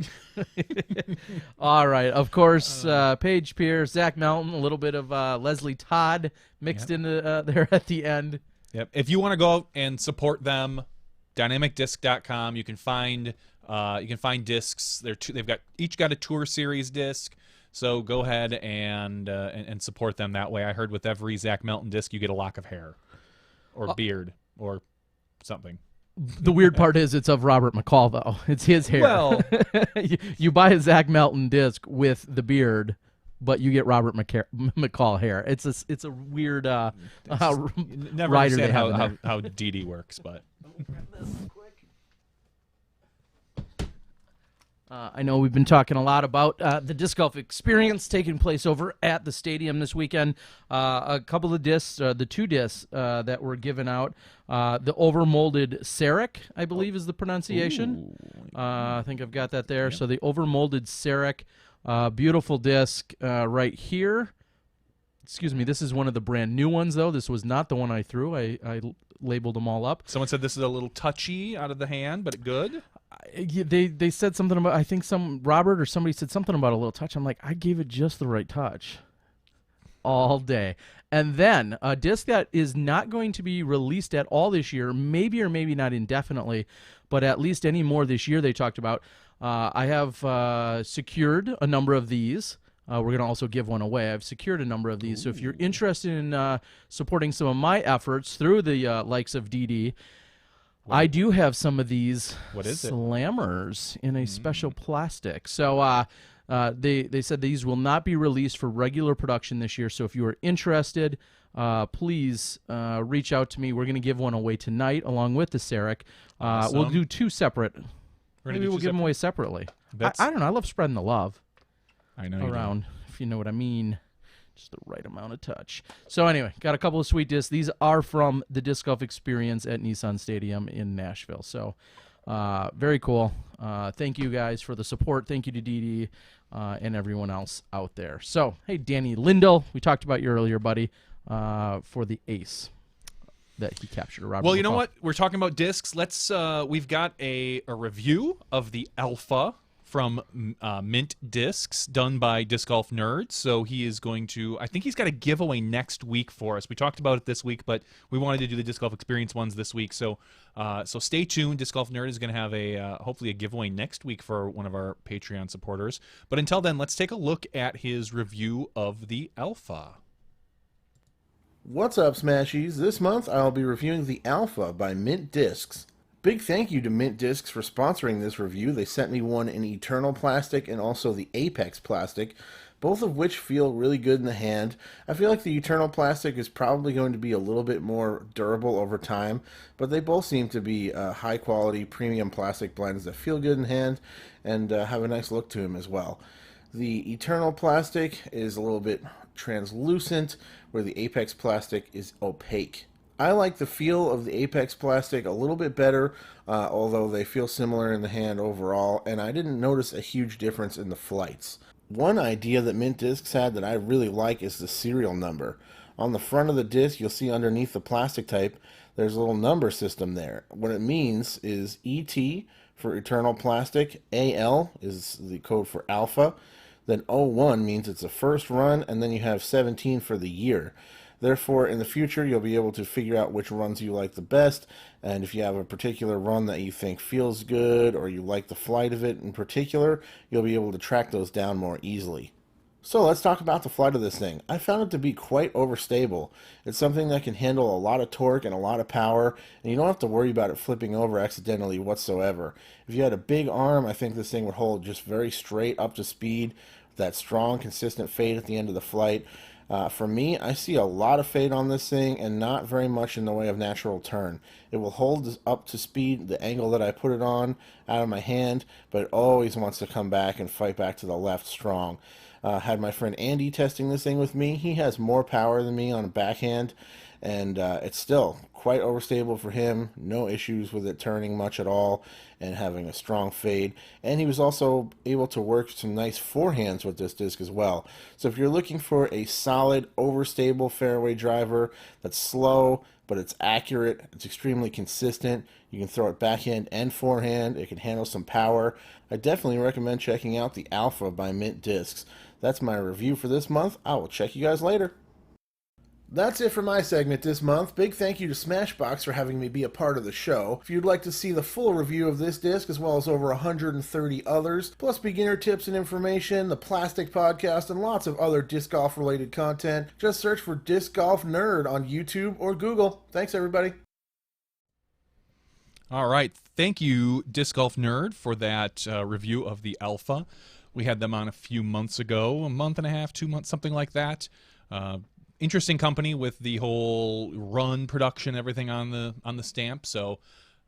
All right. Of course, Paige Pierce, Zach Melton, a little bit of Leslie Todd mixed into there at the end. Yep. If you want to go and support them, dynamicdisc.com. You can find You can find discs. They've each got a Tour Series disc. So go ahead and support them that way. I heard with every Zach Melton disc, you get a lock of hair, or beard, or something. The weird part is it's of Robert McCall, though. It's his hair. Well, you buy a Zach Melton disc with the beard, but you get Robert McCall hair. It's a weird never rider they understand have how DD works, but. I know we've been talking a lot about the disc golf experience taking place over at the stadium this weekend. A couple of discs, the 2 discs that were given out. The overmolded Cerac, I believe is the pronunciation. I think I've got that there. Yep. So the overmolded Cerac, beautiful disc right here. Excuse me, this is one of the brand new ones, though. This was not the one I threw. I labeled them all up. Someone said this is a little touchy out of the hand, but good. They said something about, I think Robert or somebody said something about a little touch. I'm like, I gave it just the right touch all day. And then a disc that is not going to be released at all this year, maybe or maybe not indefinitely, but at least any more this year they talked about. I have secured a number of these. We're going to also give one away. I've secured a number of these. So if you're interested in supporting some of my efforts through the likes of DD, I do have some of these slammers in a special plastic. So they said these will not be released for regular production this year. So if you are interested, please reach out to me. We're going to give one away tonight along with the Cerac. Awesome. We'll do 2 separate. Maybe we'll give them away separately. I don't know. I love spreading the love. I know around, if you know what I mean. Just the right amount of touch. So anyway, got a couple of sweet discs. These are from the Disc Golf Experience at Nissan Stadium in Nashville. So very cool. Thank you guys for the support. Thank you to DD and everyone else out there. So, hey, Danny Lindell, we talked about you earlier, buddy, for the ace that he captured. Well, you know what? We're talking about discs. Let's. We've got a review of the Alpha from Mint Discs, done by Disc Golf Nerds. So he is going to, I think he's got a giveaway next week for us. We talked about it this week, but we wanted to do the Disc Golf Experience ones this week. So so stay tuned. Disc Golf Nerd is going to have hopefully a giveaway next week for one of our Patreon supporters. But until then, let's take a look at his review of the Alpha. What's up, Smashies? This month I'll be reviewing the Alpha by Mint Discs. Big thank you to Mint Discs for sponsoring this review. They sent me one in Eternal Plastic and also the Apex Plastic, both of which feel really good in the hand. I feel like the Eternal Plastic is probably going to be a little bit more durable over time, but they both seem to be high-quality premium plastic blends that feel good in hand and have a nice look to them as well. The Eternal Plastic is a little bit translucent, where the Apex Plastic is opaque. I like the feel of the Apex Plastic a little bit better, although they feel similar in the hand overall, and I didn't notice a huge difference in the flights. One idea that Mint Discs had that I really like is the serial number. On the front of the disc, you'll see underneath the plastic type, there's a little number system there. What it means is ET for Eternal Plastic, AL is the code for Alpha, then 01 means it's a first run, and then you have 17 for the year. Therefore, in the future, you'll be able to figure out which runs you like the best, and if you have a particular run that you think feels good, or you like the flight of it in particular, you'll be able to track those down more easily. So let's talk about the flight of this thing. I found it to be quite overstable. It's something that can handle a lot of torque and a lot of power, and you don't have to worry about it flipping over accidentally whatsoever. If you had a big arm, I think this thing would hold just very straight up to speed, with that strong, consistent fade at the end of the flight. For me, I see a lot of fade on this thing and not very much in the way of natural turn. It will hold up to speed the angle that I put it on out of my hand, but it always wants to come back and fight back to the left strong. Had my friend Andy testing this thing with me. He has more power than me on a backhand, and it's still quite overstable for him. No issues with it turning much at all and having a strong fade. And he was also able to work some nice forehands with this disc as well. So if you're looking for a solid, overstable fairway driver that's slow, but it's accurate, it's extremely consistent, you can throw it backhand and forehand, it can handle some power, I definitely recommend checking out the Alpha by Mint Discs. That's my review for this month. I will check you guys later. That's it for my segment this month. Big thank you to Smashbox for having me be a part of the show. If you'd like to see the full review of this disc, as well as over 130 others, plus beginner tips and information, the Plastic Podcast, and lots of other disc golf related content, just search for Disc Golf Nerd on YouTube or Google. Thanks, everybody. All right. Thank you, Disc Golf Nerd, for that review of the Alpha. We had them on a few months ago, a month and a half, 2 months, something like that. Interesting company with the whole run production, everything on the stamp. So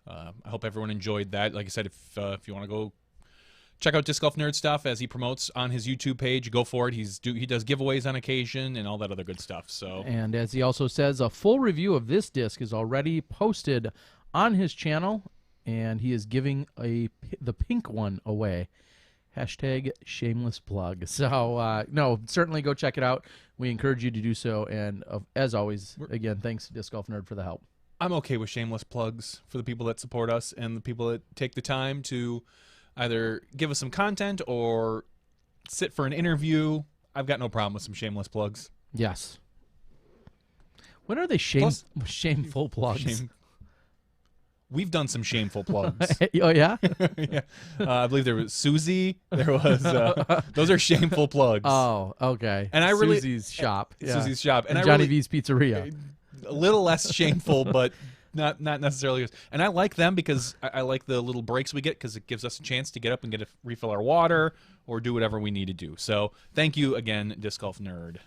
I hope everyone enjoyed that. Like I said, if you want to go check out Disc Golf Nerd stuff as he promotes on his YouTube page, go for it. He does giveaways on occasion and all that other good stuff. So, and as he also says, a full review of this disc is already posted on his channel, and he is giving the pink one away. Hashtag shameless plug. So, no, certainly go check it out. We encourage you to do so. And as always, again, thanks to Disc Golf Nerd for the help. I'm okay with shameless plugs for the people that support us and the people that take the time to either give us some content or sit for an interview. I've got no problem with some shameless plugs. Yes. When are they shameful plugs? We've done some shameful plugs. Oh, yeah? Yeah. I believe there was Susie. There was those are shameful plugs. Oh, okay. And Susie's shop. Yeah. Susie's shop. And Johnny V's Pizzeria. A little less shameful, but not necessarily. And I like them because I like the little breaks we get because it gives us a chance to get up and refill our water or do whatever we need to do. So thank you again, Disc Golf Nerd.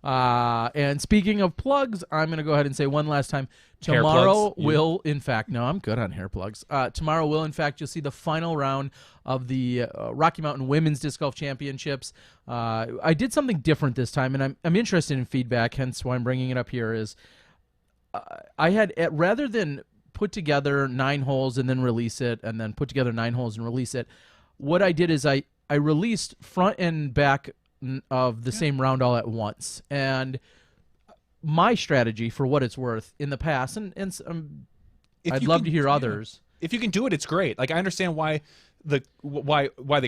And speaking of plugs, I'm going to go ahead and say one last time. Hair Tomorrow plugs? will, in fact, no, I'm good on hair plugs. Tomorrow will, in fact, you'll see the final round of the Rocky Mountain Women's Disc Golf Championships. I did something different this time, and I'm interested in feedback, hence why I'm bringing it up here, is I had, rather than put together 9 holes and then release it, and then put together 9 holes and release it, what I did is I released front and back of the same round all at once. And my strategy, for what it's worth, in the past, and I'd love to hear others. If you can do it, it's great. Like I understand why they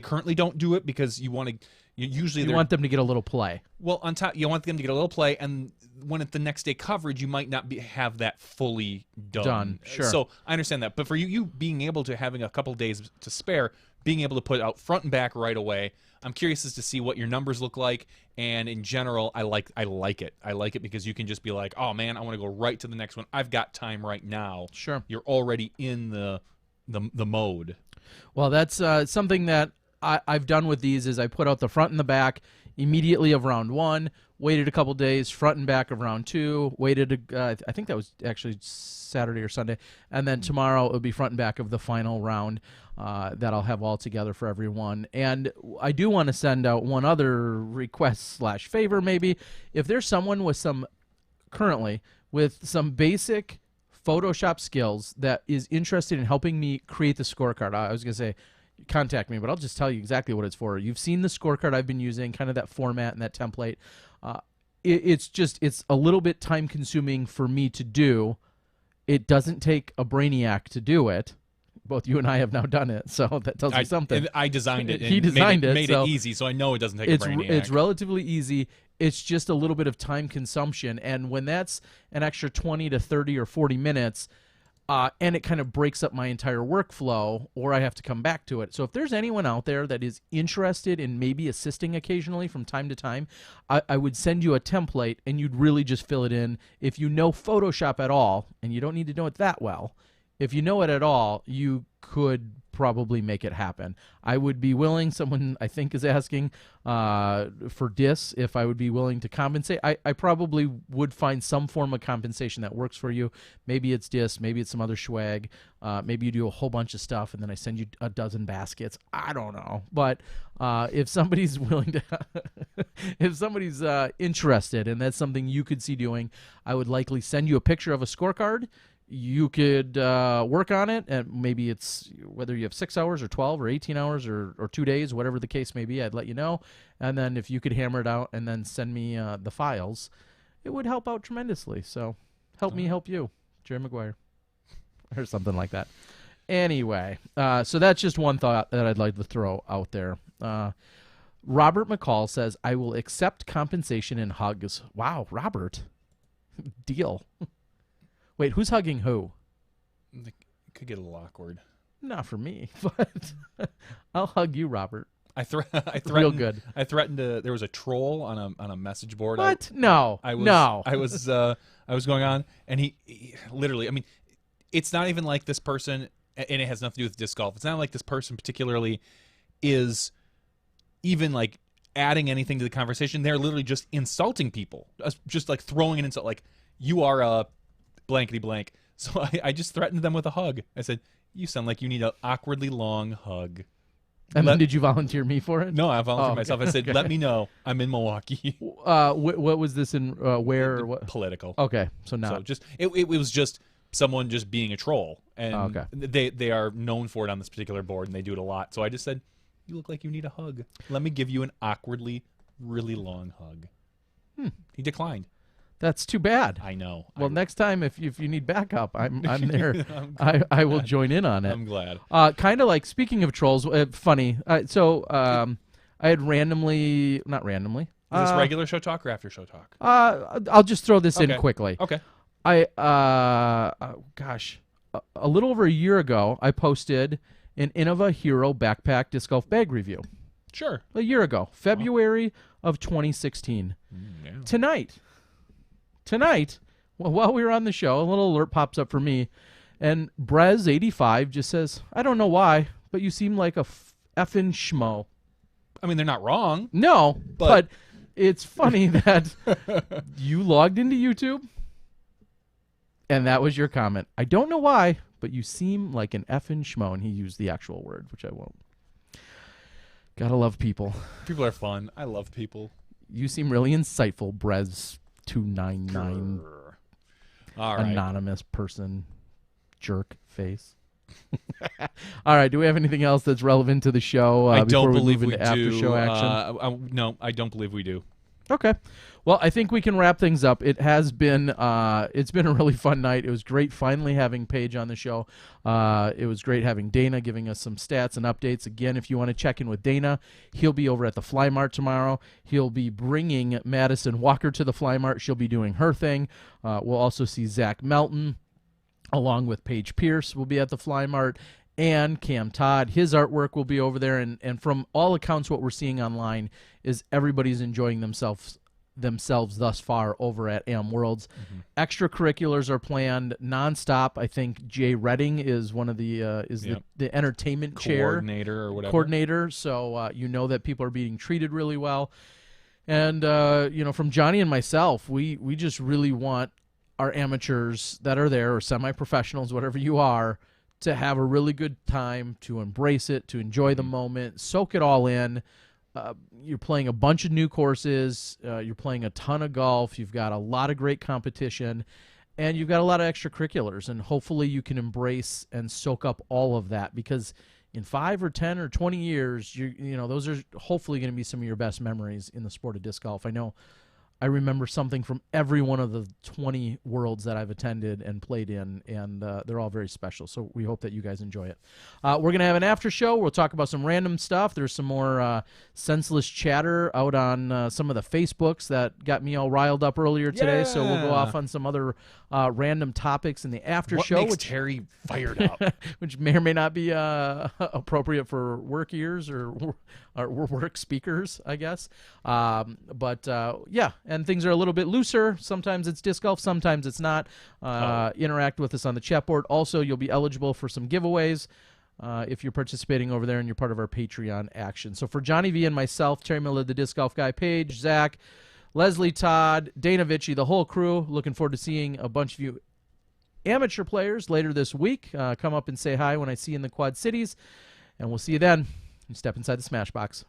currently don't do it, because you want to usually you want them to get a little play. Well, on top, you want them to get a little play, and when it's the next day coverage, you might not have that fully done. Sure. So I understand that, but for you being able to having a couple days to spare, being able to put out front and back right away, I'm curious as to see what your numbers look like. And in general, I like it. I like it because you can just be like, oh man, I want to go right to the next one. I've got time right now. Sure. You're already in the mode. Well, that's something that I've done with these is I put out the front and the back immediately of round 1, waited a couple days, front and back of round 2, waited, I think that was actually Saturday or Sunday, and then tomorrow it'll be front and back of the final round that I'll have all together for everyone. And I do want to send out one other request / favor maybe. If there's someone with currently with some basic Photoshop skills that is interested in helping me create the scorecard, I was going to say, contact me, but I'll just tell you exactly what it's for. You've seen the scorecard I've been using, kind of that format and that template. It's a little bit time consuming for me to do. It doesn't take a brainiac to do it. Both you and I have now done it, so that tells you something. I designed it. He designed it. Made it easy, so I know it doesn't take a brainiac. It's relatively easy. It's just a little bit of time consumption, and when that's an extra 20 to 30 or 40 minutes, and it kind of breaks up my entire workflow, or I have to come back to it. So if there's anyone out there that is interested in maybe assisting occasionally from time to time, I would send you a template, and you'd really just fill it in. If you know Photoshop at all, and you don't need to know it that well, if you know it at all, you could probably make it happen. I would be willing, someone I think is asking for DIS, if I would be willing to compensate. I probably would find some form of compensation that works for you. Maybe it's DIS, maybe it's some other swag, maybe you do a whole bunch of stuff and then I send you a dozen baskets. I don't know. But if somebody's willing to, if somebody's interested and that's something you could see doing, I would likely send you a picture of a scorecard. You could work on it, and maybe it's whether you have 6 hours or 12 or 18 hours or 2 days, whatever the case may be, I'd let you know. And then if you could hammer it out and then send me the files, it would help out tremendously. So help me help you, Jerry Maguire, or something like that. Anyway, so that's just one thought that I'd like to throw out there. Robert McCall says, I will accept compensation in hugs. Wow, Robert. Deal. Wait, who's hugging who? It could get a little awkward. Not for me, but I'll hug you, Robert. I threatened. Real good. I threatened to. There was a troll on a message board. What? No. I was. No. I was going on, and he literally. I mean, it's not even like this person, and it has nothing to do with disc golf. It's not like this person particularly is even like adding anything to the conversation. They're literally just insulting people, just like throwing an insult, like you are a blankety blank. So I just threatened them with a hug. I said, "You sound like you need an awkwardly long hug." And then did you volunteer me for it? No, I volunteered okay. myself. I said, "Let me know. I'm in Milwaukee." What was this in? Where? Or what? Political. Okay, so now So just it was just someone just being a troll, and Okay. they are known for it on this particular board, and they do it a lot. So I just said, "You look like you need a hug. Let me give you an awkwardly really long hug." He declined. That's too bad. I know. Well, next time if you need backup, I'm there. I'm I will join in on it. I'm glad. Kind of like, speaking of trolls, funny. So I had not randomly. Is this regular show talk or after show talk? I'll just throw this in Okay. quickly. Okay. A little over a year ago, I posted an Innova Hero backpack disc golf bag review. Sure. A year ago, February of 2016. Yeah. Tonight, while we were on the show, a little alert pops up for me, and Brez85 just says, "I don't know why, but you seem like a effing schmo." I mean, they're not wrong. No, But- but it's funny that you logged into YouTube, and that was your comment. "I don't know why, but you seem like an effing schmo," and he used the actual word, which I won't. Gotta love people. People are fun. I love people. You seem really insightful, Brez299. All right. Anonymous person, jerk face. All right. Do we have anything else that's relevant to the show? I before don't we believe move we into after do. show action? No, I don't believe we do. Okay. Well, I think we can wrap things up. It has been it's been a really fun night. It was great finally having Paige on the show. It was great having Dana giving us some stats and updates. Again, if you want to check in with Dana, he'll be over at the Fly Mart tomorrow. He'll be bringing Madison Walker to the Fly Mart. She'll be doing her thing. We'll also see Zach Melton along with Paige Pierce will be at the Fly Mart. And Cam Todd, his artwork will be over there. And from all accounts, what we're seeing online is everybody's enjoying themselves thus far over at Am Worlds. Extracurriculars are planned nonstop. I think Jay Redding is one of the the entertainment Coordinator or whatever. coordinator. So you know that people are being treated really well. And from Johnny and myself, we just really want our amateurs that are there, or semi-professionals, whatever you are, to have a really good time, to embrace it, to enjoy the moment, soak it all in. You're playing a bunch of new courses. You're playing a ton of golf. You've got a lot of great competition, and you've got a lot of extracurriculars. And hopefully you can embrace and soak up all of that, because in 5 or 10 or 20 years, those are hopefully going to be some of your best memories in the sport of disc golf. I know I remember something from every one of the 20 worlds that I've attended and played in, and they're all very special. So we hope that you guys enjoy it. We're going to have an after show. We'll talk about some random stuff. There's some more senseless chatter out on some of the Facebooks that got me all riled up earlier today. So we'll go off on some other random topics in the after What show. makes Terry fired up? Which may or may not be appropriate for work ears or work speakers, I guess. And things are a little bit looser. Sometimes it's disc golf, sometimes it's not. Interact with us on the chat board. Also, you'll be eligible for some giveaways if you're participating over there and you're part of our Patreon action. So for Johnny V and myself, Terry Miller, the disc golf guy, Paige, Zach, Leslie Todd, Dana Vici, the whole crew, looking forward to seeing a bunch of you amateur players later this week. Come up and say hi when I see you in the Quad Cities, and we'll see you then. Step inside the Smashbox.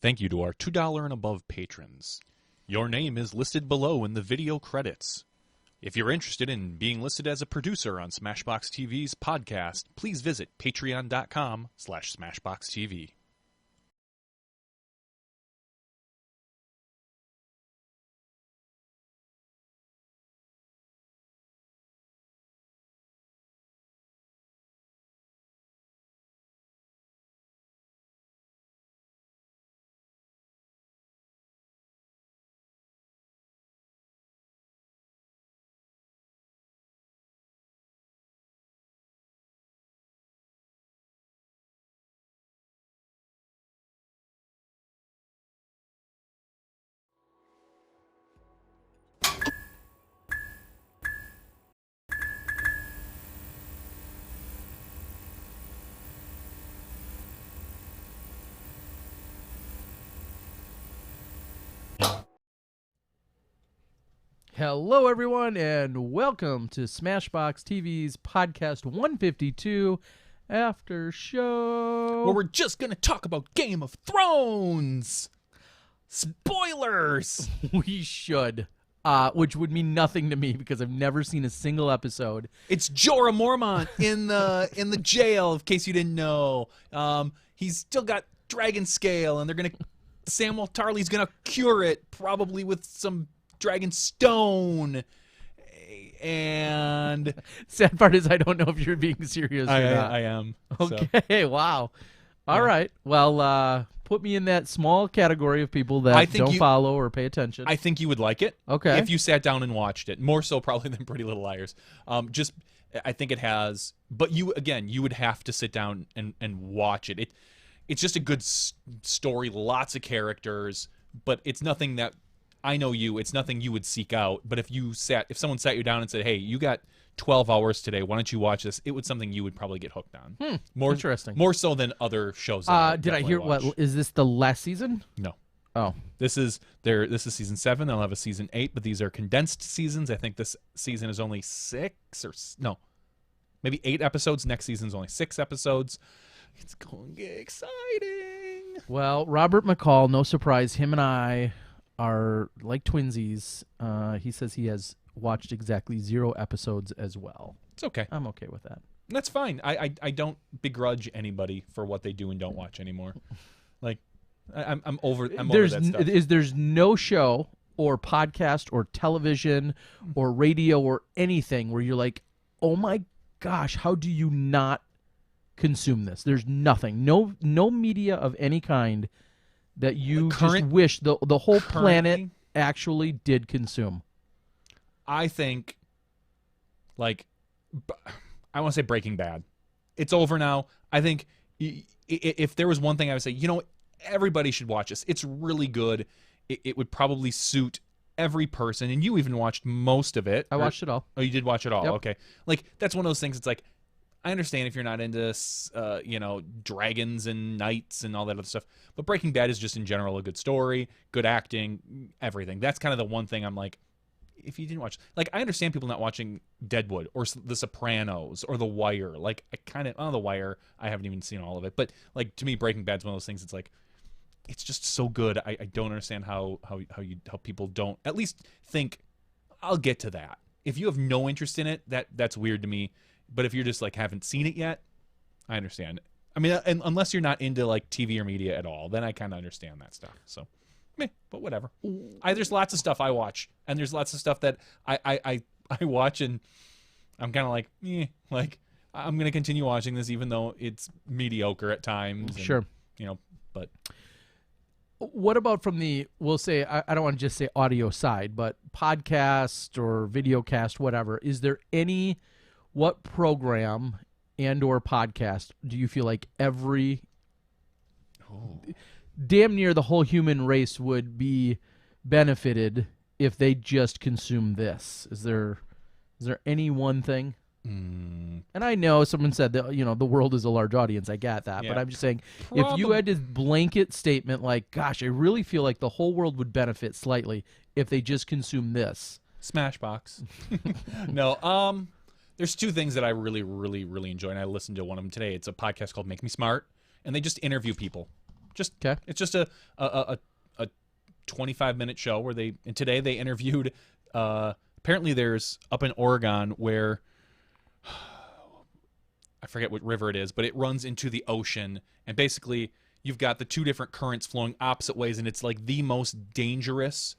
Thank you to our $2 and above patrons. Your name is listed below in the video credits. If you're interested in being listed as a producer on SmashBoxxTV's podcast, please visit patreon.com/SmashBoxxTV. Hello, everyone, and welcome to SmashBox TV's podcast 152 after show. Where we're just going to talk about Game of Thrones. Spoilers. We should, which would mean nothing to me because I've never seen a single episode. It's Jorah Mormont in the jail, in case you didn't know. He's still got dragon scale, and Samuel Tarly's going to cure it, probably with some dragon stone. And sad part is I don't know if you're being serious or not. I am. Okay, wow. All right. Well, put me in that small category of people that don't follow or pay attention. I think you would like it. Okay. If you sat down and watched it. More so probably than Pretty Little Liars. I think it has, but you would have to sit down and watch it. It's just a good story, lots of characters, but it's nothing that, I know you, it's nothing you would seek out. But if someone sat you down and said, hey, you got 12 hours today, why don't you watch this? It was something you would probably get hooked on. More interesting. More so than other shows. That did I hear watch. what is this the last season? No. Oh. This is season 7. They'll have a season 8, but these are condensed seasons. I think this season is only maybe 8 episodes. Next season's only 6 episodes. It's going to get exciting. Well, Robert McCall, no surprise, him and I are like twinsies. He says he has watched exactly 0 episodes as well. It's okay. I'm okay with that. That's fine. I don't begrudge anybody for what they do and don't watch anymore. Like, I'm over that stuff. There's no show or podcast or television or radio or anything where you're like, oh my gosh, how do you not consume this? There's nothing. No media of any kind that you just wish the whole planet actually did consume. I think, like, I want to say Breaking Bad. It's over now. I think if there was one thing I would say, everybody should watch this. It's really good. It would probably suit every person, and you even watched most of it. I watched it all. Oh, you did watch it all? Yep. Okay. Like, that's one of those things, it's like, I understand if you're not into, dragons and knights and all that other stuff, but Breaking Bad is just in general a good story, good acting, everything. That's kind of the one thing I'm like, if you didn't watch, like, I understand people not watching Deadwood or The Sopranos or The Wire. Like, The Wire, I haven't even seen all of it, but like, to me, Breaking Bad's one of those things. It's like, it's just so good. I don't understand how people don't at least think, I'll get to that. If you have no interest in it, that's weird to me. But if you're just like haven't seen it yet, I understand. I mean, unless you're not into like TV or media at all, then I kind of understand that stuff. So, but whatever. There's lots of stuff I watch, and there's lots of stuff that I watch, and I'm kind of like, like I'm gonna continue watching this even though it's mediocre at times. And, sure. But what about from the, we'll say, I don't want to just say audio side, but podcast or video cast, whatever. Is there what program and or podcast do you feel like damn near the whole human race would be benefited if they just consume this? Is there any one thing? And I know someone said that the world is a large audience. I get that, but I'm just saying, if you had this blanket statement like, "Gosh, I really feel like the whole world would benefit slightly if they just consume this." Smashbox. No, there's 2 things that I really, really, really enjoy, and I listened to one of them today. It's a podcast called Make Me Smart, and they just interview people. It's just a 25-minute show where today they interviewed. Apparently, there's up in Oregon where I forget what river it is, but it runs into the ocean, and basically you've got the 2 different currents flowing opposite ways, and it's like the most dangerous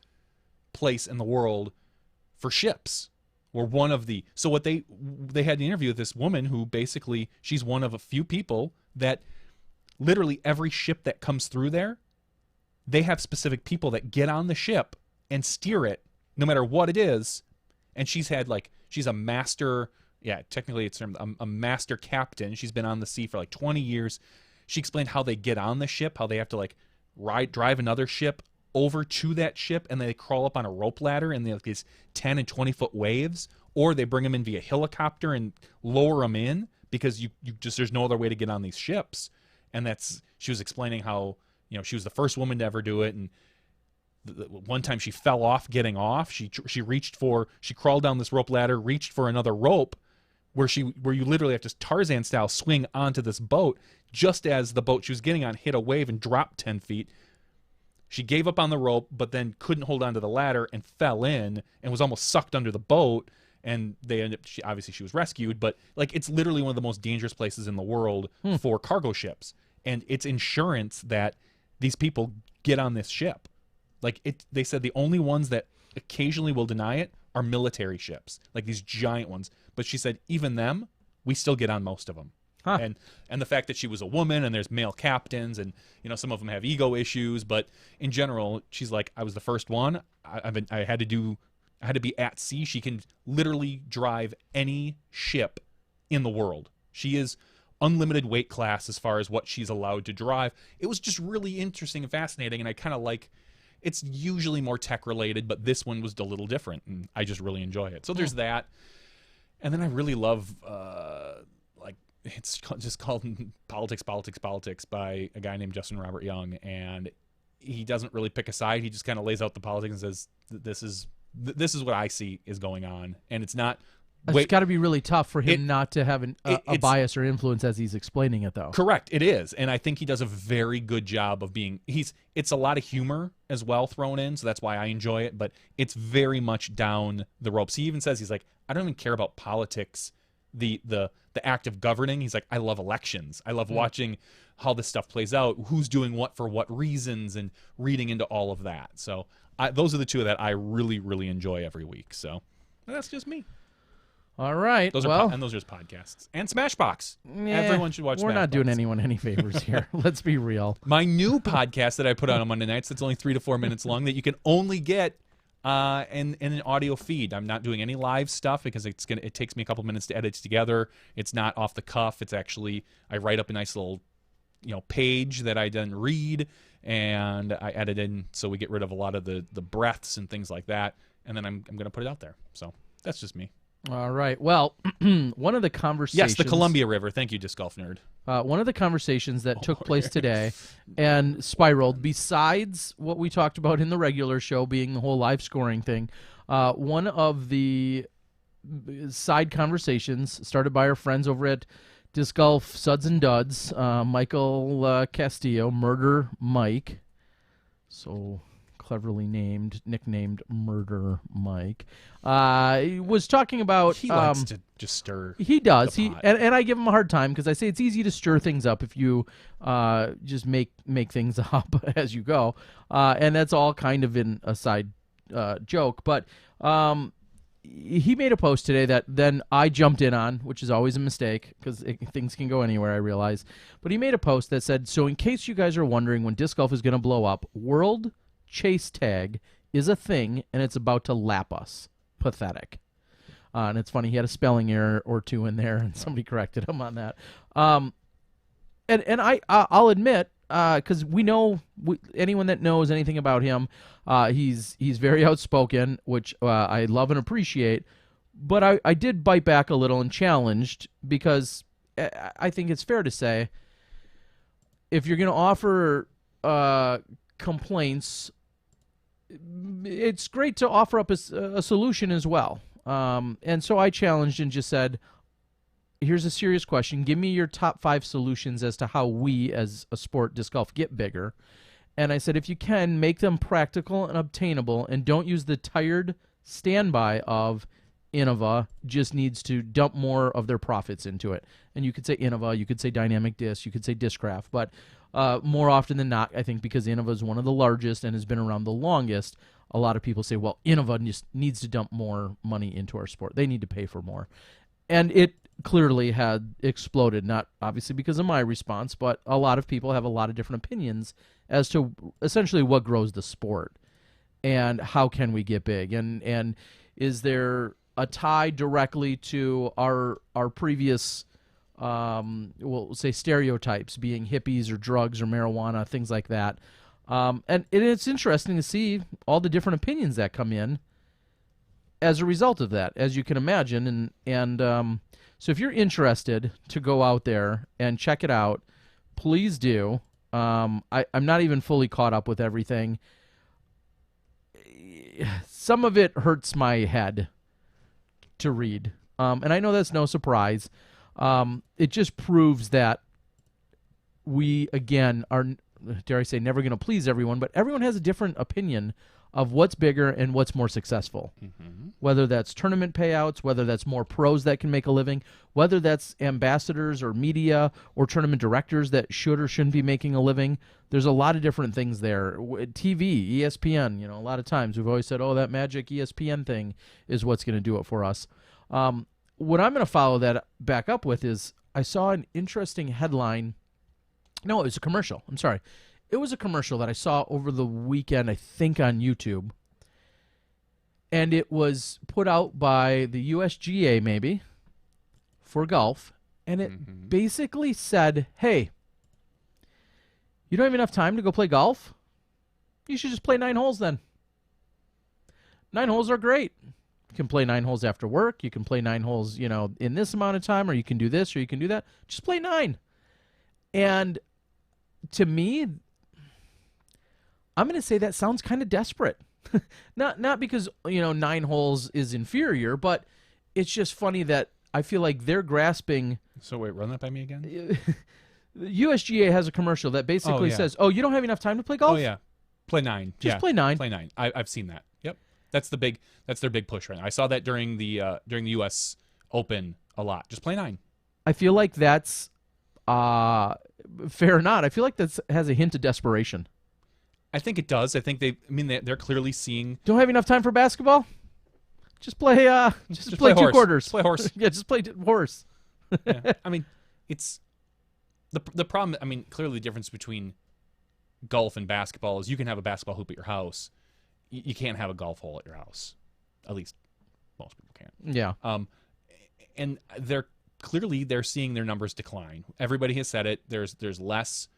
place in the world for ships. Or one of the, so what they had an interview with this woman who basically, she's one of a few people that literally every ship that comes through there, they have specific people that get on the ship and steer it no matter what it is. And she's a master, technically it's a master captain. She's been on the sea for like 20 years. She explained how they get on the ship, how they have to like drive another ship over to that ship, and they crawl up on a rope ladder and they have these 10 and 20 foot waves, or they bring them in via helicopter and lower them in because there's no other way to get on these ships. And she was explaining how, she was the first woman to ever do it. And one time she fell off getting off. She crawled down this rope ladder, reached for another rope, where you literally have to Tarzan style swing onto this boat. Just as the boat she was getting on hit a wave and dropped 10 feet, she gave up on the rope, but then couldn't hold onto the ladder and fell in and was almost sucked under the boat. And they ended up, obviously she was rescued, but like it's literally one of the most dangerous places in the world for cargo ships. And it's insurance that these people get on this ship. Like they said the only ones that occasionally will deny it are military ships, like these giant ones. But she said even them, we still get on most of them. Huh. And the fact that she was a woman and there's male captains and some of them have ego issues, but in general she's like, I was the first one. I had to be at sea. She can literally drive any ship in the world. She is unlimited weight class as far as what she's allowed to drive. It was just really interesting and fascinating, and I kind of like. It's usually more tech related, but this one was a little different, and I just really enjoy it. So there's that, and then I really love it's just called Politics by a guy named Justin Robert Young, and he doesn't really pick a side. He just kind of lays out the politics and says this is what I see is going on, and it's not. It's got to be really tough for him not to have a bias or influence as he's explaining it, though. Correct, it is, and I think he does a very good job of being. It's a lot of humor as well thrown in, so that's why I enjoy it. But it's very much down the ropes. He even says he's like, I don't even care about politics, the act of governing. He's like, I love elections. I love watching how this stuff plays out, who's doing what for what reasons, and reading into all of that. So those are the two that I really, really enjoy every week. So that's just me. All right. Those are just podcasts. And Smashbox. Everyone should watch We're Smashbox. not doing anyone any favors here. Let's be real. My new podcast that I put out on Monday nights, that's only 3 to 4 minutes long, that you can only get in an audio feed. I'm not doing any live stuff because it takes me a couple minutes to edit together. It's not off the cuff. It's actually, I write up a nice little page that I then read, and I edit in so we get rid of a lot of the breaths and things like that, and then I'm going to put it out there. So that's just me. All right. Well, one of the conversations... Yes, the Columbia River. Thank you, Disc Golf Nerd. One of the conversations that took place today and spiraled, besides what we talked about in the regular show being the whole live scoring thing, one of the side conversations started by our friends over at Disc Golf Suds and Duds, Michael Castillo, Murder Mike, so cleverly nicknamed Murder Mike, was talking about... He likes to just stir. He does. The pot. And I give him a hard time because I say it's easy to stir things up if you just make things up as you go, and that's all kind of in a side joke. But he made a post today that then I jumped in on, which is always a mistake because things can go anywhere, I realize. But he made a post that said, so in case you guys are wondering when disc golf is going to blow up, World Chase Tag is a thing, and it's about to lap us. Pathetic. And it's funny, he had a spelling error or two in there, and somebody corrected him on that. And I'll admit, because we know anyone that knows anything about him, he's very outspoken, which I love and appreciate. But I did bite back a little and challenged because I think it's fair to say if you're going to offer complaints, it's great to offer up a solution as well. And so I challenged and just said, here's a serious question. Give me your top 5 solutions as to how we, as a sport, disc golf, get bigger. And I said, if you can, make them practical and obtainable, and don't use the tired standby of Innova just needs to dump more of their profits into it. And you could say Innova, you could say Dynamic Disc, you could say Discraft, but more often than not, I think because Innova is one of the largest and has been around the longest, a lot of people say, well, Innova just needs to dump more money into our sport. They need to pay for more. And it clearly had exploded, not obviously because of my response, but a lot of people have a lot of different opinions as to essentially what grows the sport and how can we get big. And is there a tie directly to our previous, we'll say stereotypes, being hippies or drugs or marijuana, things like that. And it's interesting to see all the different opinions that come in as a result of that, as you can imagine. And so if you're interested to go out there and check it out, please do. I'm not even fully caught up with everything. some of it hurts my head to read. And I know that's no surprise. It just proves that we, again, are, dare I say, never going to please everyone, but everyone has a different opinion of what's bigger and what's more successful. Whether that's tournament payouts, whether that's more pros that can make a living, whether that's ambassadors or media or tournament directors that should or shouldn't be making a living. There's a lot of different things there. TV, ESPN, a lot of times we've always said, oh, that magic ESPN thing is what's going to do it for us. What I'm going to follow that back up with is I saw an interesting headline. No, it was a commercial. I'm sorry. It was a commercial that I saw over the weekend, I think on YouTube. And it was put out by the USGA, maybe, for golf. And it basically said, hey, you don't have enough time to go play golf? You should just play 9 holes then. 9 holes are great. You can play 9 holes after work. You can play 9 holes, in this amount of time, or you can do this, or you can do that. Just play 9. And to me, I'm going to say that sounds kind of desperate. Not because, 9 holes is inferior, but it's just funny that I feel like they're grasping. So wait, run that by me again? The USGA has a commercial that basically says, oh, you don't have enough time to play golf? Oh, yeah. Play 9. Just play 9. Play 9. I've seen that. Yep. That's their big push right now. I saw that during the US Open a lot. Just play 9. I feel like that's fair or not. I feel like that has a hint of desperation. I think it does. I think they're clearly seeing. Don't have enough time for basketball? Just play just play 2 horse. quarters. Play horse. Yeah, just play horse. Yeah. I mean, it's the problem. I mean, clearly the difference between golf and basketball is you can have a basketball hoop at your house. You can't have a golf hole at your house. At least most people can't. Yeah. And they're seeing their numbers decline. Everybody has said it. There's less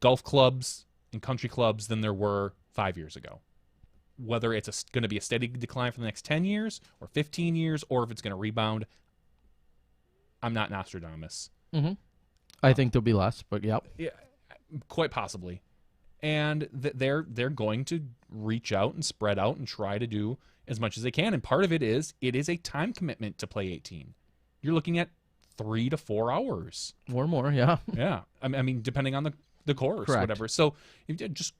golf clubs and country clubs than there were 5 years ago. Whether it's going to be a steady decline for the next 10 years or 15 years, or if it's going to rebound, I'm not Nostradamus. I think there'll be less, but yep. Yeah, quite possibly. And they're going to reach out and spread out and try to do as much as they can. And part of it is a time commitment to play 18. You're looking at 3 to 4 hours or more. Yeah. Yeah. I mean, depending on the course, Correct. Whatever. So just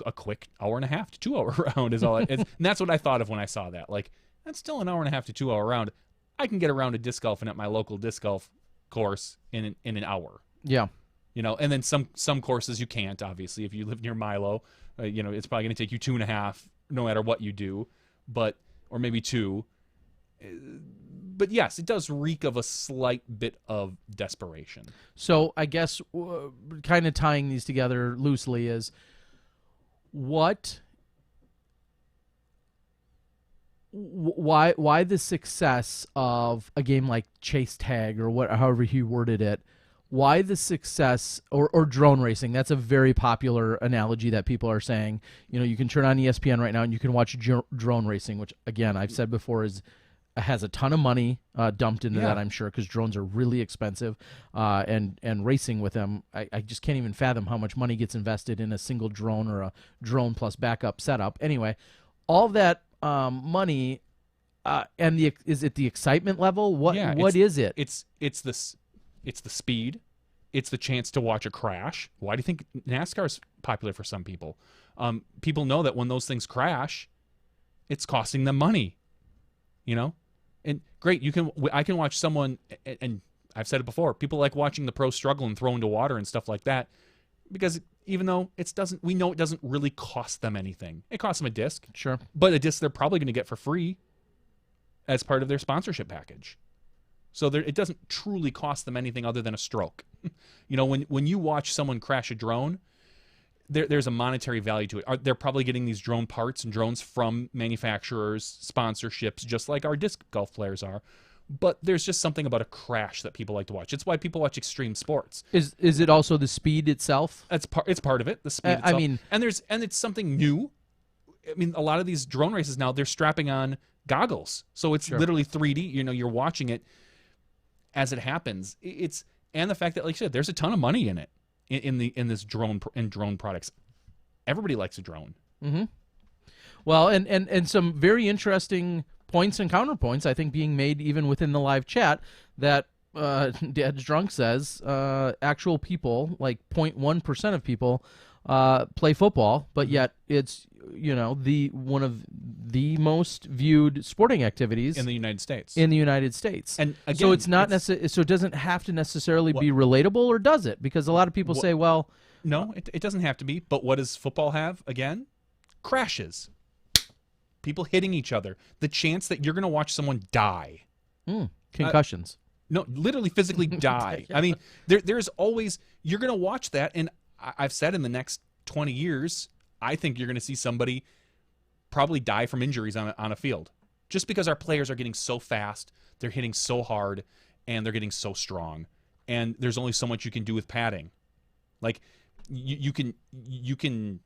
a quick 1.5 hour to 2 hour round is all. And that's what I thought of when I saw that. Like, that's still an 1.5 hour to 2 hour round. I can get around to disc golf and at my local disc golf course in an hour. Yeah. And then some courses you can't, obviously. If you live near Milo, it's probably going to take you 2.5 no matter what you do, or maybe 2. But yes, it does reek of a slight bit of desperation. So I guess kind of tying these together loosely is why the success of a game like Chase Tag or however he worded it. Why the success or drone racing? That's a very popular analogy that people are saying. You can turn on ESPN right now and you can watch drone racing, which again I've said before has a ton of money dumped into that, I'm sure, because drones are really expensive, and racing with them, I just can't even fathom how much money gets invested in a single drone or a drone plus backup setup. Anyway, all that money, and is it the excitement level? What is it? It's the speed. It's the chance to watch a crash. Why do you think NASCAR is popular for some people? People know that when those things crash, it's costing them money. And great, I can watch someone, and I've said it before, people like watching the pros struggle and throw into water and stuff like that, because even though we know it doesn't really cost them anything. It costs them a disc. Sure. But a disc they're probably going to get for free as part of their sponsorship package. So it doesn't truly cost them anything other than a stroke. When you watch someone crash a drone, there's a monetary value to it. They're probably getting these drone parts and drones from manufacturers, sponsorships, just like our disc golf players are. But there's just something about a crash that people like to watch. It's why people watch extreme sports. Is it also the speed itself? It's part of it. The speed itself. And it's something new. I mean, a lot of these drone races now, they're strapping on goggles, so it's literally 3D. You're watching it as it happens. And the fact that, like you said, there's a ton of money in it in this drone products. Everybody likes a drone. Well, and some very interesting points and counterpoints, I think, being made even within the live chat that Dad's Drunk says actual people, like 0.1% of people, play football, but yet it's one of the most viewed sporting activities in the United States. And again, so it's not necessarily, so it doesn't have to necessarily be relatable, or does it? Because a lot of people say, well, no, it doesn't have to be. But what does football have? Again, crashes, people hitting each other, the chance that you're going to watch someone die, concussions. No, literally physically die. I mean, there's always, you're going to watch that, and I've said in the next 20 years, I think you're going to see somebody probably die from injuries on a field, just because our players are getting so fast, they're hitting so hard, and they're getting so strong, and there's only so much you can do with padding. Like you can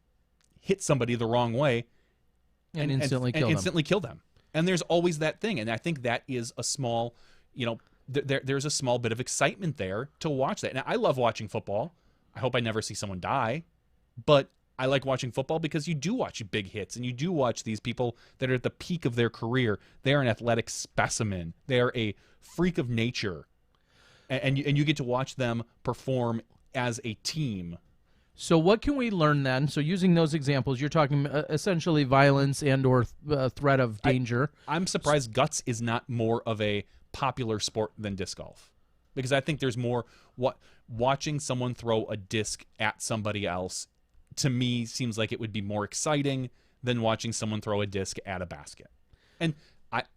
hit somebody the wrong way and instantly kill them. And there's always that thing, and I think that is a small, there's a small bit of excitement there to watch that. And I love watching football. I hope I never see someone die, but I like watching football because you do watch big hits, and you do watch these people that are at the peak of their career. They are an athletic specimen. They are a freak of nature, and you get to watch them perform as a team. So what can we learn then? So using those examples, you're talking essentially violence and or threat of danger. I'm surprised guts is not more of a popular sport than disc golf, because I think there's more watching someone throw a disc at somebody else, to me, seems like it would be more exciting than watching someone throw a disc at a basket. And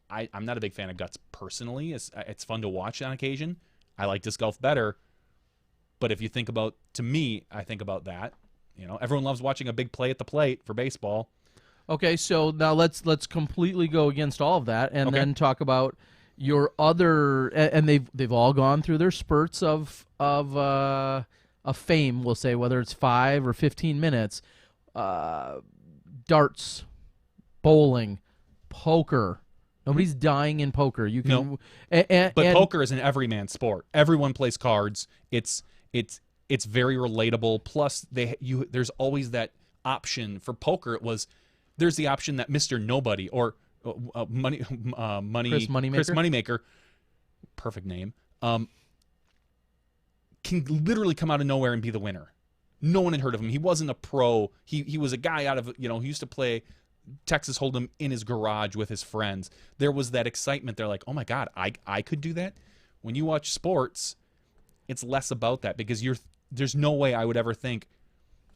I'm not a big fan of guts personally. It's fun to watch on occasion. I like disc golf better. But if you think about, to me, I think about that. Everyone loves watching a big play at the plate for baseball. Okay, so now let's completely go against all of that, and then talk about your other. And they've all gone through their spurts of fame. We'll say, whether it's 5 or 15 minutes. Darts, bowling, poker. Nobody's dying in poker. You can, but poker is an everyman sport. Everyone plays cards. It's very relatable. Plus, there's always that option for poker. There's the option that Mr. Nobody or Chris Moneymaker, perfect name, can literally come out of nowhere and be the winner. No one had heard of him. He wasn't a pro. He was a guy out of, he used to play Texas Hold'em in his garage with his friends. There was that excitement. They're like, oh my God, I could do that. When you watch sports, it's less about that, because there's no way I would ever think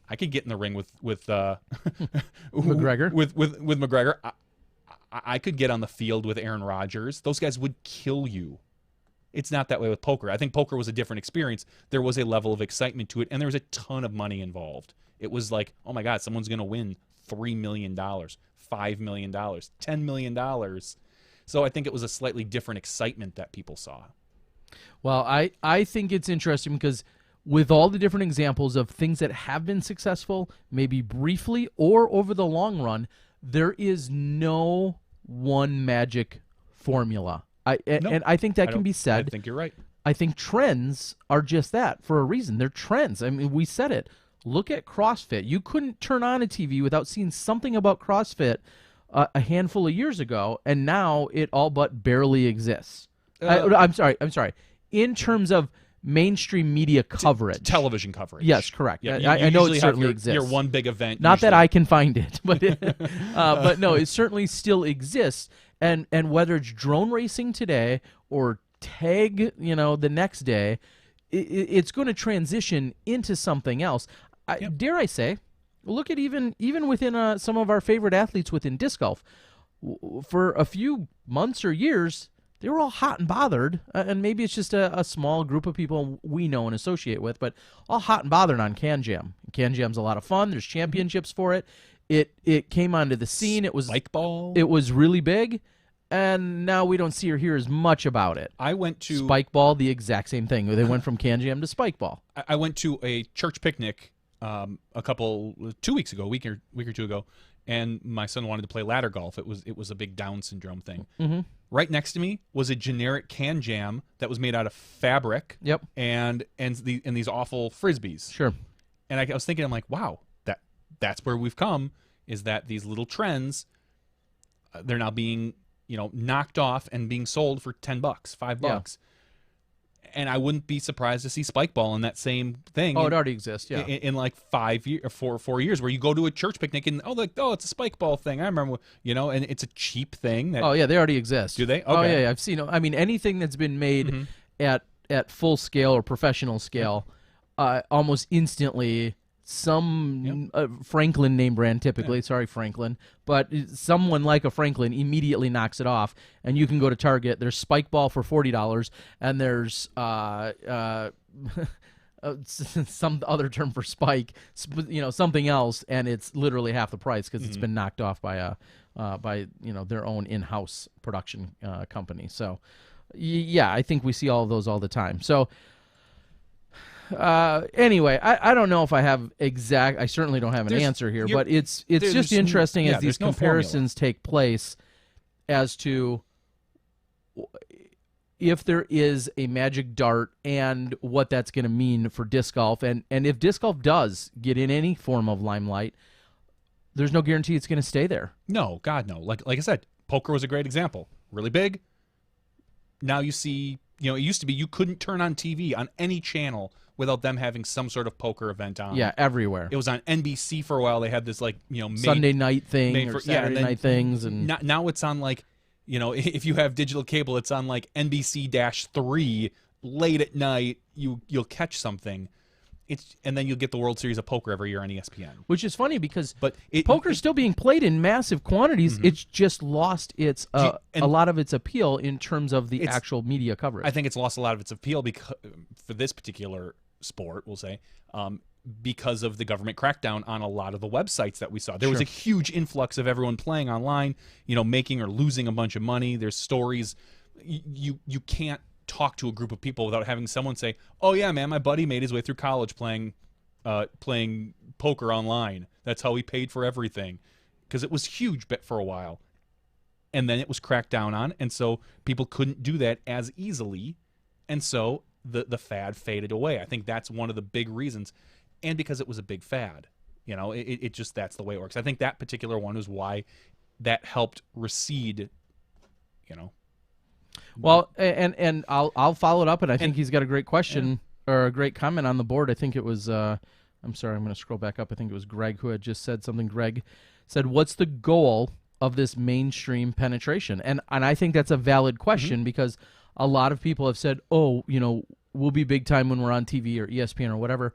I could get in the ring with McGregor. With McGregor. I could get on the field with Aaron Rodgers. Those guys would kill you. It's not that way with poker. I think poker was a different experience. There was a level of excitement to it, and there was a ton of money involved. It was like, oh my God, someone's going to win $3 million, $5 million, $10 million. So I think it was a slightly different excitement that people saw. Well, I think it's interesting because with all the different examples of things that have been successful, maybe briefly or over the long run, there is no one magic formula. And I think that can be said. I think you're right. I think trends are just that for a reason. They're trends. I mean, we said it. Look at CrossFit. You couldn't turn on a TV without seeing something about CrossFit a handful of years ago, and now it all but barely exists. I'm sorry. In terms of mainstream media coverage. Television coverage. Yes, correct. Yeah, I know it certainly exists. Your one big event. Not that I can find it, but but no, it certainly still exists. And whether it's drone racing today or tag, the next day, it's going to transition into something else. Dare I say, look at even within some of our favorite athletes within disc golf. For a few months or years, they were all hot and bothered, and maybe it's just a small group of people we know and associate with, but all hot and bothered on Can Jam. Can Jam's a lot of fun. There's championships for it. It came onto the scene. It was spike ball. It was really big, and now we don't see or hear as much about it. I went to spike ball, the exact same thing. They went from Can Jam to spike ball. I went to a church picnic 2 weeks ago, a week or two ago, and my son wanted to play ladder golf. It was a big Down syndrome thing. Mm-hmm. Right next to me was a generic Can Jam that was made out of fabric. Yep. And these awful frisbees. Sure. And I was thinking, I'm like, wow, that's where we've come. is that these little trends, they're now being, knocked off and being sold for $10, $5. And I wouldn't be surprised to see spike ball in that same thing. Oh, it already exists. Yeah. In like 5 years or 4 years, where you go to a church picnic and it's a spike ball thing. I remember, and it's a cheap thing. Oh yeah, they already exist. Do they? Okay. Oh yeah, I've seen. I mean, anything that's been made at full scale or professional scale, almost instantly. Some Franklin name brand, typically. Sorry, Franklin, but someone like a Franklin immediately knocks it off, and you can go to Target. There's Spike Ball for $40, and there's some other term for spike, something else, and it's literally half the price because it's been knocked off by their own in-house production company. So, yeah, I think we see all of those all the time. So. Anyway, I don't know if I have I certainly don't have an answer here, but it's just interesting as these comparisons take place as to if there is a magic dart and what that's going to mean for disc golf. And if disc golf does get in any form of limelight, there's no guarantee it's going to stay there. No, God, no. Like I said, poker was a great example. Really big. Now you see, it used to be you couldn't turn on TV on any channel without them having some sort of poker event on. Yeah, everywhere. It was on NBC for a while. They had this Sunday night thing or Saturday night things, and now it's on if you have digital cable, it's on like NBC-3 late at night. You'll catch something. And then you'll get the World Series of Poker every year on ESPN. Which is funny because poker's still being played in massive quantities. It's just lost its a lot of its appeal in terms of the actual media coverage. I think it's lost a lot of its appeal for this particular sport, we'll say, because of the government crackdown on a lot of the websites that we saw. There was a huge influx of everyone playing online, making or losing a bunch of money. There's stories. You can't talk to a group of people without having someone say, "Oh yeah, man, my buddy made his way through college playing poker online. That's how he paid for everything," because it was huge for a while, and then it was cracked down on, and so people couldn't do that as easily, and so the fad faded away. I think that's one of the big reasons, and because it was a big fad, it just that's the way it works. I think that particular one is why that helped recede, Well, and I'll follow it up, and I think he's got a great question or a great comment on the board. I think it was I'm sorry, I'm going to scroll back up. I think it was Greg who had just said something. Greg said, "What's the goal of this mainstream penetration?" And I think that's a valid question because a lot of people have said, "Oh, we'll be big time when we're on TV or ESPN or whatever."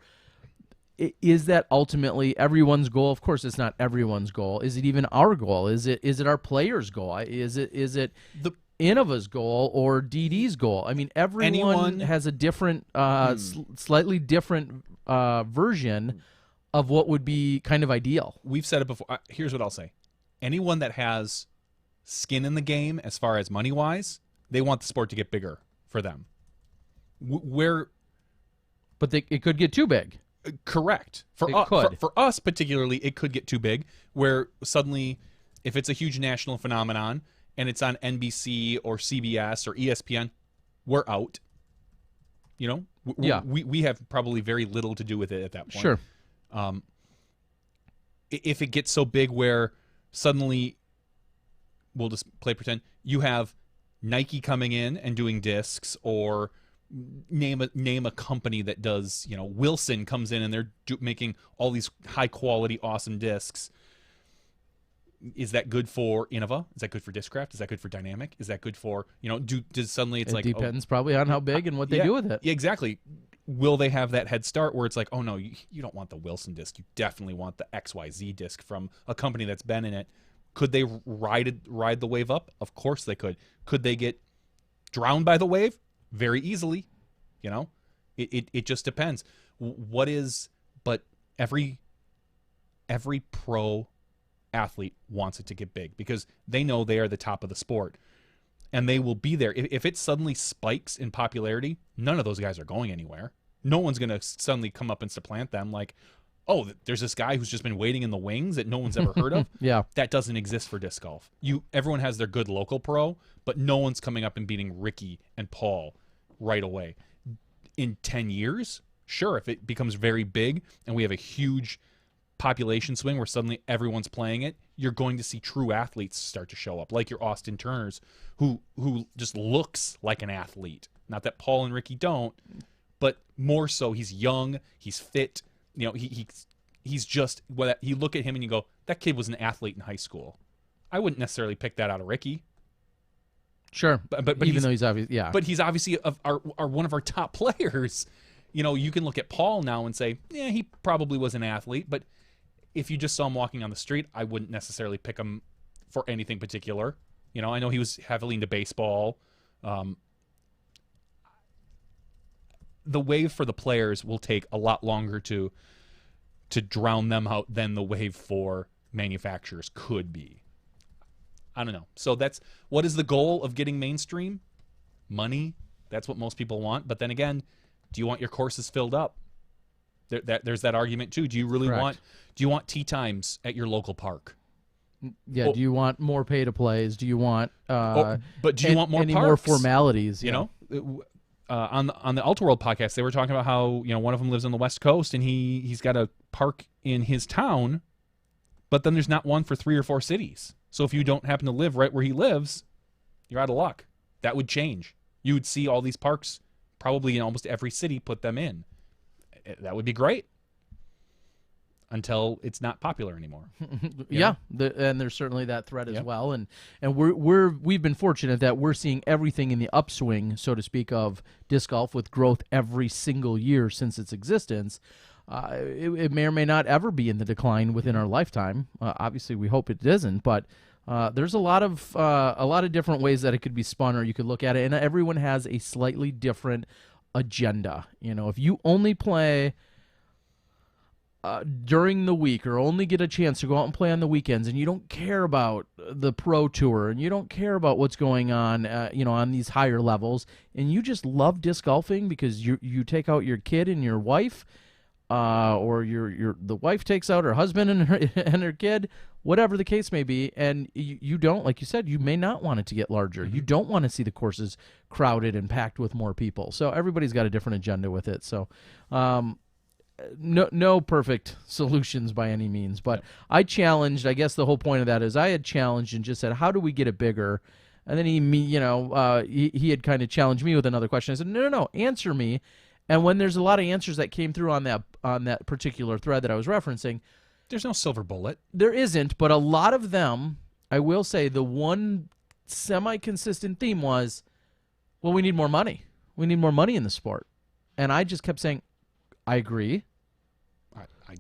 Is that ultimately everyone's goal? Of course, it's not everyone's goal. Is it even our goal? Is it our players' goal? Is it the Innova's goal or DD's goal? I mean, everyone has a different, slightly different version of what would be kind of ideal. We've said it before. Here's what I'll say. Anyone that has skin in the game as far as money-wise, they want the sport to get bigger for them. But it could get too big. Correct. For us particularly, it could get too big, where suddenly, if it's a huge national phenomenon, and it's on NBC or CBS or ESPN, we're out. We have probably very little to do with it at that point. Sure. If it gets so big where suddenly, we'll just play pretend, you have Nike coming in and doing discs, or name a company that does, Wilson comes in and they're making all these high quality, awesome discs. Is that good for Innova? Is that good for Discraft? Is that good for Dynamic? Is that good for, does suddenly it depends probably on how big and what they do with it. Yeah, exactly. Will they have that head start where it's like, oh no, you don't want the Wilson disc. You definitely want the XYZ disc from a company that's been in it. Could they ride the wave up? Of course they could. Could they get drowned by the wave? Very easily. It just depends. But every pro athlete wants it to get big because they know they are the top of the sport and they will be there. If it suddenly spikes in popularity, none of those guys are going anywhere. No one's going to suddenly come up and supplant them like, oh, there's this guy who's just been waiting in the wings that no one's ever heard of. Yeah. That doesn't exist for disc golf. Everyone has their good local pro, but no one's coming up and beating Ricky and Paul right away. In 10 years, sure, if it becomes very big and we have a huge population swing where suddenly everyone's playing it, you're going to see true athletes start to show up, like your Austin Turners, who just looks like an athlete. Not that Paul and Ricky don't, but more so, he's young, he's fit. You know, he's just, you look at him and you go, that kid was an athlete in high school. I wouldn't necessarily pick that out of Ricky. Sure, but even though he's obviously, yeah. But he's obviously our one of our top players. You know, you can look at Paul now and say, yeah, he probably was an athlete, but if you just saw him walking on the street, I wouldn't necessarily pick him for anything particular. You know, I know he was heavily into baseball. The wave for the players will take a lot longer to drown them out than the wave for manufacturers could be. I don't know. So what is the goal of getting mainstream? Money. That's what most people want. But then again, do you want your courses filled up? There's that argument too. Do you really Correct. do you want tee times at your local park? Yeah. Do you want more pay to plays? Do you want but do you want more any parks? more formalities? You know, on the Ultra World podcast, they were talking about how, you know, one of them lives on the West Coast and he's got a park in his town, but then there's not one for 3 or 4 cities. So if you don't happen to live right where he lives, you're out of luck. That would change. You would see all these parks probably in almost every city put them in. That would be great. Until it's not popular anymore. Yeah, and there's certainly that threat as well. And we've been fortunate that we're seeing everything in the upswing, so to speak, of disc golf with growth every single year since its existence. It may or may not ever be in the decline within our lifetime. Obviously, we hope it isn't, but there's a lot of different ways that it could be spun, or you could look at it, and everyone has a slightly different agenda. You know, if you only play during the week, or only get a chance to go out and play on the weekends, and you don't care about the pro tour, and you don't care about what's going on, on these higher levels, and you just love disc golfing because you take out your kid and your wife, or the wife takes out her husband and her kid, whatever the case may be, and you don't, like you said, you may not want it to get larger. You don't want to see the courses crowded and packed with more people. So everybody's got a different agenda with it. So no perfect solutions by any means, but I challenged, I guess the whole point of that is I had challenged and just said, how do we get it bigger? And then he had kind of challenged me with another question. I said, no, answer me. And when there's a lot of answers that came through on that particular thread that I was referencing, there's no silver bullet. There isn't, but a lot of them, I will say, the one semi-consistent theme was, well, we need more money. We need more money in the sport. And I just kept saying, I agree.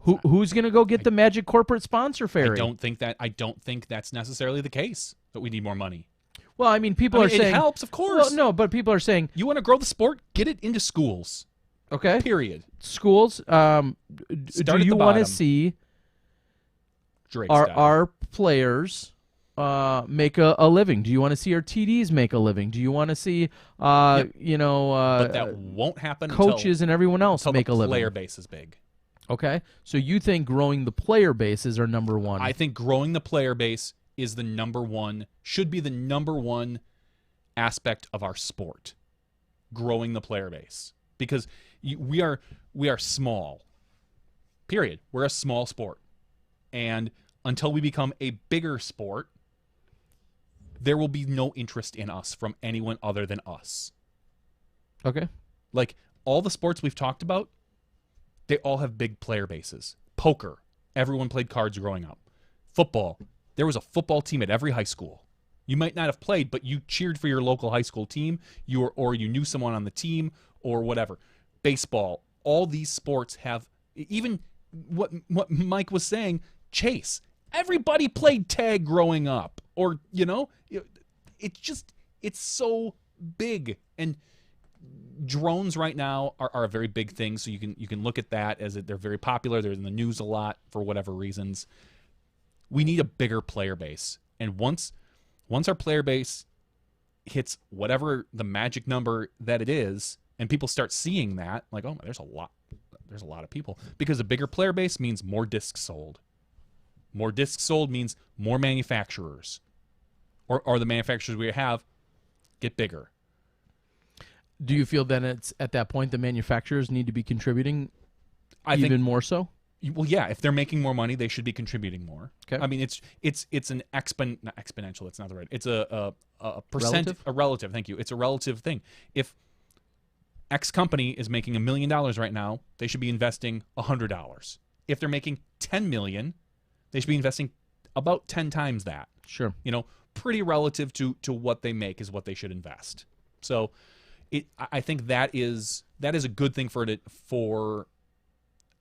Who's going to go get the magic corporate sponsor fairy? I don't think that's necessarily the case, that we need more money. Well, I mean, people are saying it helps, of course. Well, no, but people are saying, you want to grow the sport, get it into schools. Okay. Period. Schools. Do you want to see our players make a living? Do you want to see our TDs make a living? Do you want to see but that won't happen coaches and everyone else make a living? Player base is big. Okay. So you think growing the player base is our number one? I think growing the player base is should be the number one aspect of our sport. Growing the player base. Because we are small. Period. We're a small sport. And until we become a bigger sport, there will be no interest in us from anyone other than us. Okay. Like, all the sports we've talked about, they all have big player bases. Poker, everyone played cards growing up. Football, there was a football team at every high school. You might not have played, but you cheered for your local high school team, or you knew someone on the team, or whatever. Baseball, all these sports have, even what Mike was saying, chase. Everybody played tag growing up, or, it's so big. And drones right now are a very big thing, so you can look at that as they're very popular. They're in the news a lot for whatever reasons. We need a bigger player base, and once our player base hits whatever the magic number that it is, and people start seeing that, like, oh, there's a lot of people, because a bigger player base means more discs sold. More discs sold means more manufacturers, or the manufacturers we have get bigger. Do you feel then it's at that point the manufacturers need to be contributing I think more so? Well, yeah, if they're making more money, they should be contributing more. Okay. I mean, it's an not exponential. That's not the right. It's a percent, Relative? a relative. Thank you. It's a relative thing. If X company is making $1 million right now, they should be investing $100. If they're making $10 million, they should be investing about 10 times that. Sure. Pretty relative to what they make is what they should invest. So, I think that is a good thing for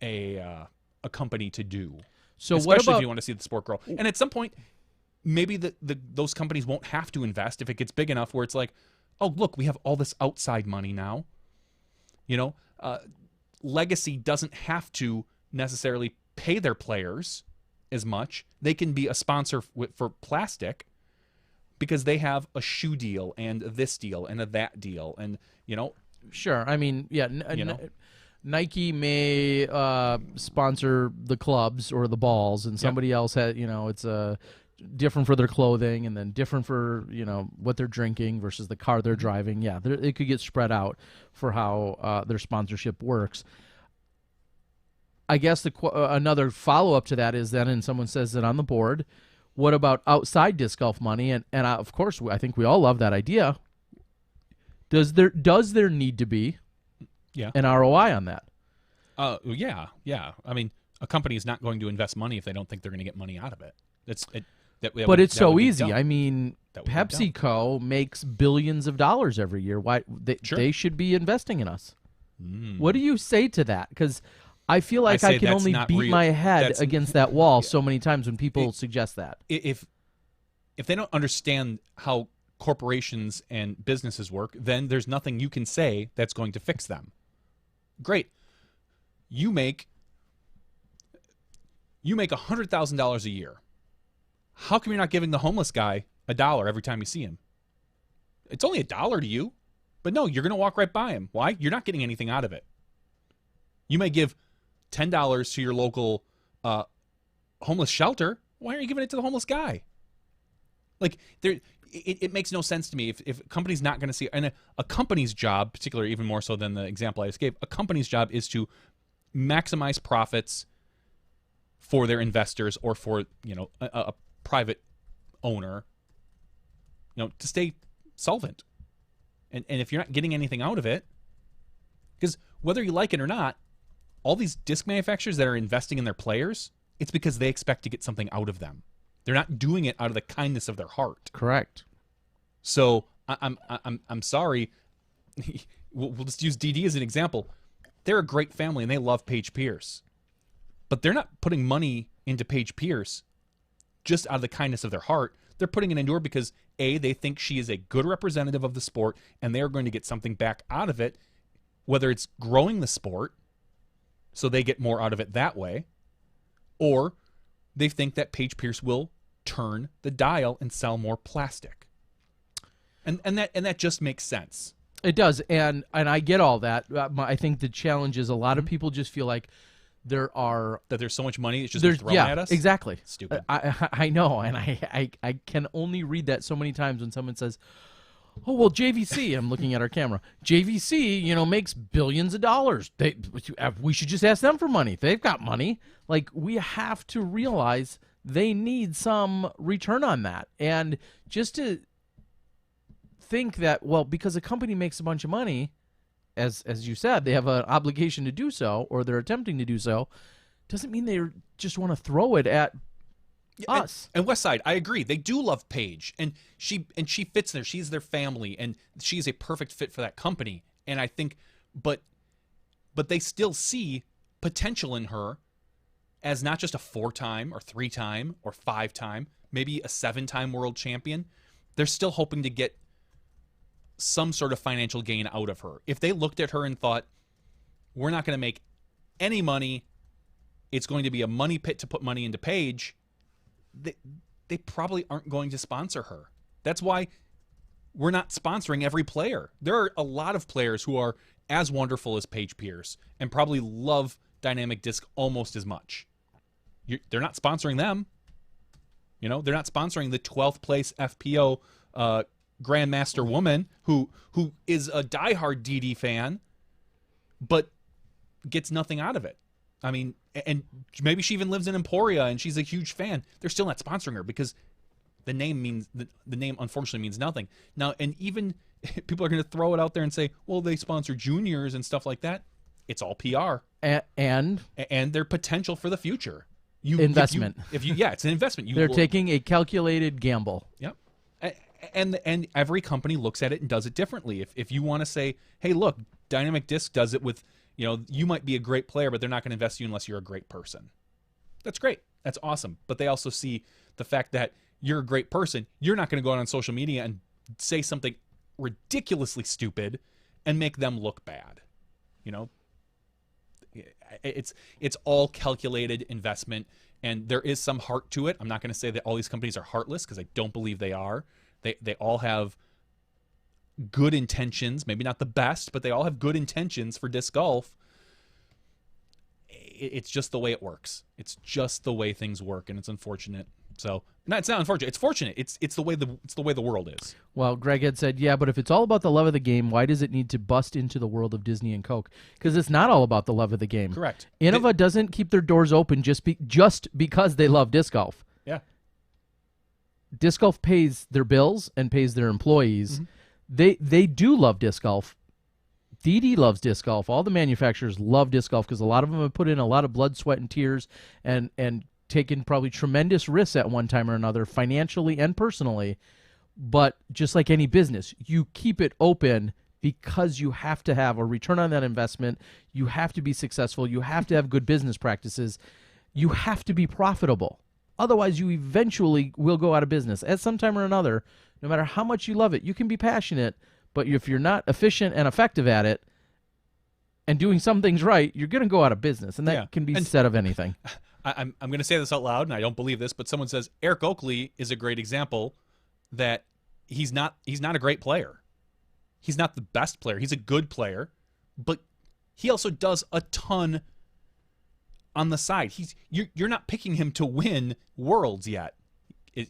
a company to do. So especially what about if you want to see the sport grow? And at some point, maybe those companies won't have to invest if it gets big enough where it's like, oh look, we have all this outside money now. Legacy doesn't have to necessarily pay their players as much. They can be a sponsor for plastic because they have a shoe deal and this deal and a that deal, and Sure. I mean, yeah. Nike may sponsor the clubs or the balls, and somebody else has, it's different for their clothing, and then different for what they're drinking versus the car they're driving. Yeah, it could get spread out for how their sponsorship works. I guess another follow up to that is then, and someone says it on the board, what about outside disc golf money? And of course, I think we all love that idea. Does there need to be an ROI on that? Yeah. I mean, a company is not going to invest money if they don't think they're going to get money out of it. But it's so easy. I mean, PepsiCo makes billions of dollars every year. Why they should be investing in us? What do you say to that? Because I feel like I can only beat my head against that wall so many times when people suggest that. If they don't understand how corporations and businesses work, then there's nothing you can say that's going to fix them. Great. You make $100,000 a year. How come you're not giving the homeless guy $1 every time you see him? It's only $1 to you, but no, you're going to walk right by him. Why? You're not getting anything out of it. You may give $10 to your local homeless shelter. Why aren't you giving it to the homeless guy? Like, it makes no sense to me if a company's not going to see, and a company's job, particularly even more so than the example I just gave, a company's job is to maximize profits for their investors or for a private owner, to stay solvent. And if you're not getting anything out of it, because whether you like it or not, all these disc manufacturers that are investing in their players, it's because they expect to get something out of them. They're not doing it out of the kindness of their heart. Correct. So I'm sorry. We'll just use DD as an example. They're a great family and they love Paige Pierce, but they're not putting money into Paige Pierce just out of the kindness of their heart. They're putting it into her because A, they think she is a good representative of the sport and they are going to get something back out of it, whether it's growing the sport so they get more out of it that way, or they think that Paige Pierce will turn the dial and sell more plastic. And that just makes sense. It does, and I get all that. I think the challenge is a lot of people just feel like there's so much money that's just thrown at us. Exactly. Stupid. I know, and I can only read that so many times when someone says, "Oh well, JVC." I'm looking at our camera. JVC, makes billions of dollars. We should just ask them for money. They've got money. Like, we have to realize they need some return on that, and just to think that, well, because a company makes a bunch of money, as you said, they have an obligation to do so, or they're attempting to do so, doesn't mean they just want to throw it at us. And Westside, I agree. They do love Paige, and she fits there. She's their family, and she's a perfect fit for that company. And I think, but they still see potential in her as not just a 4-time or 3-time or 5-time, maybe a 7-time world champion. They're still hoping to get some sort of financial gain out of her. If they looked at her and thought, we're not going to make any money, it's going to be a money pit to put money into Paige, they probably aren't going to sponsor her. That's why we're not sponsoring every player. There are a lot of players who are as wonderful as Paige Pierce and probably love Dynamic Disc almost as much. They're not sponsoring them. They're not sponsoring the 12th place FPO Grandmaster woman who is a diehard DD fan, but gets nothing out of it. I mean, and maybe she even lives in Emporia and she's a huge fan. They're still not sponsoring her because the name unfortunately means nothing. Now, and even people are going to throw it out there and say, well, they sponsor juniors and stuff like that. It's all PR and their potential for the future. Investment. It's an investment. They're taking a calculated gamble. Yep. And every company looks at it and does it differently. If you want to say, hey, look, Dynamic Disc does it with, you might be a great player, but they're not going to invest in you unless you're a great person. That's great. That's awesome. But they also see the fact that you're a great person. You're not going to go out on social media and say something ridiculously stupid and make them look bad. It's all calculated investment, and there is some heart to it. I'm not going to say that all these companies are heartless, because I don't believe they are. They all have good intentions, maybe not the best, but they all have good intentions for disc golf. It's just the way it works. It's just the way things work, and it's unfortunate. So, no, it's not unfortunate. It's fortunate. It's the way the world is. Well, Greg had said, yeah, but if it's all about the love of the game, why does it need to bust into the world of Disney and Coke? Because it's not all about the love of the game. Correct. Innova doesn't keep their doors open just because they love disc golf. Yeah. Disc golf pays their bills and pays their employees. Mm-hmm. They do love disc golf. DD loves disc golf. All the manufacturers love disc golf because a lot of them have put in a lot of blood, sweat, and tears and taken probably tremendous risks at one time or another, financially and personally. But just like any business, you keep it open because you have to have a return on that investment. You have to be successful. You have to have good business practices. You have to be profitable. Otherwise, you eventually will go out of business at some time or another. No matter how much you love it, you can be passionate, but if you're not efficient and effective at it and doing some things right, you're going to go out of business, and that can be said of anything. I'm going to say this out loud, and I don't believe this, but someone says Eric Oakley is a great example that he's not a great player. He's not the best player. He's a good player, but he also does a ton on the side. You're not picking him to win Worlds yet. He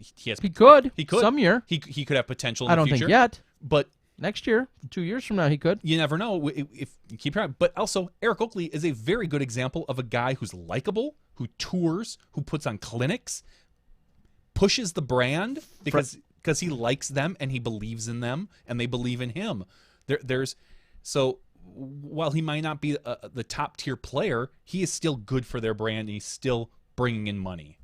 could some year. He could have potential in the future. I don't think yet. But next year, 2 years from now, he could. You never know if you keep trying. But also, Eric Oakley is a very good example of a guy who's likable, who tours, who puts on clinics, pushes the brand because he likes them and he believes in them and they believe in him. So while he might not be the top tier player, he is still good for their brand and he's still bringing in money.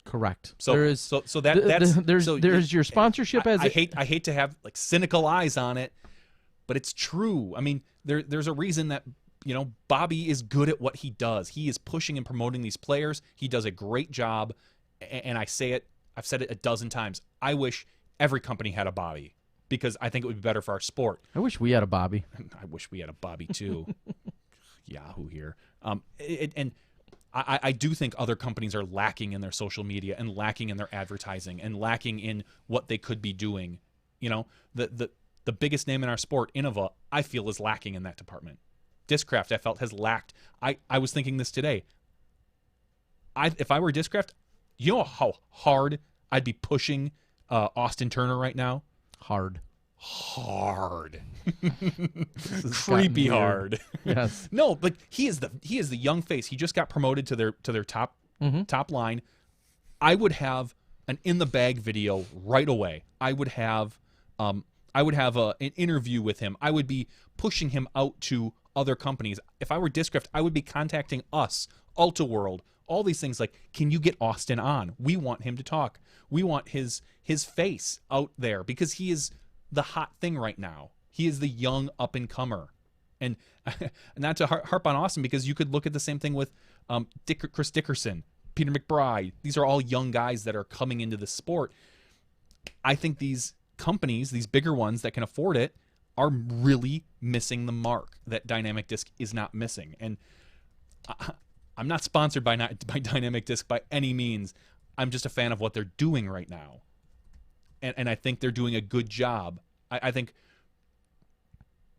Correct. So there's your sponsorship. I hate to have like cynical eyes on it, but it's true. I mean, there's a reason that Bobby is good at what he does. He is pushing and promoting these players. He does a great job, and I've said it a dozen times. I wish every company had a Bobby because I think it would be better for our sport. I wish we had a Bobby. I wish we had a Bobby too. Yahoo here. I do think other companies are lacking in their social media and lacking in their advertising and lacking in what they could be doing. The biggest name in our sport, Innova, I feel is lacking in that department. Discraft, I felt, has lacked. I was thinking this today. If I were Discraft, you know how hard I'd be pushing Austin Turner right now? Hard. Creepy hard. Yes. No, but he is the young face. He just got promoted to their top line. I would have an in the bag video right away. I would have an interview with him. I would be pushing him out to other companies. If I were Discraft, I would be contacting us, Ulta World, all these things like, can you get Austin on? We want him to talk. We want his face out there because he is the hot thing right now. He is the young up and comer. And not to harp on Austin, because you could look at the same thing with Chris Dickerson, Peter McBride. These are all young guys that are coming into the sport. I think these companies, these bigger ones that can afford it, are really missing the mark that Dynamic Disc is not missing. And I'm not sponsored by Dynamic Disc by any means. I'm just a fan of what they're doing right now. And I think they're doing a good job. I think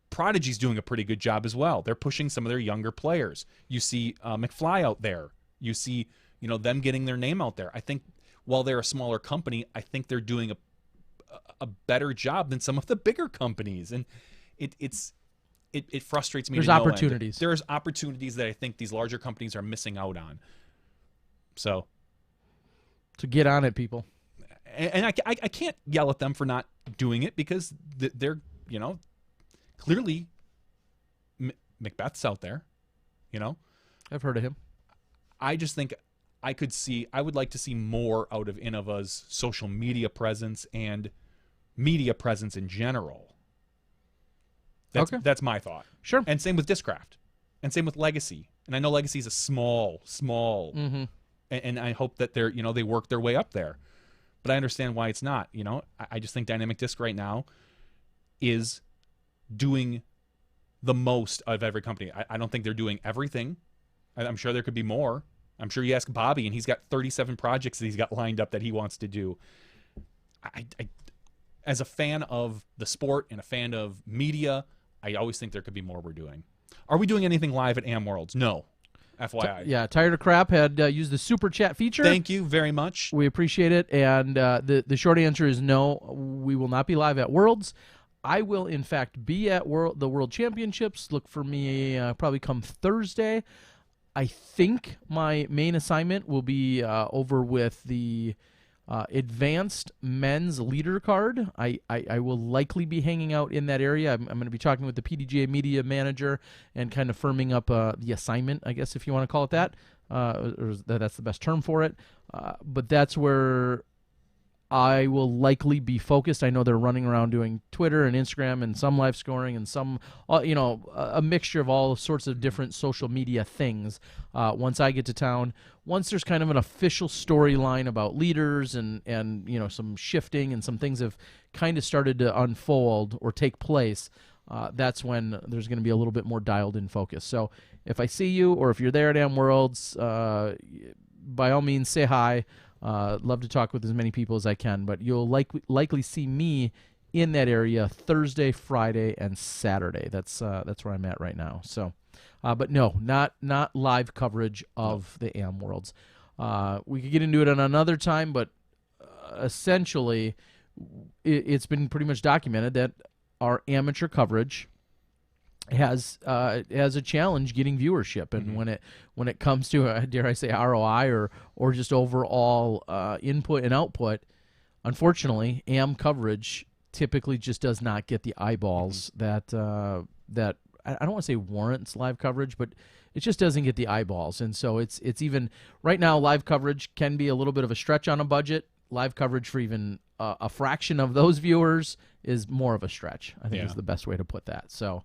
Prodigy's doing a pretty good job as well. They're pushing some of their younger players. You see McFly out there. You see them getting their name out there. I think while they're a smaller company, I think they're doing a better job than some of the bigger companies. And it's it frustrates me. There's to no end. opportunities. There's opportunities that I think these larger companies are missing out on. So get on it, people. And I can't yell at them for not doing it because they're, clearly Macbeth's out there, I've heard of him. I just think I would like to see more out of Innova's social media presence and media presence in general. That's my thought. Sure. And same with Discraft. And same with Legacy. And I know Legacy is a small, Mm-hmm. and I hope that they're, they work their way up there. But I understand why it's not, I just think Dynamic Disc right now is doing the most of every company. I don't think they're doing everything. I'm sure there could be more. I'm sure you ask Bobby, and he's got 37 projects that he's got lined up that he wants to do. I as a fan of the sport and a fan of media, I always think there could be more we're doing. Are we doing anything live at AM Worlds? No. FYI. Tired of Crap had used the super chat feature. Thank you very much. We appreciate it. And the short answer is no, we will not be live at Worlds. I will, in fact, be at the World Championships. Look for me probably come Thursday. I think my main assignment will be over with the advanced men's leader card. I will likely be hanging out in that area. I'm going to be talking with the PDGA media manager and kind of firming up the assignment, I guess, if you want to call it that. Or that's the best term for it. But that's where I will likely be focused. I know they're running around doing Twitter and Instagram and some live scoring and some, a mixture of all sorts of different social media things. Once I get to town, once there's kind of an official storyline about leaders and some shifting and some things have kind of started to unfold or take place, that's when there's going to be a little bit more dialed in focus. So if I see you or if you're there at AM Worlds, by all means, say hi. Love to talk with as many people as I can, but you'll likely see me in that area Thursday, Friday, and Saturday. That's where I'm at right now. So, but no, not live coverage of the AM Worlds. We could get into it on another time, but essentially, it's been pretty much documented that our amateur coverage has a challenge getting viewership, and when it comes to dare I say ROI or just overall input and output, unfortunately, AM coverage typically just does not get the eyeballs that I don't want to say warrants live coverage, but it just doesn't get the eyeballs, and so it's even right now live coverage can be a little bit of a stretch on a budget. Live coverage for even a fraction of those viewers is more of a stretch, I think is the best way to put that. So.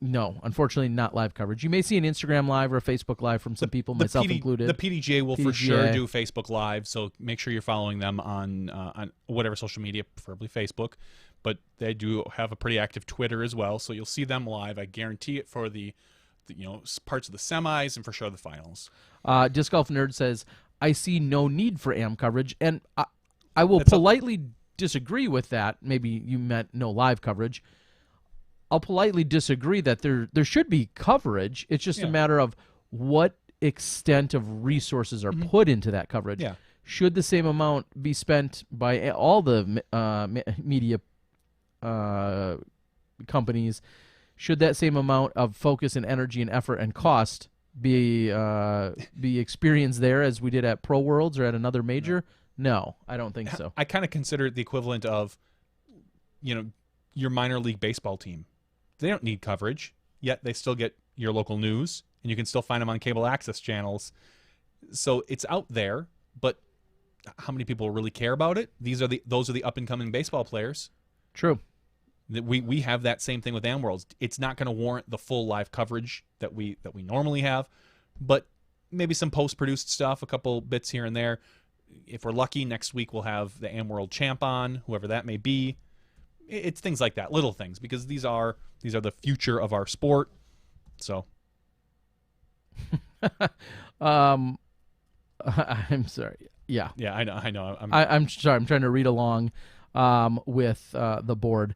No, unfortunately not live coverage. You may see an Instagram live or a Facebook live from some people, myself included. The PDGA will for sure do Facebook Live, so make sure you're following them on whatever social media, preferably Facebook. But they do have a pretty active Twitter as well, so you'll see them live. I guarantee it for the parts of the semis and for sure the finals. Disc Golf Nerd says, I see no need for AM coverage, and I will politely disagree with that. Maybe you meant no live coverage. I'll politely disagree that there should be coverage. It's just a matter of what extent of resources are put into that coverage. Yeah. Should the same amount be spent by all the media companies? Should that same amount of focus and energy and effort and cost be experienced there as we did at Pro Worlds or at another major? No, I don't think so. I kind of consider it the equivalent of, your minor league baseball team. They don't need coverage, yet they still get your local news, and you can still find them on cable access channels. So it's out there, but how many people really care about it? Those are the up and coming baseball players. True. We have that same thing with AM Worlds. It's not going to warrant the full live coverage that we normally have, but maybe some post produced stuff, a couple bits here and there. If we're lucky, next week we'll have the AM World champ on, whoever that may be. It's things like that, little things, because these are the future of our sport. So, I'm sorry. Yeah. Yeah, I know. I'm sorry. I'm trying to read along with the board.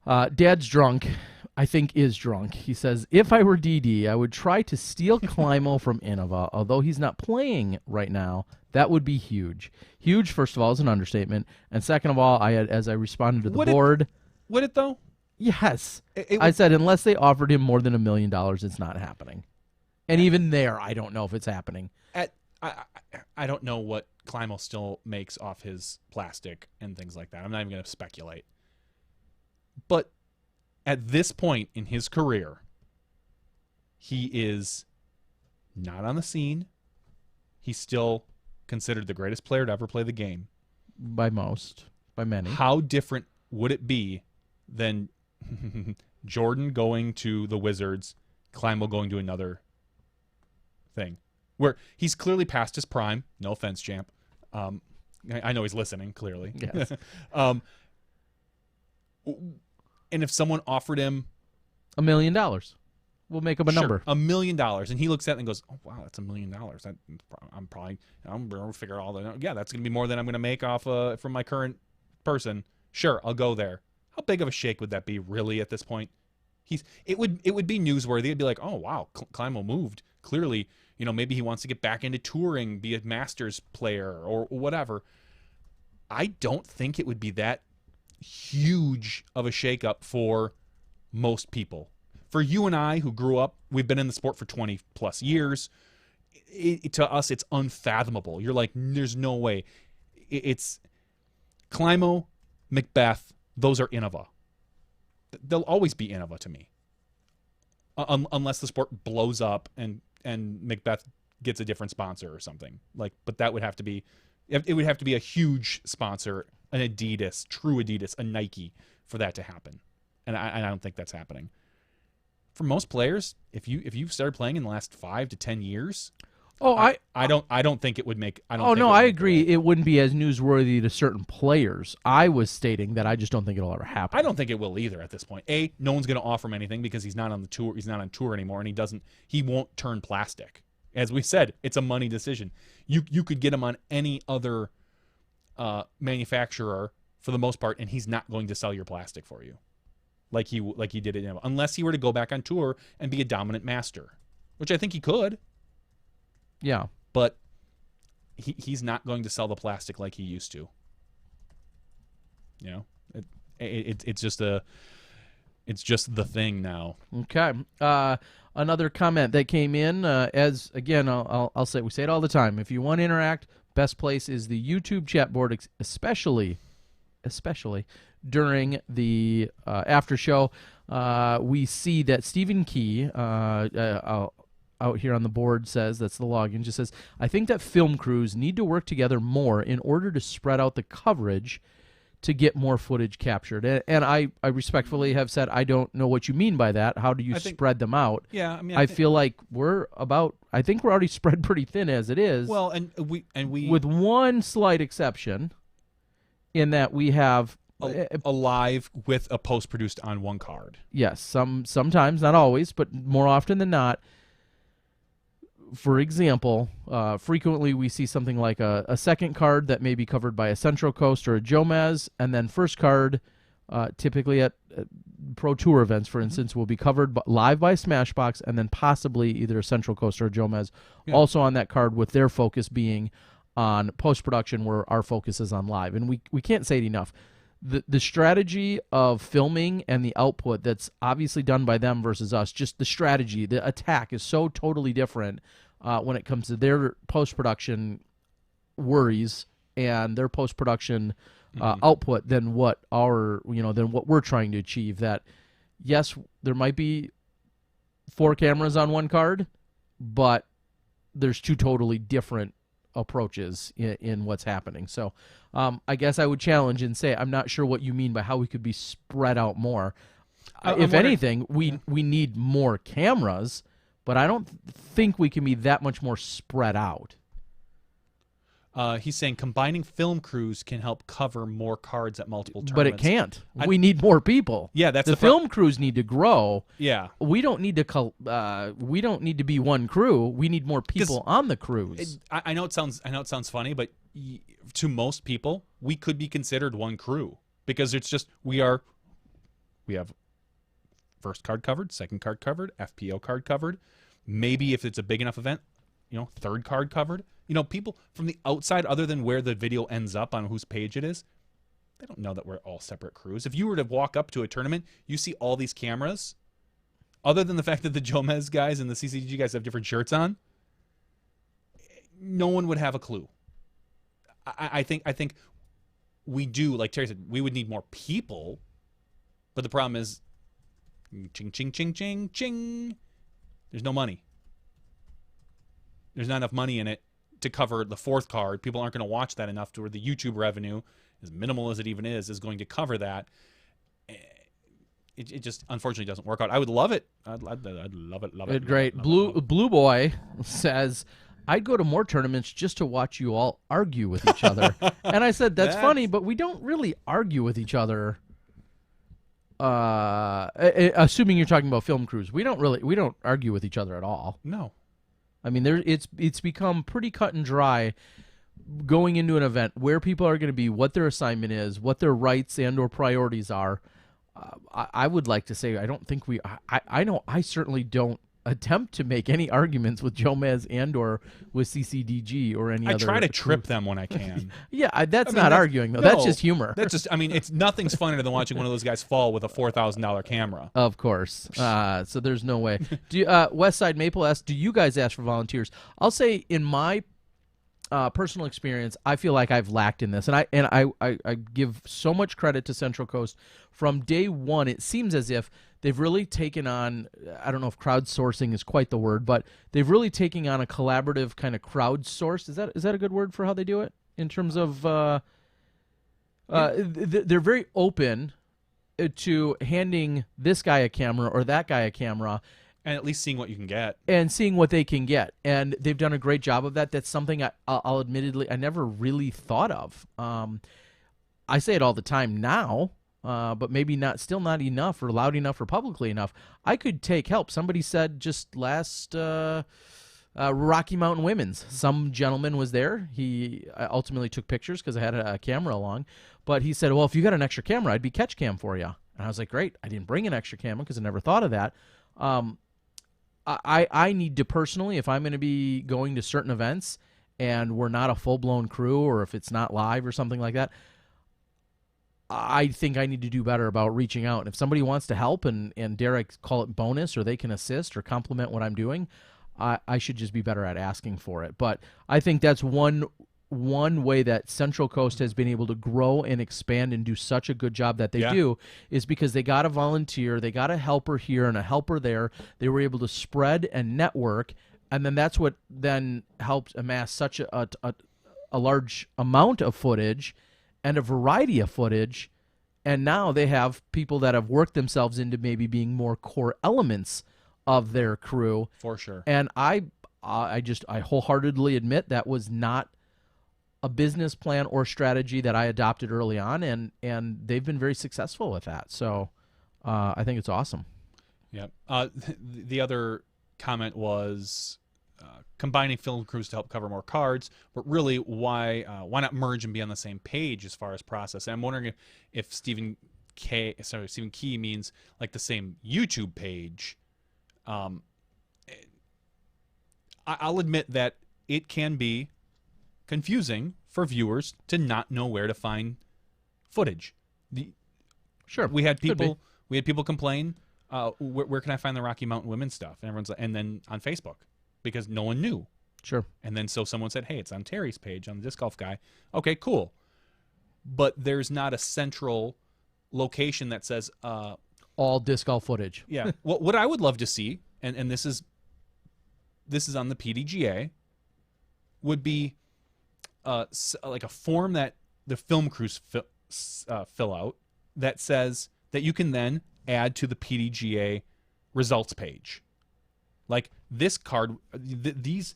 Dad's drunk. I think is drunk. He says, if I were DD, I would try to steal Climo from Innova, although he's not playing right now. That would be huge. Huge, first of all, is an understatement. And second of all, as I responded to the board. Would it, though? Yes. It I would- said unless they offered him more than $1 million, it's not happening. And even there, I don't know if it's happening. I don't know what Climo still makes off his plastic and things like that. I'm not even going to speculate. But at this point in his career, he is not on the scene. He's still considered the greatest player to ever play the game. By many. How different would it be than Jordan going to the Wizards, Climo going to another thing? Where he's clearly past his prime. No offense, champ. I know he's listening, clearly. Yes. And if someone offered him $1 million. We'll make up a number. $1 million, and he looks at it and goes, "Oh wow, that's $1 million. I'm gonna figure all that out. Yeah, that's gonna be more than I'm gonna make off from my current person. Sure, I'll go there." How big of a shake would that be, really, at this point? It would be newsworthy. It'd be like, "Oh wow, Climo moved. Clearly, maybe he wants to get back into touring, be a Masters player or whatever." I don't think it would be that huge of a shakeup for most people. For you and I, who grew up, we've been in the sport for 20 plus years. To us, it's unfathomable. You're like, there's no way. It's Climo, Macbeth. Those are Innova. They'll always be Innova to me, unless the sport blows up and Macbeth gets a different sponsor or something. But that would have to be. It would have to be a huge sponsor, an Adidas, true Adidas, a Nike, for that to happen. And I don't think that's happening. For most players, if you've started playing in the last 5 to 10 years, I don't think it would make. I agree. It wouldn't be as newsworthy to certain players. I was stating that I just don't think it'll ever happen. I don't think it will either at this point. No one's going to offer him anything because he's not on the tour. He's not on tour anymore, and he won't turn plastic. As we said, it's a money decision. You could get him on any other manufacturer for the most part, and he's not going to sell your plastic for you, like he did it, unless he were to go back on tour and be a dominant master, which I think he could. Yeah, but he's not going to sell the plastic like he used to. It's just the thing now. Okay. Another comment that came in, as again, I'll say, we say it all the time. If you want to interact, best place is the YouTube chat board, especially during the after show. We see that Stephen Key, out here on the board, says, that's the login, just says, "I think that film crews need to work together more in order to spread out the coverage to get more footage captured." And I respectfully have said, I don't know what you mean by that. How do you spread them out? Yeah, I mean, I feel like I think we're already spread pretty thin as it is. Well, and we with one slight exception, in that we have a live with a post produced on one card. Yes, sometimes, not always, but more often than not. For example, frequently we see something like a second card that may be covered by a Central Coast or a Jomez, and then first card, typically at Pro Tour events, for instance, will be covered live by Smashbox, and then possibly either a Central Coast or a Jomez also on that card, with their focus being on post-production, where our focus is on live. And we can't say it enough. The strategy of filming and the output that's obviously done by them versus us, just the strategy, the attack is so totally different when it comes to their post-production worries and their post-production output than what we're trying to achieve. That, yes, there might be 4 cameras on one card, but there's 2 totally different approaches in what's happening. So I guess I would challenge and say I'm not sure what you mean by how we could be spread out more. If anything, we need more cameras, but I don't think we can be that much more spread out. He's saying combining film crews can help cover more cards at multiple tournaments. But it can't. We need more people. Yeah, that's the film crews need to grow. Yeah, we don't need to be one crew. We need more people on the crews. I know it sounds funny, but to most people, we could be considered one crew, because it's just we have first card covered, second card covered, FPO card covered. Maybe if it's a big enough event, third card covered. People from the outside, other than where the video ends up on whose page it is, They don't know that we're all separate crews. If you were to walk up to a tournament, you see all these cameras. Other than the fact that the Jomez guys and the CCDG guys have different shirts on, no one would have a clue. I think we do, like Terry said, we would need more people, but the problem is, ching, ching, ching, ching, ching. There's no money. There's not enough money in it to cover the fourth card. People aren't going to watch that enough to where the YouTube revenue, as minimal as it even is going to cover that. It just unfortunately doesn't work out. I would love it. I'd love it. Great. Blue Boy says, I'd go to more tournaments just to watch you all argue with each other. And I said, that's funny, but we don't really argue with each other. Assuming you're talking about film crews, we don't argue with each other at all. No. I mean, it's become pretty cut and dry going into an event where people are going to be, what their assignment is, what their rights and or priorities are. I would like to say I don't think I know I certainly don't attempt to make any arguments with Jomez and or with CCDG or any other. I try to trip them when I can. Yeah, that's not arguing though. No, that's just humor. That's just. I mean, nothing's funnier than watching one of those guys fall with a $4,000 camera. Of course. So there's no way. Westside Maple asks, do you guys ask for volunteers? I'll say in my personal experience, I feel like I've lacked in this, and I give so much credit to Central Coast. From day one, it seems as if they've really taken on, I don't know if crowdsourcing is quite the word, but they've really taken on a collaborative kind of crowdsource. Is that a good word for how they do it? In terms of, they're very open to handing this guy a camera or that guy a camera, and at least seeing what you can get. And seeing what they can get. And they've done a great job of that. That's something I'll admittedly, I never really thought of. I say it all the time now, but maybe still not enough or loud enough or publicly enough. I could take help. Somebody said just last Rocky Mountain Women's, some gentleman was there. He ultimately took pictures because I had a camera along. But he said, well, if you got an extra camera, I'd be catch cam for you. And I was like, great. I didn't bring an extra camera because I never thought of that. I need to personally, if I'm going to be going to certain events and we're not a full-blown crew or if it's not live or something like that, I think I need to do better about reaching out. And if somebody wants to help and dare I call it bonus or they can assist or complement what I'm doing, I should just be better at asking for it. But I think that's one way that Central Coast has been able to grow and expand and do such a good job that they do is because they got a volunteer, they got a helper here and a helper there. They were able to spread and network, and then that's what then helped amass such a large amount of footage and a variety of footage. And now they have people that have worked themselves into maybe being more core elements of their crew. For sure. And I wholeheartedly admit that was not a business plan or strategy that I adopted early on, and they've been very successful with that. So I think it's awesome. Yeah. The other comment was combining film crews to help cover more cards, but really why not merge and be on the same page as far as process? And I'm wondering if Stephen Key means like the same YouTube page. I'll admit that it can be confusing for viewers to not know where to find footage. Sure, we had people complain, where can I find the Rocky Mountain Women stuff? And then on Facebook, because no one knew. Sure. And then so someone said, hey, it's on Terry's page on the Disc Golf Guy. Okay, cool. But there's not a central location that says all disc golf footage. Yeah. What I would love to see, and this is on the PDGA, would be like a form that the film crews fill out that says that you can then add to the PDGA results page. Like this card, these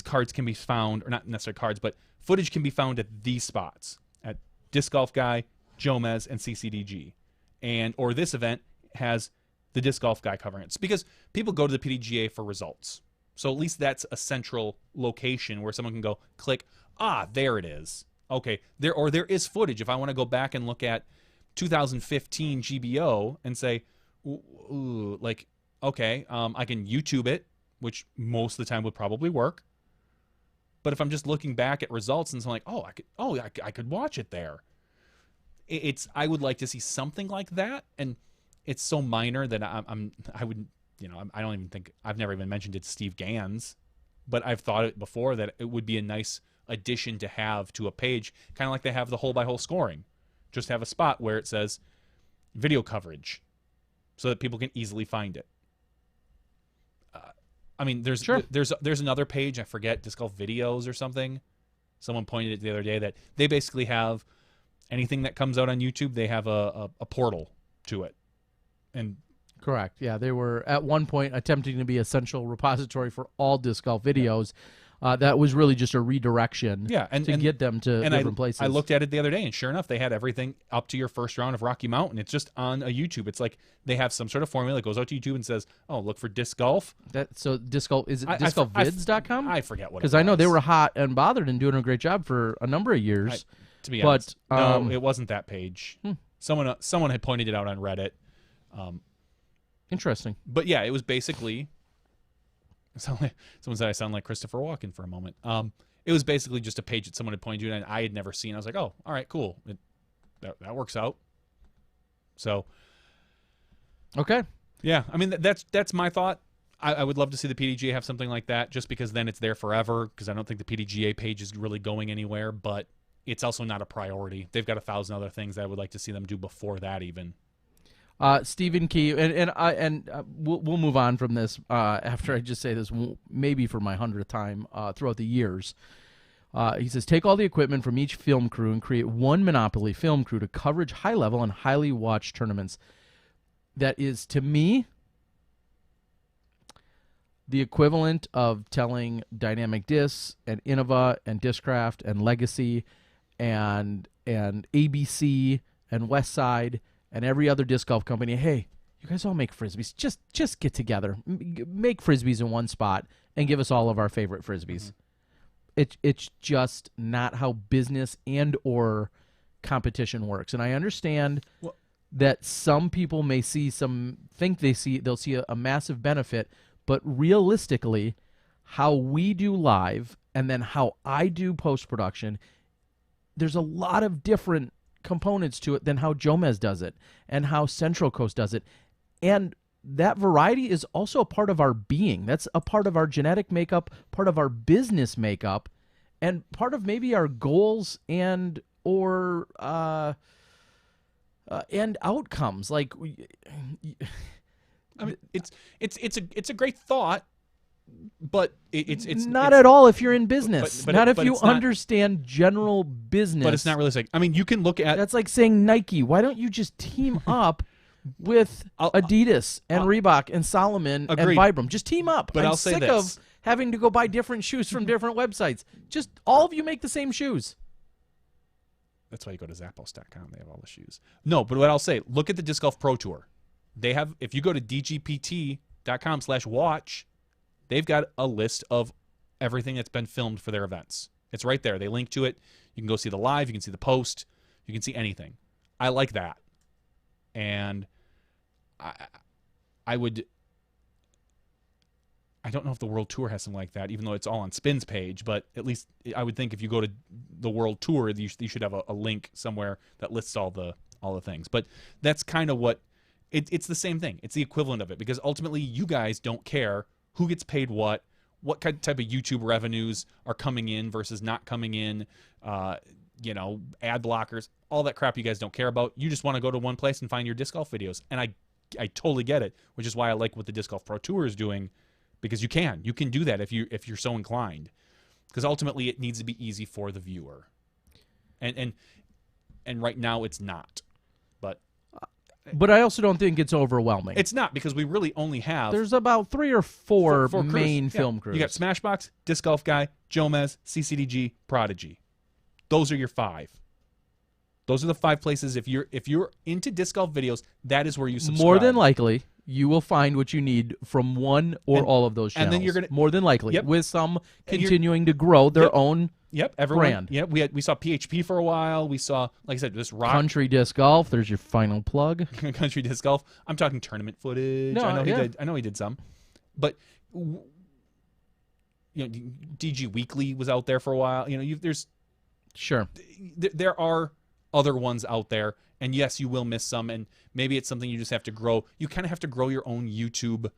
cards can be found, or not necessarily cards, but footage can be found at these spots at Disc Golf Guy, Jomez, and CCDG, or this event has the Disc Golf Guy covering it. It's because people go to the PDGA for results. So at least that's a central location where someone can go click, there it is. Okay, there is footage. If I want to go back and look at 2015 GBO and say, ooh, like, okay, I can YouTube it, which most of the time would probably work. But if I'm just looking back at results and so I'm like, I could watch it there. I would like to see something like that, and it's so minor that I wouldn't, I don't even think, I've never even mentioned it to Steve Gans, but I've thought it before that it would be a nice addition to have to a page, kind of like they have the hole by hole scoring. Just have a spot where it says video coverage so that people can easily find it. I mean, there's another page, I forget, Disc Golf Videos or something. Someone pointed it the other day that they basically have anything that comes out on YouTube, they have a portal to it. And correct. Yeah, they were at one point attempting to be a central repository for all disc golf videos. That was really just a redirection to get them to different places. I looked at it the other day, and sure enough, they had everything up to your first round of Rocky Mountain. It's just on a YouTube. It's like they have some sort of formula that goes out to YouTube and says, oh, look for disc golf. So disc golf, is it discgolfvids.com? I forget what it was. Because I know they were hot and bothered and doing a great job for a number of years. To be honest, no, it wasn't that page. Someone had pointed it out on Reddit. Interesting. But yeah, it was basically... Someone said I sound like Christopher Walken for a moment. It was basically just a page that someone had pointed to and I had never seen. I was like, oh, all right, cool. That works out. So, okay. Yeah, I mean, that's my thought. I would love to see the PDGA have something like that just because then it's there forever, because I don't think the PDGA page is really going anywhere, but it's also not a priority. They've got 1,000 other things that I would like to see them do before that even. Stephen Key, and we'll move on from this after I just say this, maybe for my 100th time throughout the years. He says, take all the equipment from each film crew and create one monopoly film crew to coverage high-level and highly watched tournaments. That is, to me, the equivalent of telling Dynamic Discs and Innova and Discraft and Legacy and ABC and Westside and every other disc golf company, hey, you guys all make Frisbees. Just get together. Make Frisbees in one spot and give us all of our favorite Frisbees. Mm-hmm. It's just not how business and or competition works. And I understand that some people may they'll see a massive benefit, but realistically, how we do live and then how I do post-production, there's a lot of different components to it than how Jomez does it and how Central Coast does it. And that variety is also a part of our being. That's a part of our genetic makeup, part of our business makeup, and part of maybe our goals and outcomes. Like, I mean, it's a great thought, but it's not at all if you're in business. Not if you understand general business. But it's not realistic. I mean, you can look at... That's like saying Nike. Why don't you just team up with Adidas and Reebok and Salomon and Vibram? Just team up. But I'm I'll say sick of having to go buy different shoes from different websites. Just all of you make the same shoes. That's why you go to Zappos.com. They have all the shoes. No, but what I'll say, look at the Disc Golf Pro Tour. They have, if you go to dgpt.com/watch, they've got a list of everything that's been filmed for their events. It's right there. They link to it. You can go see the live. You can see the post. You can see anything. I like that. And I don't know if the World Tour has something like that, even though it's all on Spin's page, but at least I would think if you go to the World Tour, you should have a link somewhere that lists all the things. But that's kind of what, it's the same thing. It's the equivalent of it, because ultimately you guys don't care who gets paid what kind of type of YouTube revenues are coming in versus not coming in, ad blockers, all that crap you guys don't care about. You just want to go to one place and find your disc golf videos. And I totally get it, which is why I like what the Disc Golf Pro Tour is doing, because you can do that if you're so inclined, because ultimately it needs to be easy for the viewer. And right now it's not. But I also don't think it's overwhelming. It's not, because we really only have... There's about 3 or 4 main film crews. You got Smashbox, Disc Golf Guy, Jomez, CCDG, Prodigy. Those are your 5. Those are the 5 places. If you're into disc golf videos, that is where you subscribe. More than likely, you will find what you need from one or all of those channels. And then you're gonna, more than likely, with some continuing to grow their own brand. Yep, we saw PHP for a while. We saw, like I said, this rock. Country Disc Golf. There's your final plug. Country Disc Golf. I'm talking tournament footage. No, I know he did some, but DG Weekly was out there for a while. There's sure there are other ones out there. And yes, you will miss some, and maybe it's something you just have to grow. You kind of have to grow your own YouTube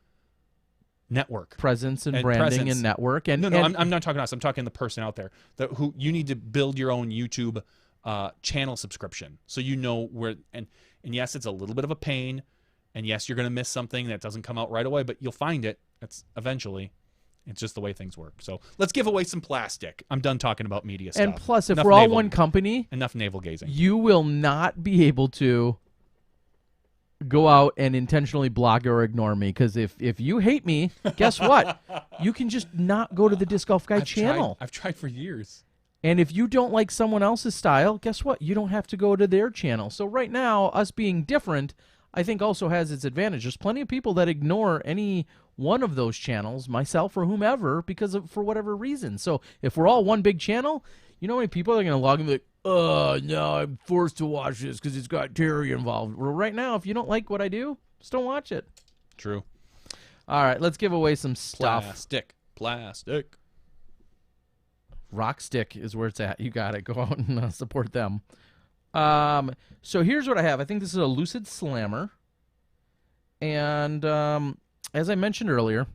network. Presence and branding and network. And no, I'm not talking to us. I'm talking the person out there who you need to build your own YouTube channel subscription, so you know where. And yes, it's a little bit of a pain, and yes, you're going to miss something that doesn't come out right away, but you'll find it. That's eventually. It's just the way things work. So let's give away some plastic. I'm done talking about media stuff. And plus, if we're all one company, enough navel gazing. You will not be able to go out and intentionally block or ignore me, because if you hate me, guess what? You can just not go to the Disc Golf Guy channel. I've tried for years. And if you don't like someone else's style, guess what? You don't have to go to their channel. So right now, us being different, I think also has its advantage. There's plenty of people that ignore any one of those channels, myself or whomever, for whatever reason. So if we're all one big channel, you know how many people are going to log in and be like, oh, no, I'm forced to watch this because it's got Terry involved. Well, right now, if you don't like what I do, just don't watch it. True. All right, let's give away some stuff. Plastic. Rock Stick is where it's at. You got it. Go out and support them. So here's what I have. I think this is a Lucid Slammer. And as I mentioned earlier,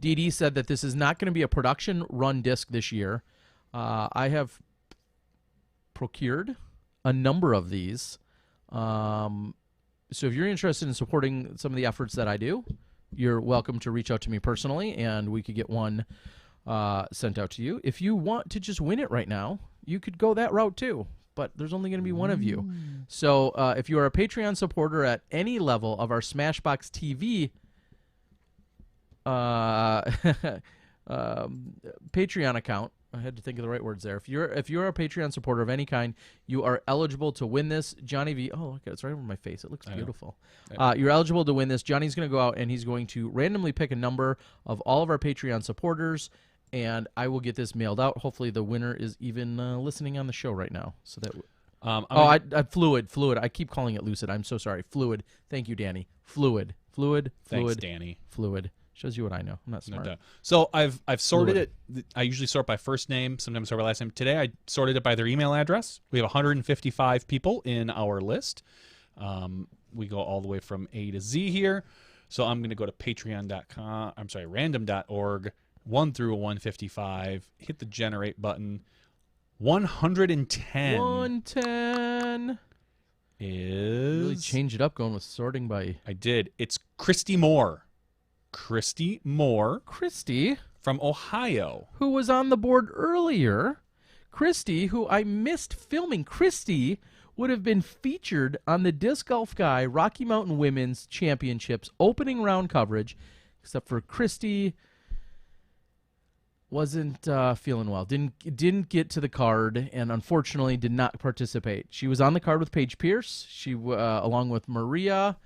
DD said that this is not going to be a production run disc this year. I have procured a number of these. So if you're interested in supporting some of the efforts that I do, you're welcome to reach out to me personally, and we could get one sent out to you. If you want to just win it right now, you could go that route too. But there's only going to be one of you. So if you are a Patreon supporter at any level of our SmashBoxxTV Patreon account, I had to think of the right words there. If you're a Patreon supporter of any kind, you are eligible to win this. Johnny V. Oh, look, it's right over my face. It looks beautiful. You're eligible to win this. Johnny's going to go out and he's going to randomly pick a number of all of our Patreon supporters, and I will get this mailed out. Hopefully the winner is even listening on the show right now. So that Fluid. I keep calling it Lucid. I'm so sorry. Fluid. Thank you, Danny. Fluid. Thanks, Danny. Fluid. Shows you what I know. I'm not smart. No doubt. So I've sorted it. I usually sort by first name, sometimes sort by last name. Today I sorted it by their email address. We have 155 people in our list. We go all the way from A to Z here. So I'm going to go to patreon.com. I'm sorry, random.org. 1 through 155. Hit the generate button. 110. 110 is really change it up going with sorting by. I did. It's Christy Moore. Christy from Ohio, who was on the board earlier. Christy, who I missed filming. Christy would have been featured on the Disc Golf Guy Rocky Mountain Women's Championships opening round coverage, except for Christy wasn't feeling well. Didn't get to the card, and unfortunately did not participate. She was on the card with Paige Pierce. She along with Maria.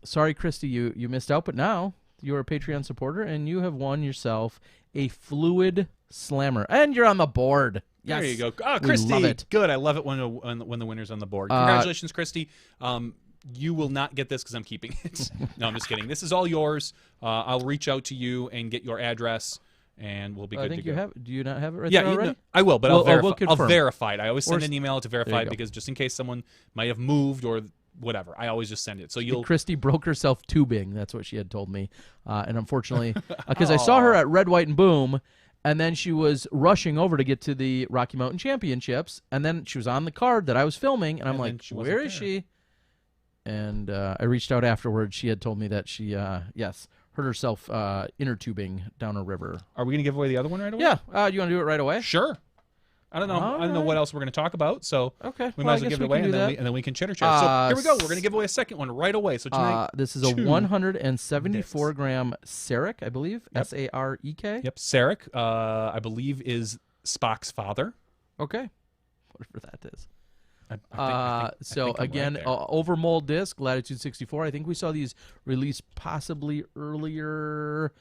Sorry, Christy, you missed out, but now you're a Patreon supporter, and you have won yourself a Fluid Slammer, and you're on the board. Yes. There you go. Oh, Christy, love it. Good. I love it when the winner's on the board. Congratulations, Christy. You will not get this because I'm keeping it. No, I'm just kidding. This is all yours. I'll reach out to you and get your address, and we'll be good to go. Do you not have it right there already? No, I will, but I'll verify it. I always send Or an email to verify it because just in case someone might have moved or whatever, I always just send it. So Christy broke herself tubing. That's what she had told me, and unfortunately, because I saw her at Red, White, and Boom, and then she was rushing over to get to the Rocky Mountain Championships, and then she was on the card that I was filming, and I'm like, where is she? And I reached out afterwards. She had told me that she, hurt herself inner tubing down a river. Are we going to give away the other one right away? Yeah. You want to do it right away? Sure. I don't know. I don't know what else we're going to talk about, so we might as well give it away, and then we can chitter chat. So here we go. We're going to give away a second one right away. So tonight, this is a 174-gram Sarek, I believe. Yep. Sarek. Yep, Sarek. I believe is Spock's father. Okay, whatever that is. I think again, overmold disc, latitude 64. I think we saw these released possibly earlier.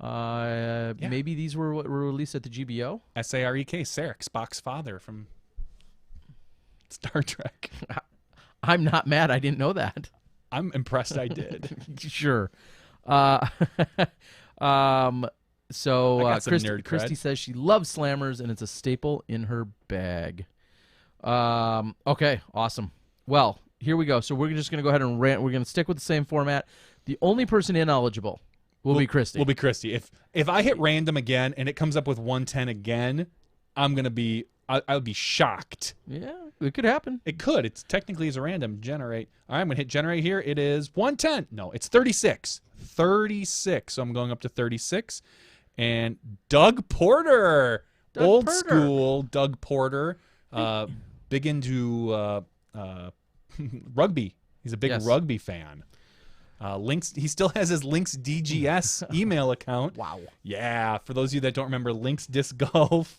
Maybe these were released at the GBO. Sarek, Sarek, Spock's father from Star Trek. I'm not mad. I didn't know that. I'm impressed I did. Sure. Christy says she loves slammers and it's a staple in her bag. Okay, awesome. Well, here we go. So we're just going to go ahead and rant. We're going to stick with the same format. The only person ineligible will be Christy. Will be Christy. If I hit random again and it comes up with 110 again, I'm gonna be I'll be shocked. Yeah, it could happen. It could. It's technically is a random generate. All right, I'm gonna hit generate here. It is 110. No, it's 36. 36. So I'm going up to 36. And Doug Porter, old school Doug Porter, big into rugby. He's a big rugby fan. Lynx. He still has his Lynx DGS email account. Wow. Yeah. For those of you that don't remember, Lynx Disc Golf.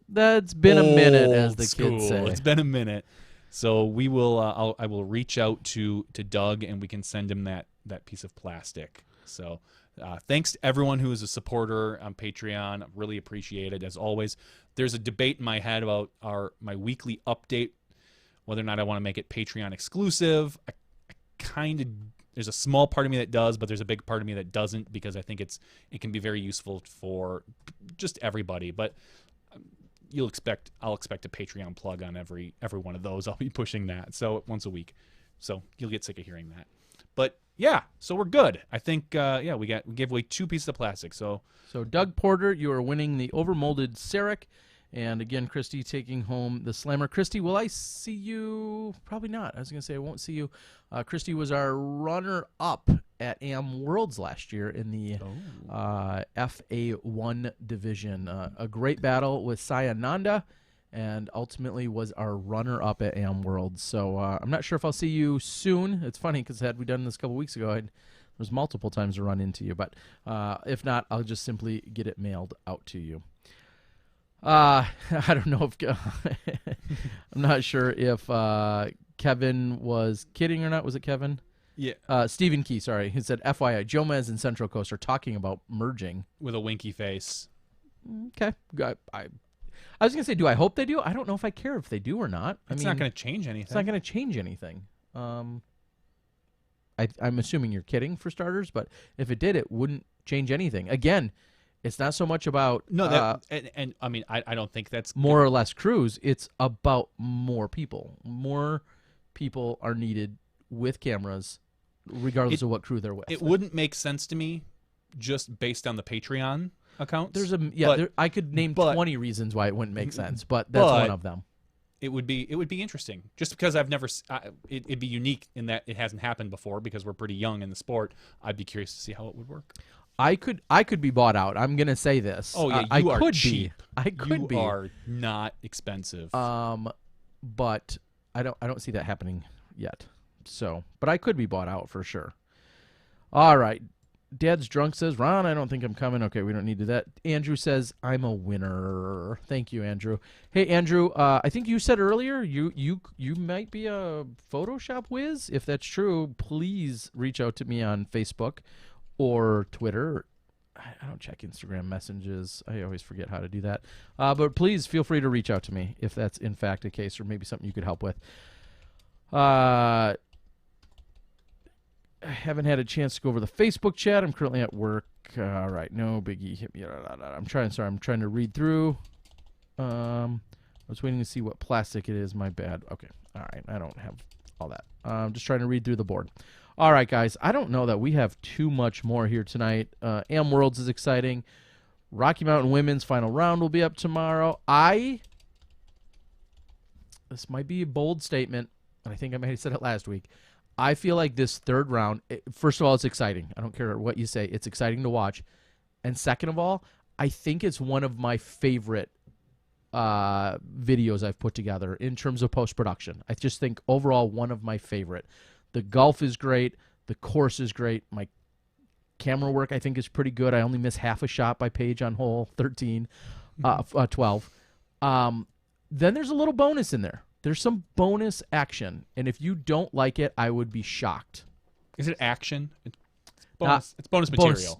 That's been a minute, as the school. kids say. It's been a minute. So we will. I will reach out to Doug, and we can send him that piece of plastic. So thanks to everyone who is a supporter on Patreon. Really appreciate it. As always, there's a debate in my head about my weekly update, whether or not I want to make it Patreon exclusive. I kind of, there's a small part of me that does, but there's a big part of me that doesn't, because I think it can be very useful for just everybody. But I'll expect a Patreon plug on every one of those. I'll be pushing that, so once a week. So you'll get sick of hearing that. But yeah, so we're good. I think we gave away 2 pieces of plastic. So Doug Porter, you are winning the overmolded Cerac. And again, Christy taking home the Slammer. Christy, will I see you? Probably not. I was going to say I won't see you. Christy was our runner-up at AM Worlds last year in the FA1 division. A great battle with Sayananda, and ultimately was our runner-up at AM Worlds. So I'm not sure if I'll see you soon. It's funny because had we done this a couple weeks ago, there's multiple times to run into you. But if not, I'll just simply get it mailed out to you. I don't know if I'm not sure if Kevin was kidding or not. Was it Kevin? Yeah. Stephen Key, sorry. He said, FYI, Jomez and Central Coast are talking about merging. With a winky face. Okay. I was going to say, do I hope they do? I don't know if I care if they do or not. It's not going to change anything. It's not going to change anything. I'm assuming you're kidding, for starters, but if it did, it wouldn't change anything. Again, it's not so much about and I mean I don't think that's more or less crews. It's about more people. More people are needed with cameras, regardless of what crew they're with. It wouldn't make sense to me, just based on the Patreon accounts. I could name 20 reasons why it wouldn't make sense, but that's one of them. It would be interesting, just because I've never. It'd be unique in that it hasn't happened before, because we're pretty young in the sport. I'd be curious to see how it would work. I could be bought out. I'm gonna say this. Oh yeah, I are could cheap. be. I could be. You are not expensive. But I don't see that happening yet. So, but I could be bought out for sure. All right. Dad's drunk says, Ron, I don't think I'm coming. Okay, we don't need to do that. Andrew says, I'm a winner. Thank you, Andrew. Hey, Andrew, I think you said earlier you might be a Photoshop whiz. If that's true, please reach out to me on Facebook or Twitter. I don't check Instagram messages. I always forget how to do that. But please feel free to reach out to me if that's in fact the case, or maybe something you could help with. I haven't had a chance to go over the Facebook chat. I'm currently at work. All right, no biggie. Hit me. I'm trying to read through. I was waiting to see what plastic it is. My bad. Okay. All right. I don't have all that. I'm just trying to read through the board. All right, guys. I don't know that we have too much more here tonight. AM Worlds is exciting. Rocky Mountain Women's final round will be up tomorrow. This might be a bold statement, and I think I might have said it last week. I feel like this third round, first of all, it's exciting. I don't care what you say. It's exciting to watch. And second of all, I think it's one of my favorite videos I've put together in terms of post-production. I just think overall one of my favorite. The golf is great. The course is great. My camera work, I think, is pretty good. I only miss half a shot by Paige on hole 12. Then there's a little bonus in there. There's some bonus action, and if you don't like it, I would be shocked. Is it action? It's bonus. It's bonus material.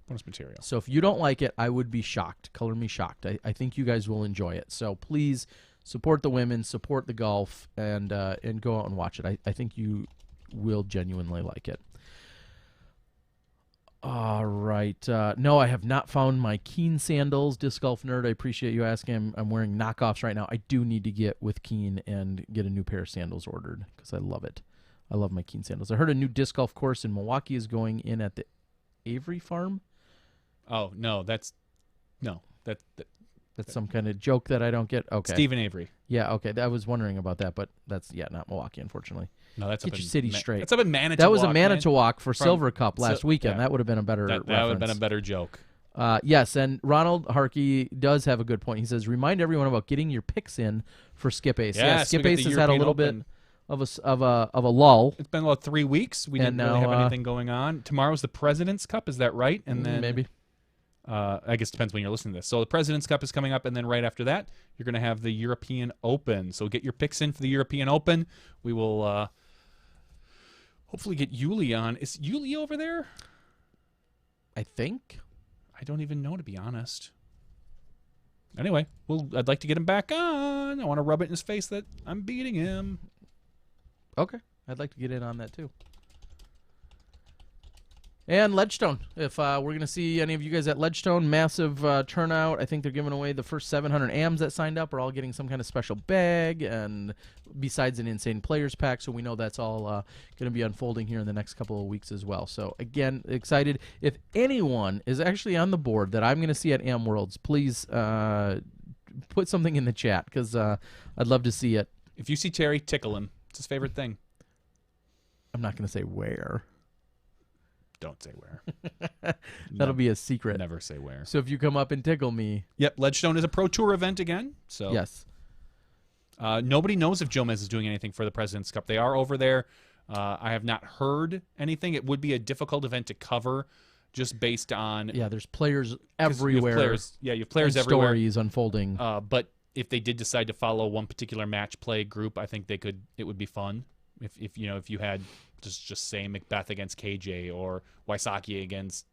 Bonus material. So So if you don't like it, I would be shocked. Color me shocked. I think you guys will enjoy it. So please support the women, support the golf, and go out and watch it. I think you will genuinely like it. All right. No, I have not found my Keen sandals, Disc Golf Nerd. I appreciate you asking. I'm wearing knockoffs right now. I do need to get with Keen and get a new pair of sandals ordered because I love it. I love my Keen sandals. I heard a new disc golf course in Milwaukee is going in at the Avery Farm. Oh, no, that's some kind of joke that I don't get. Okay. Stephen Avery. Yeah, okay. I was wondering about that, but that's, not Milwaukee, unfortunately. No, that's Get up your in city straight. That's up in Manitowoc. That was a man. Manitowoc for Silver Cup last weekend. yeah. That would have been a better That would have been a reference. better joke. Yes, and Ronald Harkey does have a good point. He says, remind everyone about getting your picks in for Skip Ace. Yeah, Yes, Skip we got Ace the has had a European little Open. bit of a lull. It's been about 3 weeks. We didn't And really now, have anything going on. Tomorrow's the President's Cup. Is that right? And then Maybe. I guess it depends when you're listening to this. So the President's Cup is coming up, and then right after that, you're going to have the European Open. So get your picks in for the European Open. We will hopefully get Yuli on. Is Yuli over there? I think. I don't even know, to be honest. Anyway, I'd like to get him back on. I want to rub it in his face that I'm beating him. Okay. I'd like to get in on that, too. And Ledgestone. If we're going to see any of you guys at Ledgestone, massive turnout. I think they're giving away the first 700 AMs that signed up are all getting some kind of special bag, and besides an insane players pack. So we know that's all going to be unfolding here in the next couple of weeks as well. So again, excited. If anyone is actually on the board that I'm going to see at AM Worlds, please put something in the chat because I'd love to see it. If you see Terry, tickle him. It's his favorite thing. I'm not going to say where. Don't say where. That'll be a secret. Never say where. So if you come up and tickle me. Yep, Ledgestone is a Pro Tour event again. So Yes. Nobody knows if Jomez is doing anything for the President's Cup. They are over there. I have not heard anything. It would be a difficult event to cover just based on... Yeah, there's players 'cause everywhere. You have players and everywhere. Stories unfolding. But if they did decide to follow one particular match play group, I think they could. It would be fun. If you had just say Macbeth against KJ or Wysocki against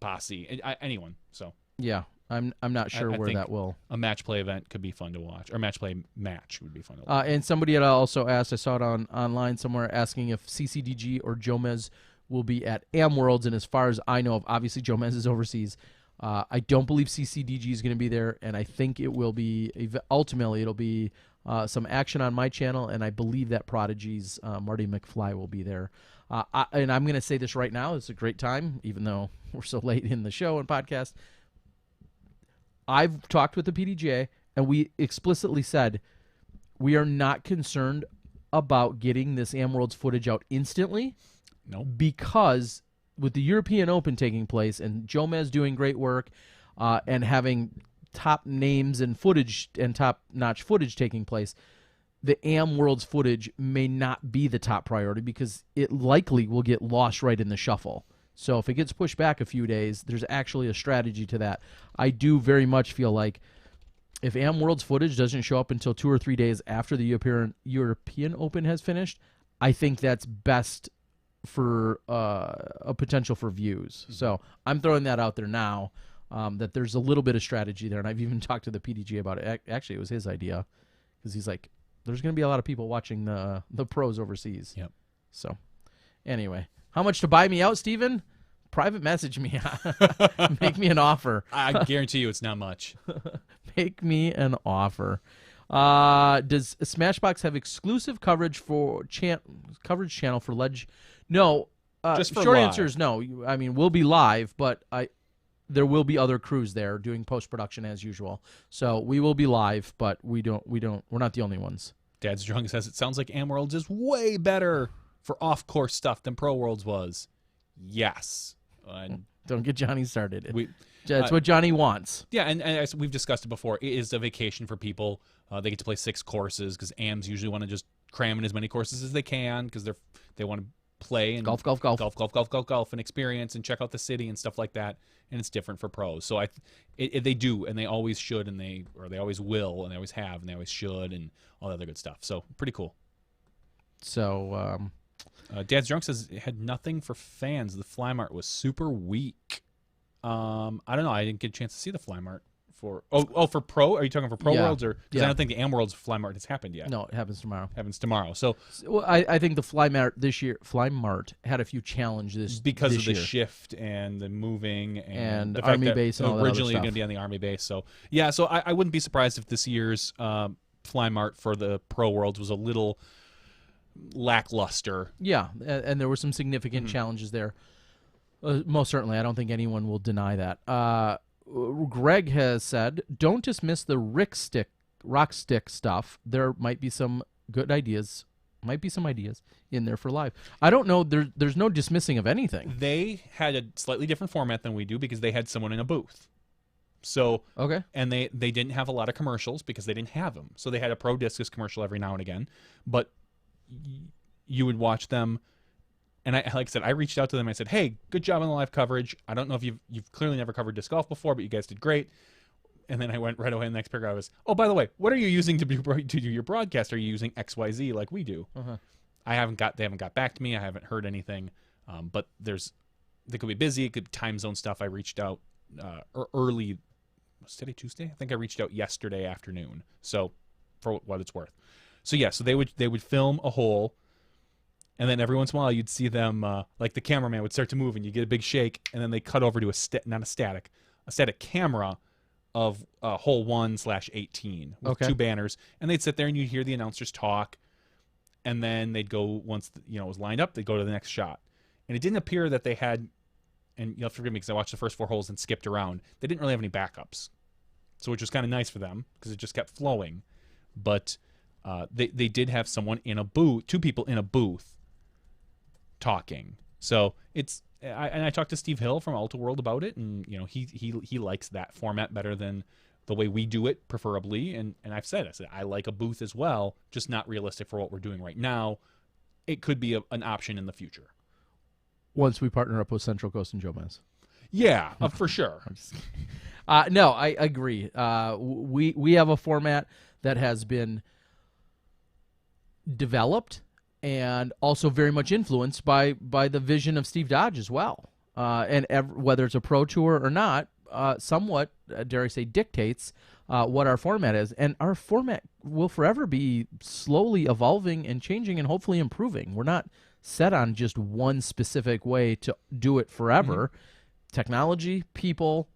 Posse, anyone. So Yeah, I'm not sure I where think that will. a match play event could be fun to watch, or match play match would be fun to watch. And somebody had also asked, I saw it online somewhere, asking if CCDG or Jomez will be at AM Worlds. And as far as I know, obviously Jomez is overseas. I don't believe CCDG is going to be there, and I think it will be ultimately it'll be some action on my channel, and I believe that Prodigy's Marty McFly will be there. And I'm going to say this right now. It's a great time, even though we're so late in the show and podcast. I've talked with the PDGA, and we explicitly said we are not concerned about getting this AM Worlds footage out instantly. No. Because with the European Open taking place and Jomez doing great work and having top names and footage and top-notch footage taking place, the AM Worlds footage may not be the top priority because it likely will get lost right in the shuffle. So if it gets pushed back a few days, there's actually a strategy to that. I do very much feel like if AM Worlds footage doesn't show up until 2 or 3 days after the European Open has finished, I think that's best for a potential for views. Mm-hmm. So I'm throwing that out there now, that there's a little bit of strategy there, and I've even talked to the PDG about it. Actually, it was his idea because he's like, there's going to be a lot of people watching the pros overseas. Yep. So anyway, how much to buy me out, Steven? Private message me. Make me an offer. I guarantee you it's not much. Make me an offer. Does Smashbox have exclusive coverage for coverage channel for Ledge? No. Just for short live. answer is no. I mean, we'll be live, but there will be other crews there doing post production as usual. So we will be live, but we're not the only ones. Dad's Drunk says it sounds like AM Worlds is way better for off-course stuff than Pro Worlds was. Yes. Don't get Johnny started. We, That's what Johnny wants. Yeah, and as we've discussed it before, it is a vacation for people. They get to play 6 courses because AMs usually want to just cram in as many courses as they can because they want to play and golf, and experience and check out the city and stuff like that. And it's different for pros. So they do, and they always should, and they always will, and they always have, and they always should, and all that other good stuff. So pretty cool. So Dad's Drunk says it had nothing for fans. The fly mart was super weak. I don't know. I didn't get a chance to see the fly mart for for pro? Are you talking for Pro Yeah. Worlds or because Yeah. I don't think the Am Worlds Fly Mart has happened yet. No, it happens tomorrow. Happens tomorrow. So Well, I think the Fly Mart had a few challenges because this of the year. shift and the moving And the fact Army that base and all that other originally stuff. going to be on the Army base. So yeah, so I wouldn't be surprised if this year's Fly Mart for the Pro Worlds was a little lackluster. Yeah, and there were some significant challenges there. Most certainly, I don't think anyone will deny that. Greg has said, "Don't dismiss the rock stick stuff. There might be some good ideas. Might be some ideas in there for live. I don't know. There's no dismissing of anything. They had a slightly different format than we do because they had someone in a booth. So Okay, and they didn't have a lot of commercials because they didn't have them. So they had a Pro Discus commercial every now and again, but you would watch them. And like I said, I reached out to them. I said, "Hey, good job on the live coverage. I don't know if you've clearly never covered disc golf before, but you guys did great." And then I went right away. In the next paragraph was, "Oh, by the way, what are you using to do your broadcast? Are you using XYZ like we do?" Uh-huh. They haven't got back to me. I haven't heard anything. But they could be busy. It could be time zone stuff. I reached out early. Was today Tuesday? I think I reached out yesterday afternoon. So for what it's worth. So yeah, so they would film a hole. And then every once in a while, you'd see them, like the cameraman would start to move, and you get a big shake, and then they cut over to a static camera of hole 1/18 with Okay. two banners, and they'd sit there, and you'd hear the announcers talk, and then they'd go once it was lined up, they'd go to the next shot, and it didn't appear that they had, and you'll have to forgive me because I watched the first 4 holes and skipped around. They didn't really have any backups, so which was kind of nice for them because it just kept flowing, but they did have someone in a booth, 2 people in a booth. Talking. So I talked to Steve Hill from Alta World about it, and he likes that format better than the way we do it, preferably. And I said I like a booth as well, just not realistic for what we're doing right now. It could be an option in the future. Once we partner up with Central Coast and Jomez. Yeah, for sure. No, I agree. We have a format that has been developed and also very much influenced by the vision of Steve Dodge as well. And whether it's a pro tour or not, somewhat, dare I say, dictates what our format is. And our format will forever be slowly evolving and changing and hopefully improving. We're not set on just one specific way to do it forever. Technology, people,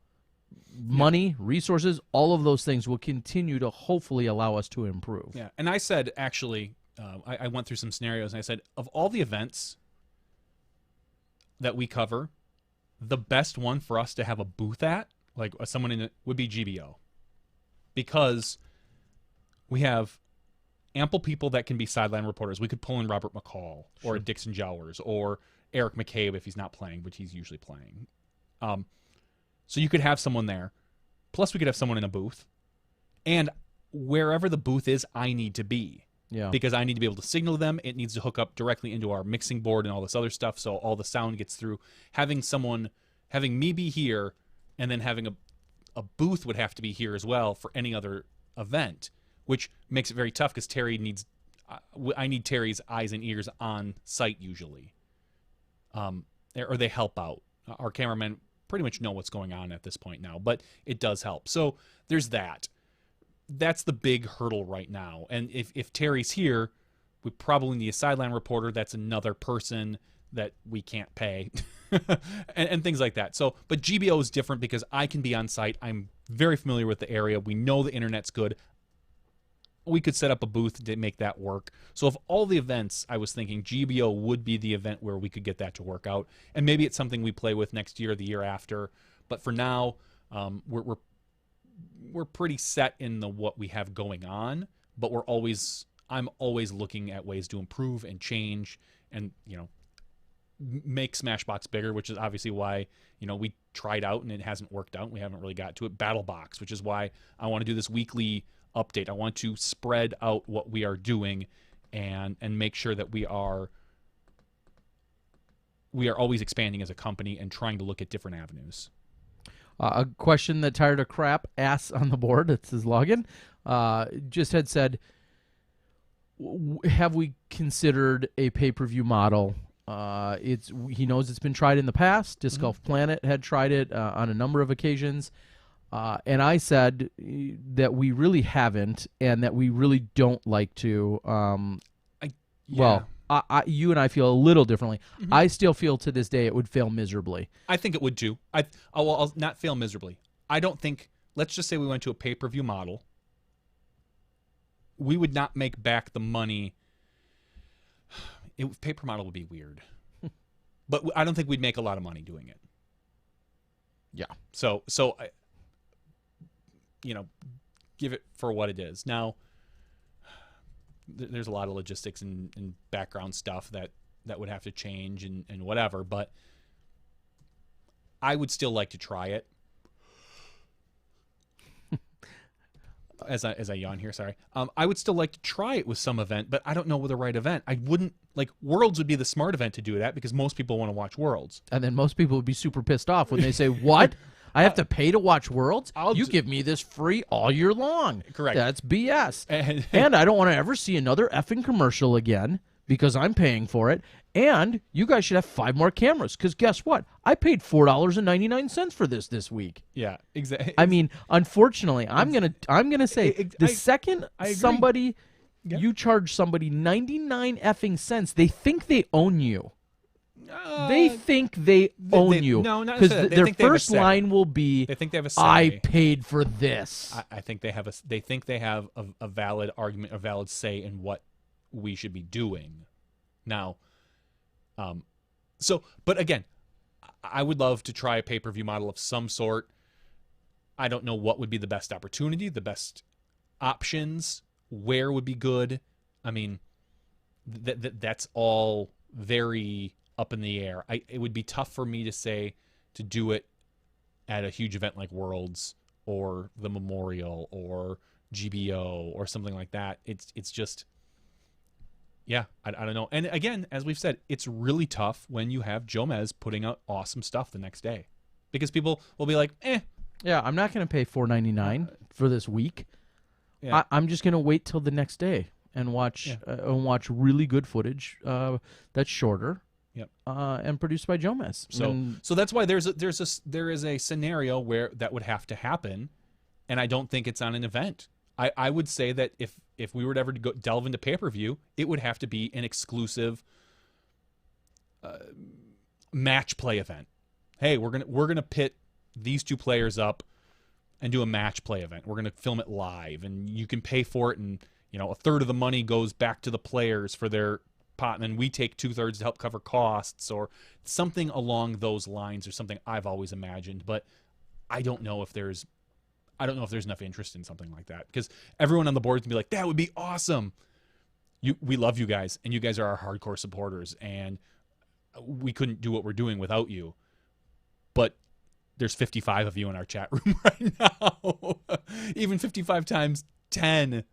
money, resources, all of those things will continue to hopefully allow us to improve. Yeah, and I said, actually, I went through some scenarios, and I said, of all the events that we cover, the best one for us to have a booth at, like someone in it, would be GBO. Because we have ample people that can be sideline reporters. We could pull in Robert McCall or Dixon Jowers or Eric McCabe if he's not playing, which he's usually playing. So you could have someone there. Plus, we could have someone in a booth. And wherever the booth is, I need to be. Yeah. Because I need to be able to signal them. It needs to hook up directly into our mixing board and all this other stuff, so all the sound gets through. Having me be here, and then having a booth would have to be here as well for any other event, which makes it very tough because I need Terry's eyes and ears on site usually, or they help out. Our cameramen pretty much know what's going on at this point now, but it does help. So there's that. That's the big hurdle right now. And if Terry's here, we probably need a sideline reporter. That's another person that we can't pay and things like that. So, but GBO is different because I can be on site. I'm very familiar with the area. We know the internet's good. We could set up a booth to make that work. So of all the events, I was thinking GBO would be the event where we could get that to work out. And maybe it's something we play with next year or the year after. But for now, we're pretty set in what we have going on, but I'm always looking at ways to improve and change and, make Smashbox bigger, which is obviously why, we tried out and it hasn't worked out. We haven't really got to it. BattleBox, which is why I want to do this weekly update. I want to spread out what we are doing and make sure that we are always expanding as a company and trying to look at different avenues. A question that Tired of Crap asks on the board, it's his login, just had said, have we considered a pay-per-view model? He knows it's been tried in the past. Disc Golf Planet had tried it on a number of occasions. And I said that we really haven't, and that we really don't like to. Well, you and I feel a little differently. I still feel to this day it would fail miserably. I think it would too. I'll not fail miserably. I don't think. Let's just say we went to a pay-per-view model. We would not make back the money. Pay-per model would be weird, but I don't think we'd make a lot of money doing it. Yeah. So I, give it for what it is. Now, there's a lot of logistics and background stuff that would have to change and whatever, but I would still like to try it. As I yawn here, sorry. I would still like to try it with some event, but I don't know the right event. I wouldn't Worlds would be the smart event to do that because most people want to watch Worlds. And then most people would be super pissed off when they say, "What? I have to pay to watch Worlds? You give me this free all year long." Correct. That's BS. And I don't want to ever see another effing commercial again because I'm paying for it. And you guys should have 5 more cameras because guess what? I paid $4.99 for this week. Yeah, exactly. I mean, unfortunately, I'm gonna say the second somebody you charge somebody 99 effing cents, they think they own you. They think they own you. No, not because their think they have a first say. line will be, They think they have a say. "I paid for this." I think they have they think they have a valid argument, a valid say in what we should be doing. Now, but again, I would love to try a pay-per-view model of some sort. I don't know what would be the best opportunity, the best options, where would be good. I mean, that's all very up in the air. It would be tough for me to do it at a huge event like Worlds or the Memorial or GBO or something like that. It's just, yeah, I don't know. And again, as we've said, it's really tough when you have Jomez putting out awesome stuff the next day because people will be like, eh. Yeah, I'm not going to pay $4.99 for this week. Yeah. I'm just going to wait till the next day and watch really good footage that's shorter. Yep. And produced by Jomez. So that's why there is a scenario where that would have to happen, and I don't think it's on an event. I would say that if we were to ever go delve into pay-per-view, it would have to be an exclusive match play event. Hey, we're gonna pit these 2 players up and do a match play event. We're gonna film it live, and you can pay for it, and a third of the money goes back to the players for their pot, and then we take 2/3 to help cover costs, or something along those lines, or something I've always imagined. But I don't know if there's enough interest in something like that, because everyone on the board can be like, that would be awesome. We love you guys, and you guys are our hardcore supporters, and we couldn't do what we're doing without you. But there's 55 of you in our chat room right now. Even 55 times 10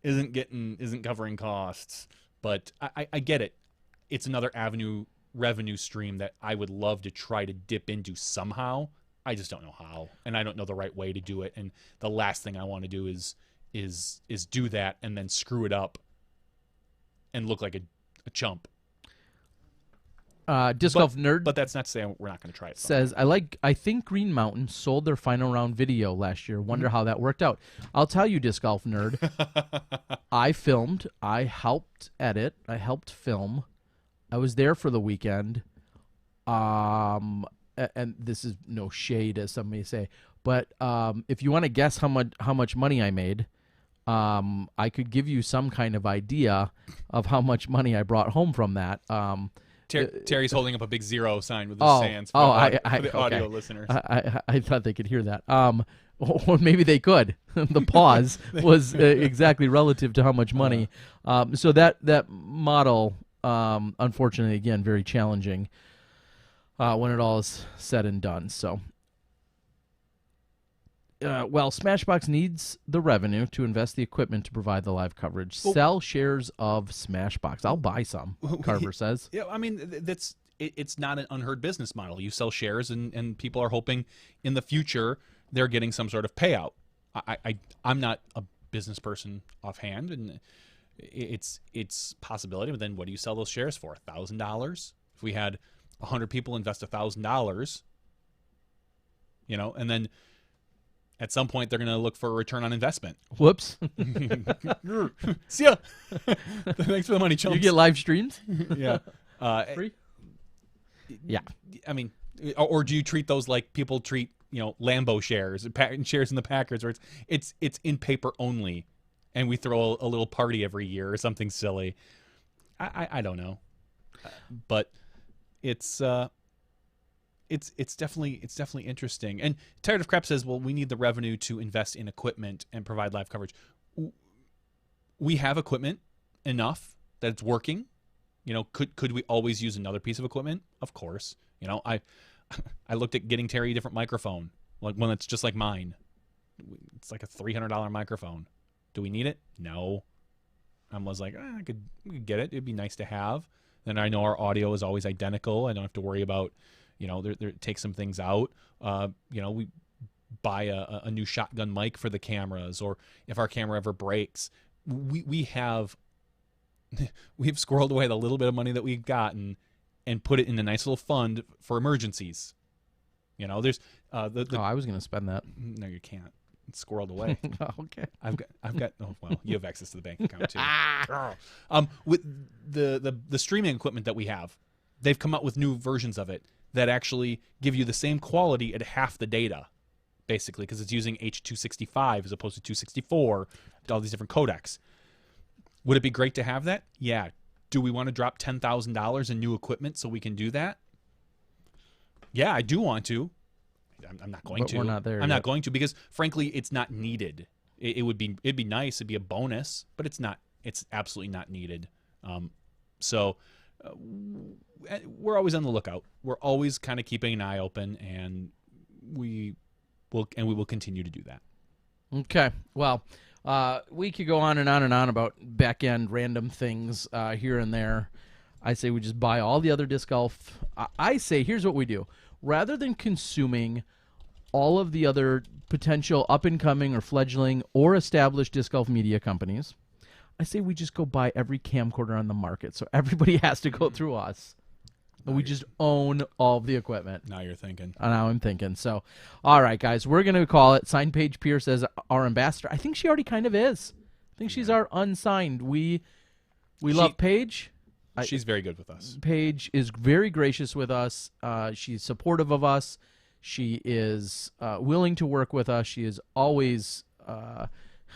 isn't covering costs. But I get it. It's another revenue stream that I would love to try to dip into somehow. I just don't know how, and I don't know the right way to do it. And the last thing I want to do is do that and then screw it up and look like a chump. Disc Golf Nerd, but that's not to say we're not going to try it. Says I think Green Mountain sold their final round video last year. Wonder how that worked out. I'll tell you, Disc Golf Nerd. I filmed. I helped edit. I helped film. I was there for the weekend. And this is no shade, as some may say, but if you want to guess how much money I made, I could give you some kind of idea of how much money I brought home from that. Terry's holding up a big 0 sign with his hands for the audio listeners. I thought they could hear that. Or maybe they could. The pause was exactly relative to how much money. So that model, unfortunately, again, very challenging when it all is said and done. So, Smashbox needs the revenue to invest the equipment to provide the live coverage. Sell shares of Smashbox. I'll buy some, Carver says. Yeah, I mean, it's not an unheard business model. You sell shares, and people are hoping in the future they're getting some sort of payout. I'm not a business person offhand, and it's possibility. But then, what do you sell those shares for? $1,000? If we had 100 people invest $1,000, and then At some point, they're going to look for a return on investment. Whoops. See ya. Thanks for the money, chumps. You get live streams? Yeah. Free? Yeah. I mean, or do you treat those like people treat, Lambo shares, shares in the Packers, where it's in paper only, and we throw a little party every year or something silly? I don't know, but it's definitely interesting. And Tired of Crap says, well, we need the revenue to invest in equipment and provide live coverage. We have equipment enough that it's working. Could we always use another piece of equipment? Of course. I looked at getting Terry a different microphone, like one that's just like mine. It's like a $300 microphone. Do we need it? No. I was like, we could get it. It'd be nice to have. Then I know our audio is always identical. I don't have to worry about, take some things out. We buy a new shotgun mic for the cameras, or if our camera ever breaks, we've squirreled away the little bit of money that we've gotten and put it in a nice little fund for emergencies. There's I was going to spend that. No, you can't. It's squirreled away. Okay. I've got. Oh well, you have access to the bank account too. With the streaming equipment that we have, they've come out with new versions of it that actually give you the same quality at half the data, basically, because it's using H.265 as opposed to 264, all these different codecs. Would it be great to have that? Yeah. Do we want to drop $10,000 in new equipment so we can do that? Yeah, I do want to. I'm not going to. We're not there. I'm not going to, because frankly, it's not needed. It'd be nice. It'd be a bonus, but it's not. It's absolutely not needed. We're always on the lookout. We're always kind of keeping an eye open, and we will continue to do that. Okay. Well, we could go on and on and on about back end random things here and there. I say we just buy all the other disc golf. I say here's what we do. Rather than consuming all of the other potential up-and-coming or fledgling or established disc golf media companies, I say we just go buy every camcorder on the market, so everybody has to go through us. And we just own all of the equipment. Now you're thinking. Now I'm thinking. So, all right, guys, we're going to call it. Sign Paige Pierce as our ambassador. I think she already kind of is. I think she's our unsigned. We love Paige. She's very good with us. Paige is very gracious with us. She's supportive of us. She is willing to work with us. She is always,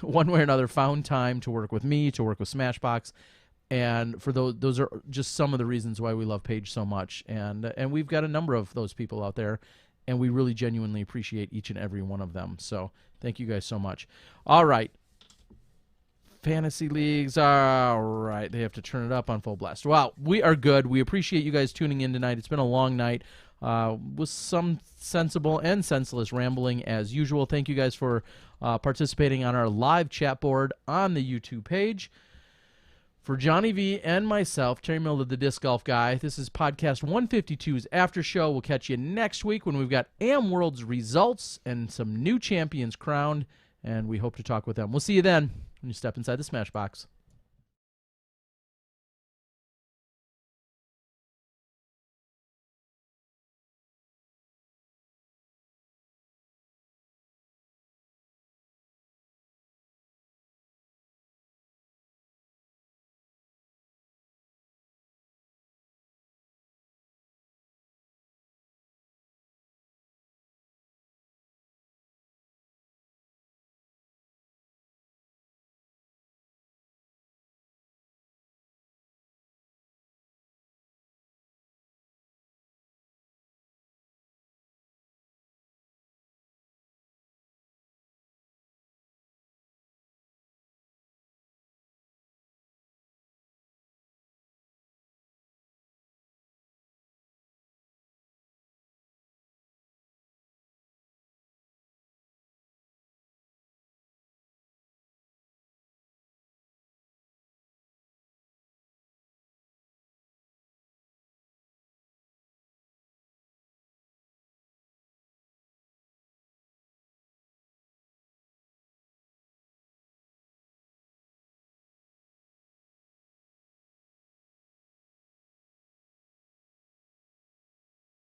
one way or another, found time to work with me, to work with Smashbox. And for those are just some of the reasons why we love Paige so much. And we've got a number of those people out there, and we really genuinely appreciate each and every one of them. So thank you guys so much. All right. Fantasy leagues, all right. They have to turn it up on full blast. Wow, we are good. We appreciate you guys tuning in tonight. It's been a long night with some sensible and senseless rambling as usual. Thank you guys for participating on our live chat board on the YouTube page. For Johnny V and myself, Terry Miller, the Disc Golf Guy, this is Podcast 152's After Show. We'll catch you next week when we've got Am World's results and some new champions crowned, and we hope to talk with them. We'll see you then when you step inside the Smashbox.